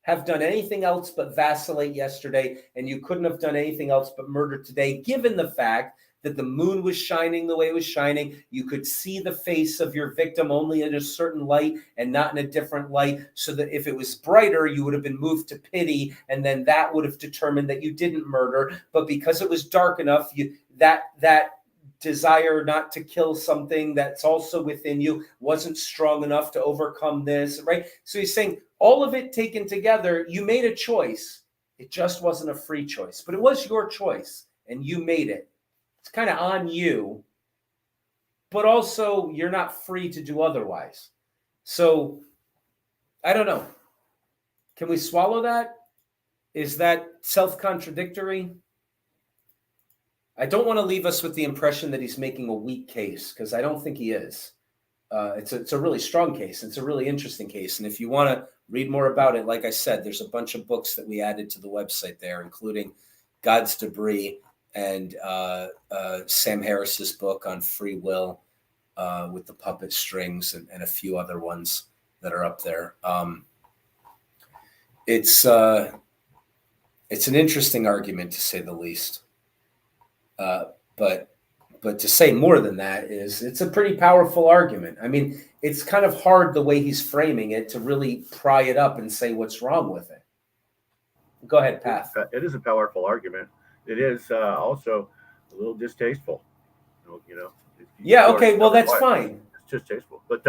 have done anything else but vacillate yesterday, and you couldn't have done anything else but murder today, given the fact that the moon was shining the way it was shining. You could see the face of your victim only in a certain light and not in a different light, so that if it was brighter, you would have been moved to pity, and then that would have determined that you didn't murder. But because it was dark enough, that desire not to kill something that's also within you wasn't strong enough to overcome this, right? So he's saying all of it taken together, you made a choice. It just wasn't a free choice, but it was your choice and you made it. It's kind of on you, but also you're not free to do otherwise. So I don't know. Can we swallow that? Is that self-contradictory? I don't want to leave us with the impression that he's making a weak case, because I don't think he is. It's a really strong case. It's a really interesting case. And if you want to read more about it, like I said, there's a bunch of books that we added to the website there, including God's Debris and Sam Harris's book on free will with the puppet strings and a few other ones that are up there. It's an interesting argument, to say the least. But to say more than that is it's a pretty powerful argument. I mean, it's kind of hard the way he's framing it to really pry it up and say what's wrong with it. Go ahead, Pat. It is a powerful argument. It is also a little distasteful. Yeah. Okay. Well, that's fine. It's distasteful, but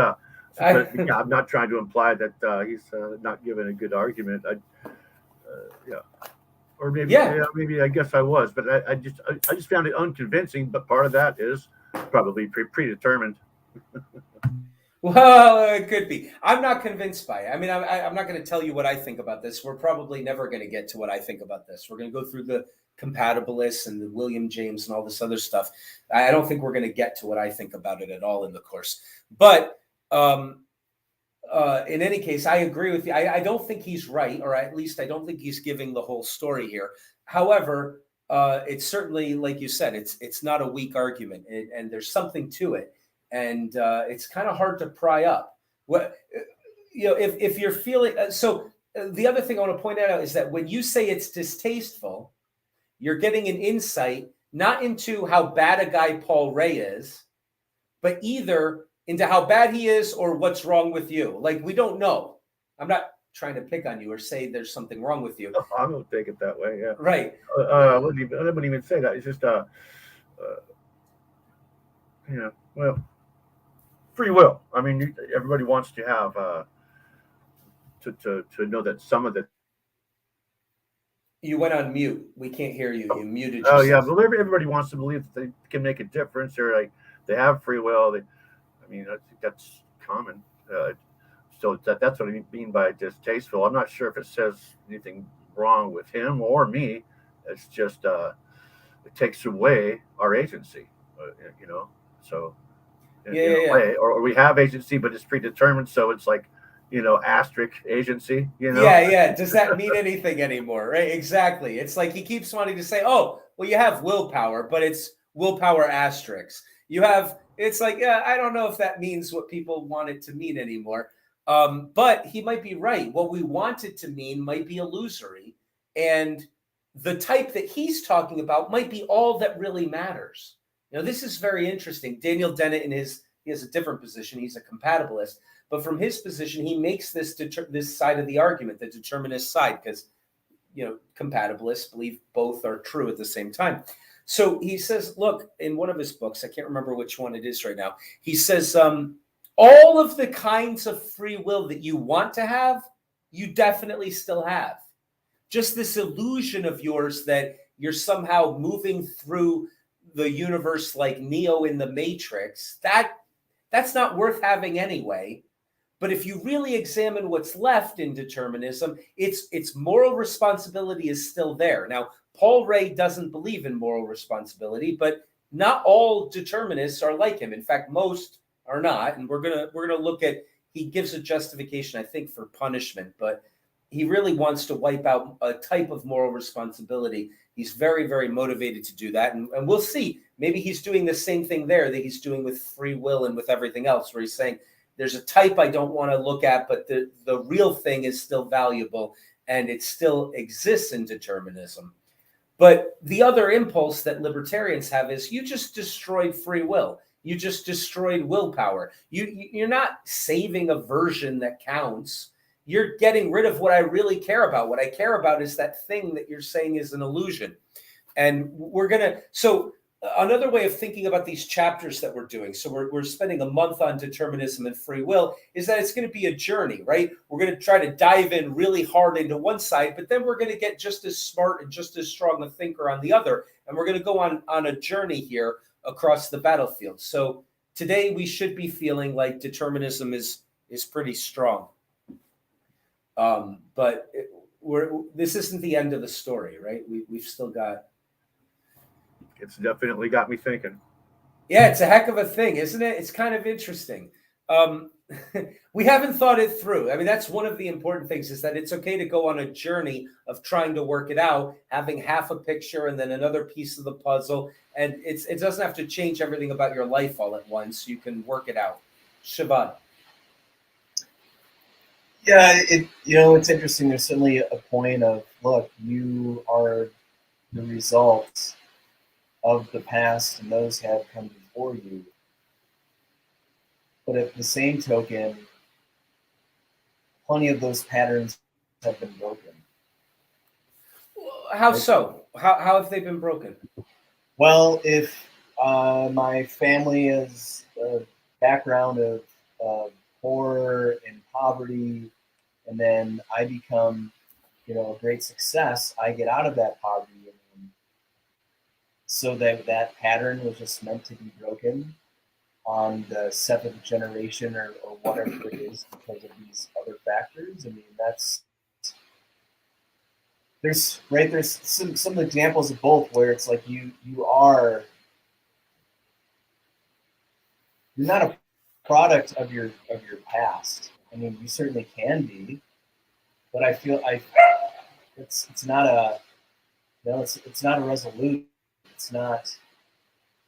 I'm not trying to imply that he's not giving a good argument. Yeah. Or maybe, maybe I guess I was, but I just found it unconvincing. But part of that is probably predetermined. Well, it could be. I'm not convinced by it. I mean, I'm not going to tell you what I think about this. We're probably never going to get to what I think about this. We're going to go through the compatibilists and the William James and all this other stuff. I don't think we're going to get to what I think about it at all in the course. But in any case, I agree with you. I don't think he's right, or at least I don't think he's giving the whole story here. However, it's certainly, like you said, it's not a weak argument, and there's something to it, and it's kind of hard to pry up. If you're feeling so. The other thing I want to point out is that when you say it's distasteful, you're getting an insight not into how bad a guy Paul Ray is, but either into how bad he is or what's wrong with you. Like, we don't know. I'm not trying to pick on you or say there's something wrong with you. I don't take it that way. Yeah. Right. I wouldn't even say that. It's just, well, free will. I mean, everybody wants to have, to know that some of the. You went on mute. We can't hear you. You muted yourself. Oh yeah, but everybody wants to believe that they can make a difference, or like they have free will. I think that's common. So that's what I mean by distasteful. I'm not sure if it says anything wrong with him or me. It's just it takes away our agency, So in a way, or we have agency, but it's predetermined. So it's like, asterisk agency. Yeah. Does that mean anything anymore? Right? Exactly. It's like he keeps wanting to say, "Oh, well, you have willpower, but it's willpower asterisks." You have. It's like, I don't know if that means what people want it to mean anymore. But he might be right. What we want it to mean might be illusory. And the type that he's talking about might be all that really matters. This is very interesting. Daniel Dennett, he has a different position. He's a compatibilist. But from his position, he makes this side of the argument, the determinist side, because, compatibilists believe both are true at the same time. So he says, look, in one of his books, I can't remember which one it is right now. He says, all of the kinds of free will that you want to have, you definitely still have. Just this illusion of yours that you're somehow moving through the universe like Neo in the Matrix, that's not worth having anyway. But if you really examine what's left in determinism, its moral responsibility is still there. Now, Paul Ray doesn't believe in moral responsibility, but not all determinists are like him. In fact, most are not. And we're gonna look at, he gives a justification, I think, for punishment, but he really wants to wipe out a type of moral responsibility. He's very, very motivated to do that. And we'll see. Maybe he's doing the same thing there that he's doing with free will and with everything else, where he's saying, there's a type I don't want to look at, but the real thing is still valuable, and it still exists in determinism. But the other impulse that libertarians have is you just destroyed free will. You just destroyed willpower. You're not saving a version that counts. You're getting rid of what I really care about. What I care about is that thing that you're saying is an illusion. And so another way of thinking about these chapters that we're doing, so we're spending a month on determinism and free will, is that it's going to be a journey, right? We're going to try to dive in really hard into one side, but then we're going to get just as smart and just as strong a thinker on the other. And we're going to go on a journey here across the battlefield. So today we should be feeling like determinism is pretty strong. But this isn't the end of the story, right? We've still got. It's definitely got me thinking. Yeah, it's a heck of a thing, isn't it? It's kind of interesting. We haven't thought it through. I mean, that's one of the important things, is that it's okay to go on a journey of trying to work it out, having half a picture and then another piece of the puzzle. And it doesn't have to change everything about your life all at once. You can work it out. Siobhan. Yeah, it's interesting. There's certainly a point of, look, you are the result of the past, and those have come before you. But at the same token, plenty of those patterns have been broken. How so? How have they been broken? Well, if my family is a background of horror and poverty, and then I become, a great success, I get out of that poverty, and so that pattern was just meant to be broken on the seventh generation or whatever it is, because of these other factors. I mean, there's some examples of both, where it's like you're not a product of your past. I mean, you certainly can be, but I feel it's not a resolute. It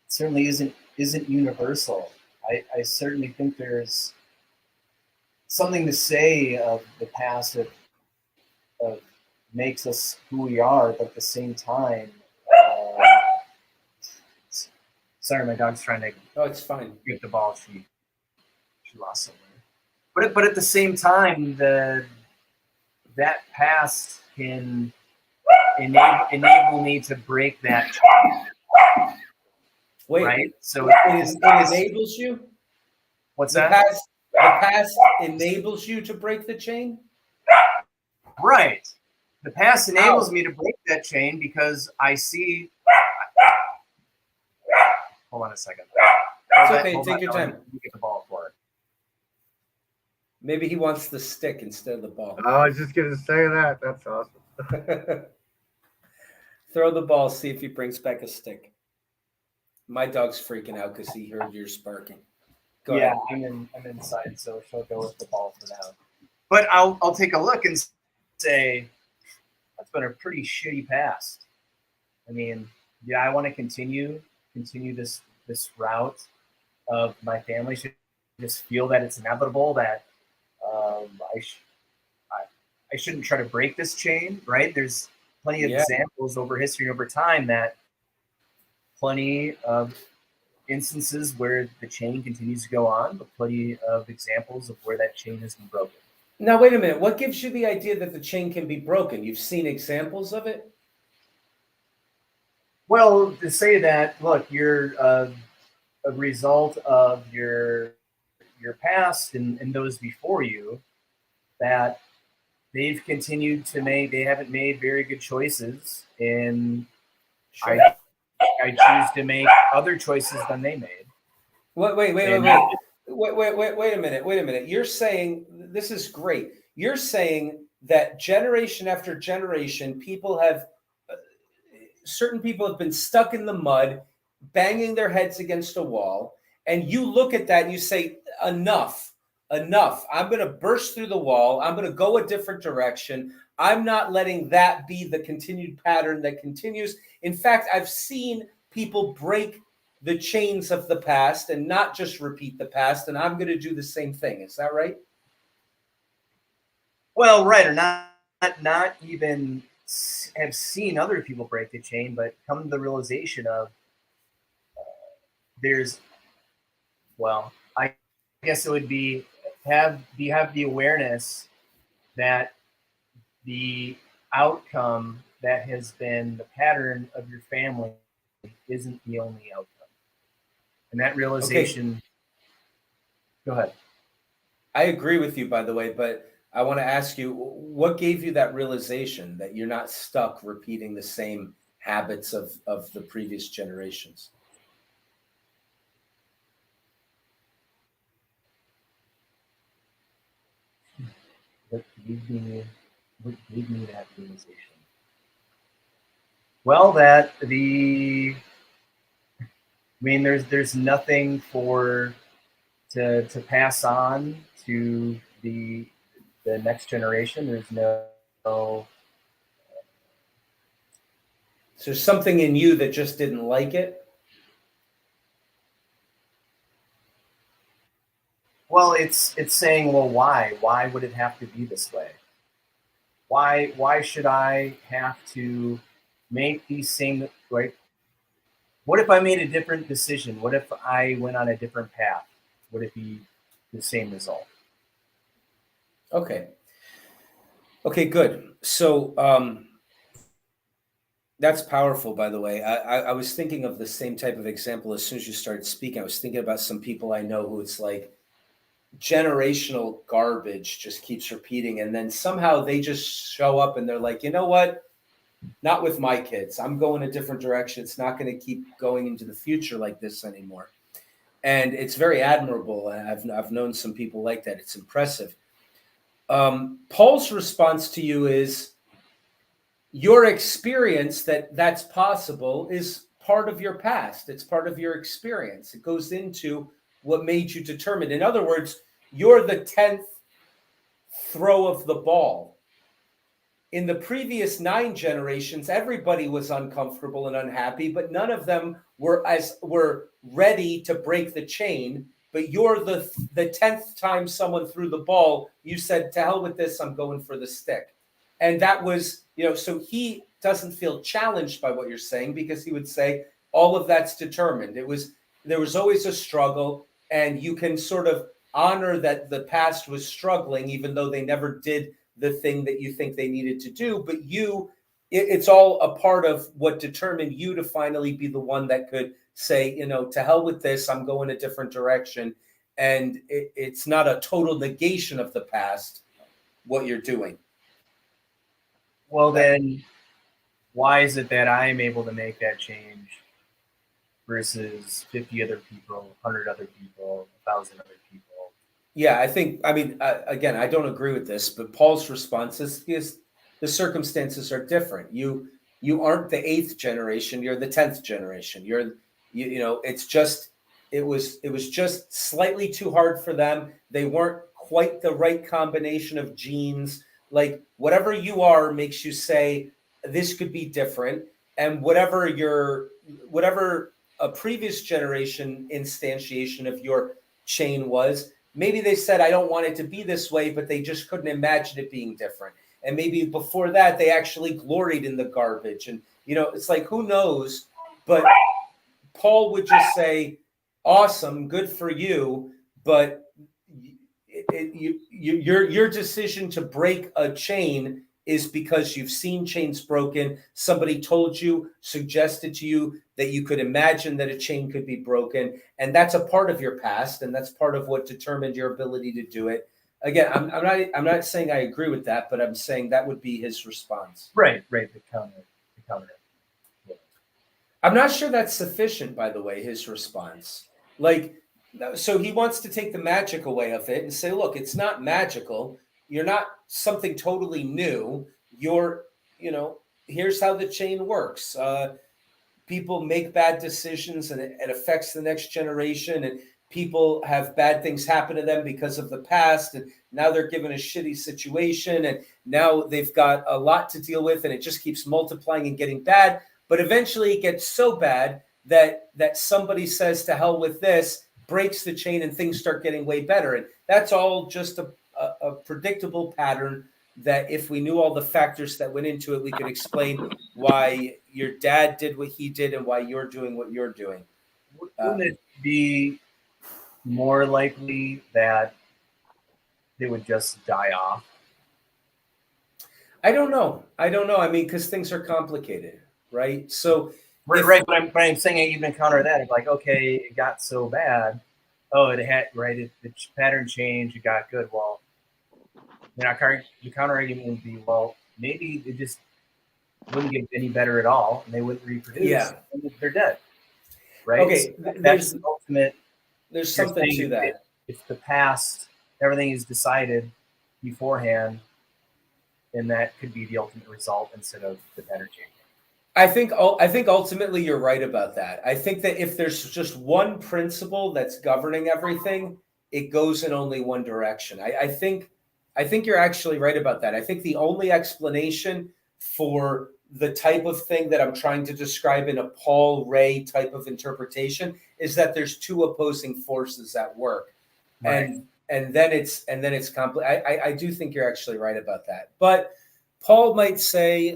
certainly isn't universal. I certainly think there's something to say of the past of makes us who we are, but at the same time, sorry, my dog's trying to. Oh, it's fine. Get the ball. She lost somewhere. But at the same time, that past can enable me to break that chain. Wait, right? So it enables you? What's the that? The past enables you to break the chain? Right. The past enables me to break that chain because I see. Hold on a second. It's okay. Take your time. You get the ball for it. Maybe he wants the stick instead of the ball. I was just going to say that. That's awesome. Throw the ball, see if he brings back a stick. My dog's freaking out because he heard yours barking. Go ahead. I'm inside, so she'll go with the ball for now. But I'll take a look and say, that's been a pretty shitty past. I mean, yeah, I want to continue this route of my family. Should just feel that it's inevitable, that I shouldn't try to break this chain, right? There's plenty of examples over history and over time that plenty of instances where the chain continues to go on, but plenty of examples of where that chain has been broken. Now, wait a minute. What gives you the idea that the chain can be broken? You've seen examples of it? Well, to say that, look, you're a result of your past and those before you, that they've continued to make, they haven't made very good choices, and Sure. I choose to make other choices than they made. Wait a minute. You're saying, this is great. You're saying that generation after generation, certain people have been stuck in the mud, banging their heads against a wall, and you look at that and you say, enough. enough. I'm going to burst through the wall. I'm going to go a different direction. I'm not letting that be the continued pattern that continues. In fact, I've seen people break the chains of the past and not just repeat the past, and I'm going to do the same thing. Is that right? Well, right, or not even have seen other people break the chain, but come to the realization of there's, well, I guess it would be you have the awareness that the outcome that has been the pattern of your family isn't the only outcome. And that realization, okay. Go ahead. I agree with you, by the way, but I want to ask you, what gave you that realization that you're not stuck repeating the same habits of the previous generations? What gave me that realization? Well, there's nothing to pass on to the next generation. There's no. So there's something in you that just didn't like it? Well, it's saying, well, why? Why would it have to be this way? Why should I have to make these same, right? What if I made a different decision? What if I went on a different path? Would it be the same result? Okay. Okay, good. So that's powerful, by the way. I was thinking of the same type of example as soon as you started speaking. I was thinking about some people I know who it's like generational garbage just keeps repeating. And then somehow they just show up and they're like, you know what? Not with my kids. I'm going a different direction. It's not going to keep going into the future like this anymore. And it's very admirable. I've known some people like that. It's impressive. Paul's response to you is, your experience that that's possible is part of your past. It's part of your experience. It goes into what made you determined. In other words, you're the 10th throw of the ball. In the previous 9 generations, everybody was uncomfortable and unhappy, but none of them were ready to break the chain. But you're the 10th time someone threw the ball, you said, to hell with this, I'm going for the stick. And that was, so he doesn't feel challenged by what you're saying, because he would say all of that's determined. There was always a struggle, and you can sort of honor that the past was struggling, even though they never did the thing that you think they needed to do. But it's all a part of what determined you to finally be the one that could say, to hell with this, I'm going a different direction. And it's not a total negation of the past, what you're doing. Well, then why is it that I am able to make that change versus 50 other people, 100 other people, 1,000 other people? Yeah, again, I don't agree with this, but Paul's response is the circumstances are different. You aren't the 8th generation, you're the 10th generation. It was just slightly too hard for them. They weren't quite the right combination of genes. Like, whatever you are makes you say this could be different, and whatever a previous generation instantiation of your chain was, maybe they said, I don't want it to be this way, but they just couldn't imagine it being different. And maybe before that, they actually gloried in the garbage. And, it's like, who knows? But Paul would just say, awesome, good for you. But your decision to break a chain is because you've seen chains broken. Somebody told you, suggested to you that you could imagine that a chain could be broken. And that's a part of your past. And that's part of what determined your ability to do it. Again, I'm not saying I agree with that, but I'm saying that would be his response. Right. The counter. Yeah. I'm not sure that's sufficient, by the way, his response. So he wants to take the magic away of it and say, look, it's not magical. You're not something totally new. Here's how the chain works. People make bad decisions and it affects the next generation. And people have bad things happen to them because of the past, and now they're given a shitty situation, and now they've got a lot to deal with, and it just keeps multiplying and getting bad. But eventually it gets so bad that somebody says, to hell with this, breaks the chain, and things start getting way better. And that's all just a predictable pattern that if we knew all the factors that went into it, we could explain why your dad did what he did and why you're doing what you're doing. Wouldn't it be more likely that they would just die off? I don't know. I mean, because things are complicated, right? So Right. But I'm saying I even counter that. It's like, okay, it got so bad. Oh, it had the pattern changed. It got good. Well, the counter argument would be, well, maybe it just wouldn't get any better at all, and they wouldn't reproduce. Yeah, and they're dead. Right. Okay. So that's the ultimate. There's something to that. If the past, everything is decided beforehand, then that could be the ultimate result instead of the pattern changing. I think ultimately you're right about that. I think that if there's just one principle that's governing everything, it goes in only one direction. I think you're actually right about that. I think the only explanation for the type of thing that I'm trying to describe in a Paul Ray type of interpretation is that there's two opposing forces at work. Right. And then it's complex. I do think you're actually right about that. But Paul might say,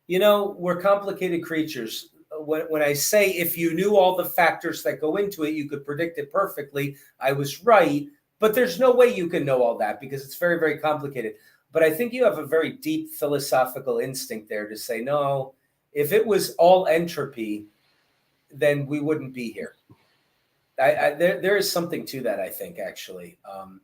we're complicated creatures. When I say if you knew all the factors that go into it, you could predict it perfectly, I was right. But there's no way you can know all that because it's very, very complicated. But I think you have a very deep philosophical instinct there to say, no, if it was all entropy, then we wouldn't be here. There is something to that, I think, actually.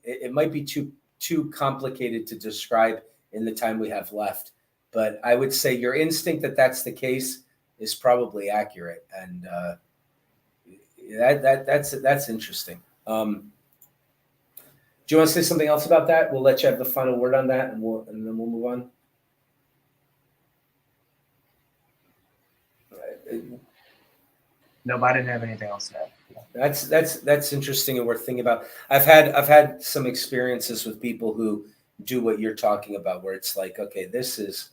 It might be too complicated to describe in the time we have left. But I would say your instinct that that's the case is probably accurate. And that's interesting. Do you want to say something else about that? We'll let you have the final word on that, and then we'll move on. No, but I didn't have anything else to add. That's interesting and worth thinking about. I've had some experiences with people who do what you're talking about, where it's like, okay, this is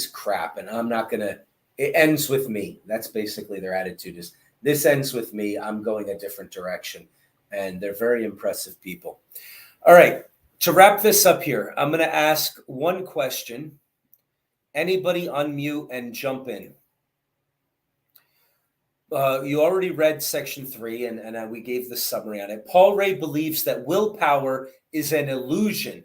crap, and I'm not gonna. It ends with me. That's basically their attitude. Is this ends with me? I'm going a different direction, and they're very impressive people. All right, to wrap this up here, I'm going to ask one question. Anybody unmute and jump in. You already read section 3, and we gave the summary on it. Paul Ray believes that willpower is an illusion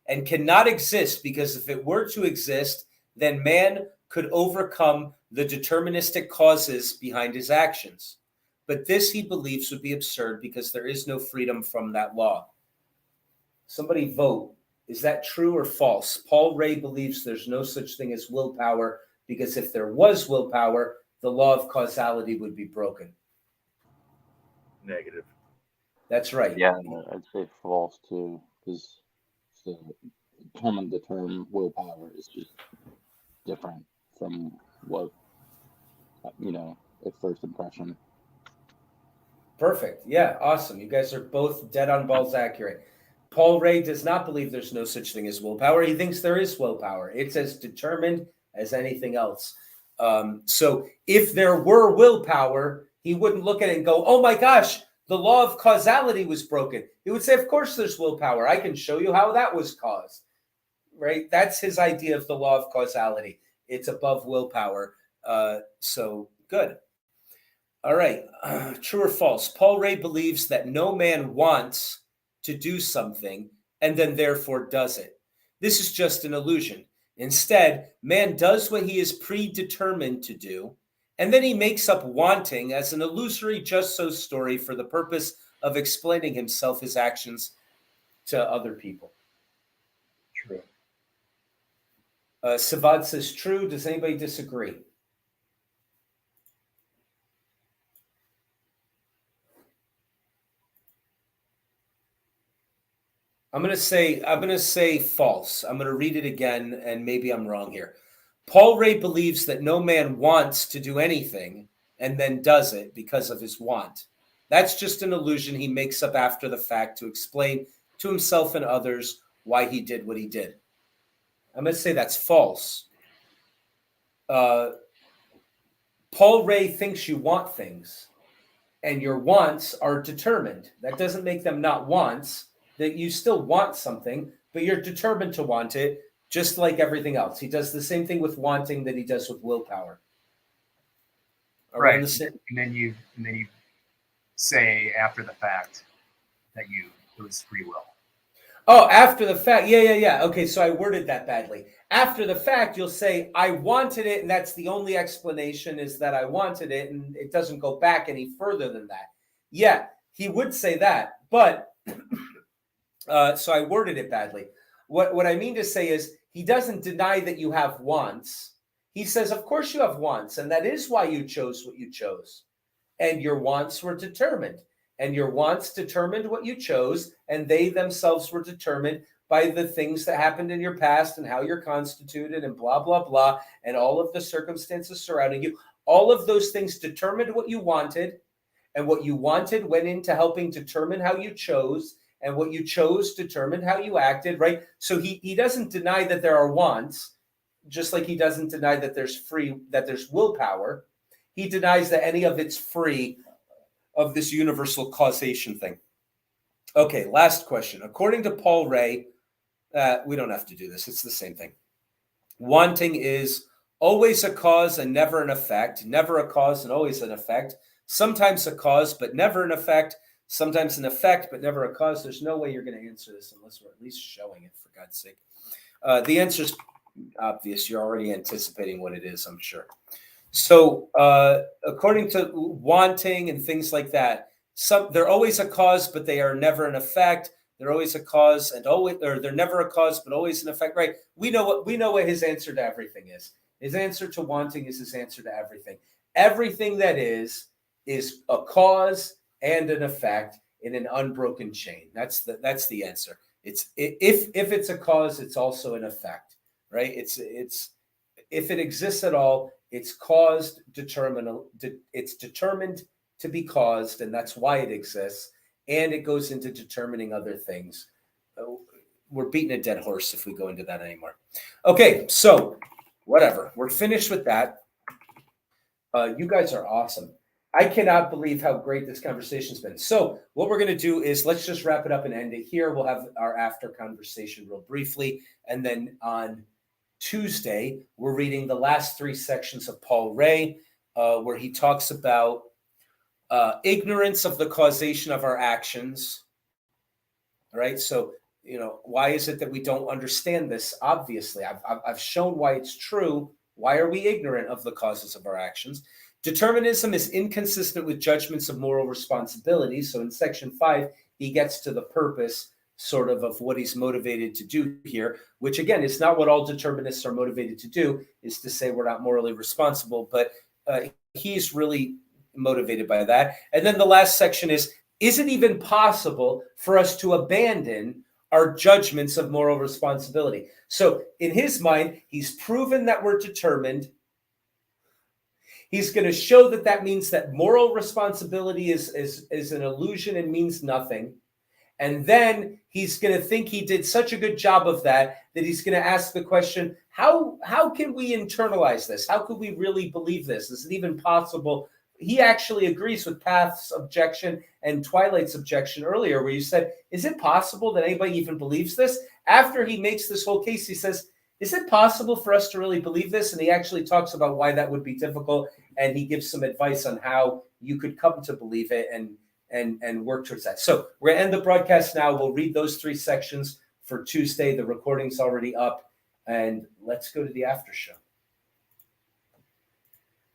and cannot exist because if it were to exist, then man could overcome the deterministic causes behind his actions. But this, he believes, would be absurd because there is no freedom from that law. Somebody vote. Is that true or false? Paul Ray believes there's no such thing as willpower because if there was willpower, the law of causality would be broken. Negative. That's right. Yeah, I'd say false too, because the term willpower is just different from what, at first impression. Perfect. Yeah, awesome. You guys are both dead on balls accurate. Paul Ray does not believe there's no such thing as willpower. He thinks there is willpower. It's as determined as anything else. So if there were willpower, he wouldn't look at it and go, oh my gosh, the law of causality was broken. He would say, of course there's willpower. I can show you how that was caused. Right? That's his idea of the law of causality. It's above willpower. So good. All right. True or false? Paul Ray believes that no man wants to do something and then therefore does it. This is just an illusion. Instead, man does what he is predetermined to do, and then he makes up wanting as an illusory just so story for the purpose of explaining himself, his actions to other people. True. Savad says true. Does anybody disagree? I'm going to say false. I'm going to read it again, and maybe I'm wrong here. Paul Ray believes that no man wants to do anything and then does it because of his want. That's just an illusion he makes up after the fact to explain to himself and others why he did what he did. I'm going to say that's false. Paul Ray thinks you want things, and your wants are determined. That doesn't make them not wants, that you still want something, but you're determined to want it, just like everything else. He does the same thing with wanting that he does with willpower. Right. And then you say after the fact that it was free will. Oh, after the fact. Yeah. Okay, so I worded that badly. After the fact, you'll say, I wanted it, and that's the only explanation is that I wanted it, and it doesn't go back any further than that. Yeah, he would say that, but so I worded it badly. What I mean to say is he doesn't deny that you have wants. He says, of course you have wants, and that is why you chose what you chose. And your wants were determined. And your wants determined what you chose, and they themselves were determined by the things that happened in your past and how you're constituted and blah, blah, blah, and all of the circumstances surrounding you. All of those things determined what you wanted, and what you wanted went into helping determine how you chose, and what you chose determined how you acted, right? So he doesn't deny that there are wants, just like he doesn't deny that there's willpower. He denies that any of it's free of this universal causation thing. Okay, last question. According to Paul Ray, we don't have to do this. It's the same thing. Wanting is always a cause and never an effect. Never a cause and always an effect. Sometimes a cause, but never an effect. Sometimes an effect, but never a cause. There's no way you're going to answer this unless we're at least showing it, for God's sake. The answer is obvious. You're already anticipating what it is, I'm sure. So according to wanting and things like that, they're always a cause, but they are never an effect. They're always a cause and always, or they're never a cause, but always an effect. Right? We know what his answer to everything is. His answer to wanting is his answer to everything. Everything that is a cause and an effect in an unbroken chain. That's the answer. It's if it's a cause, it's also an effect. Right? It's if it exists at all, it's it's determined to be caused, and that's why it exists, and it goes into determining other things. We're beating a dead horse if we go into that anymore. Okay, so whatever. We're finished with that. You guys are awesome. I cannot believe how great this conversation's been. So what we're going to do is let's just wrap it up and end it here. We'll have our after conversation real briefly, and then on Tuesday, we're reading the last 3 sections of Paul Ray, where he talks about ignorance of the causation of our actions. All right. So, why is it that we don't understand this? Obviously, I've shown why it's true. Why are we ignorant of the causes of our actions? Determinism is inconsistent with judgments of moral responsibility. So in section 5, he gets to the purpose sort of what he's motivated to do here, which again is not what all determinists are motivated to do, is to say we're not morally responsible, but he's really motivated by that. And then the last section is it even possible for us to abandon our judgments of moral responsibility? So in his mind, he's proven that we're determined. He's going to show that means that moral responsibility is an illusion and means nothing. And then he's going to think he did such a good job of that he's going to ask the question, how can we internalize this? How could we really believe this? Is it even possible? He actually agrees with Path's objection and Twilight's objection earlier, where you said, is it possible that anybody even believes this? After he makes this whole case, he says, is it possible for us to really believe this? And he actually talks about why that would be difficult. And he gives some advice on how you could come to believe it and work towards that. So we're going to end the broadcast now. We'll read those 3 sections for Tuesday. The recording's already up. And let's go to the after show.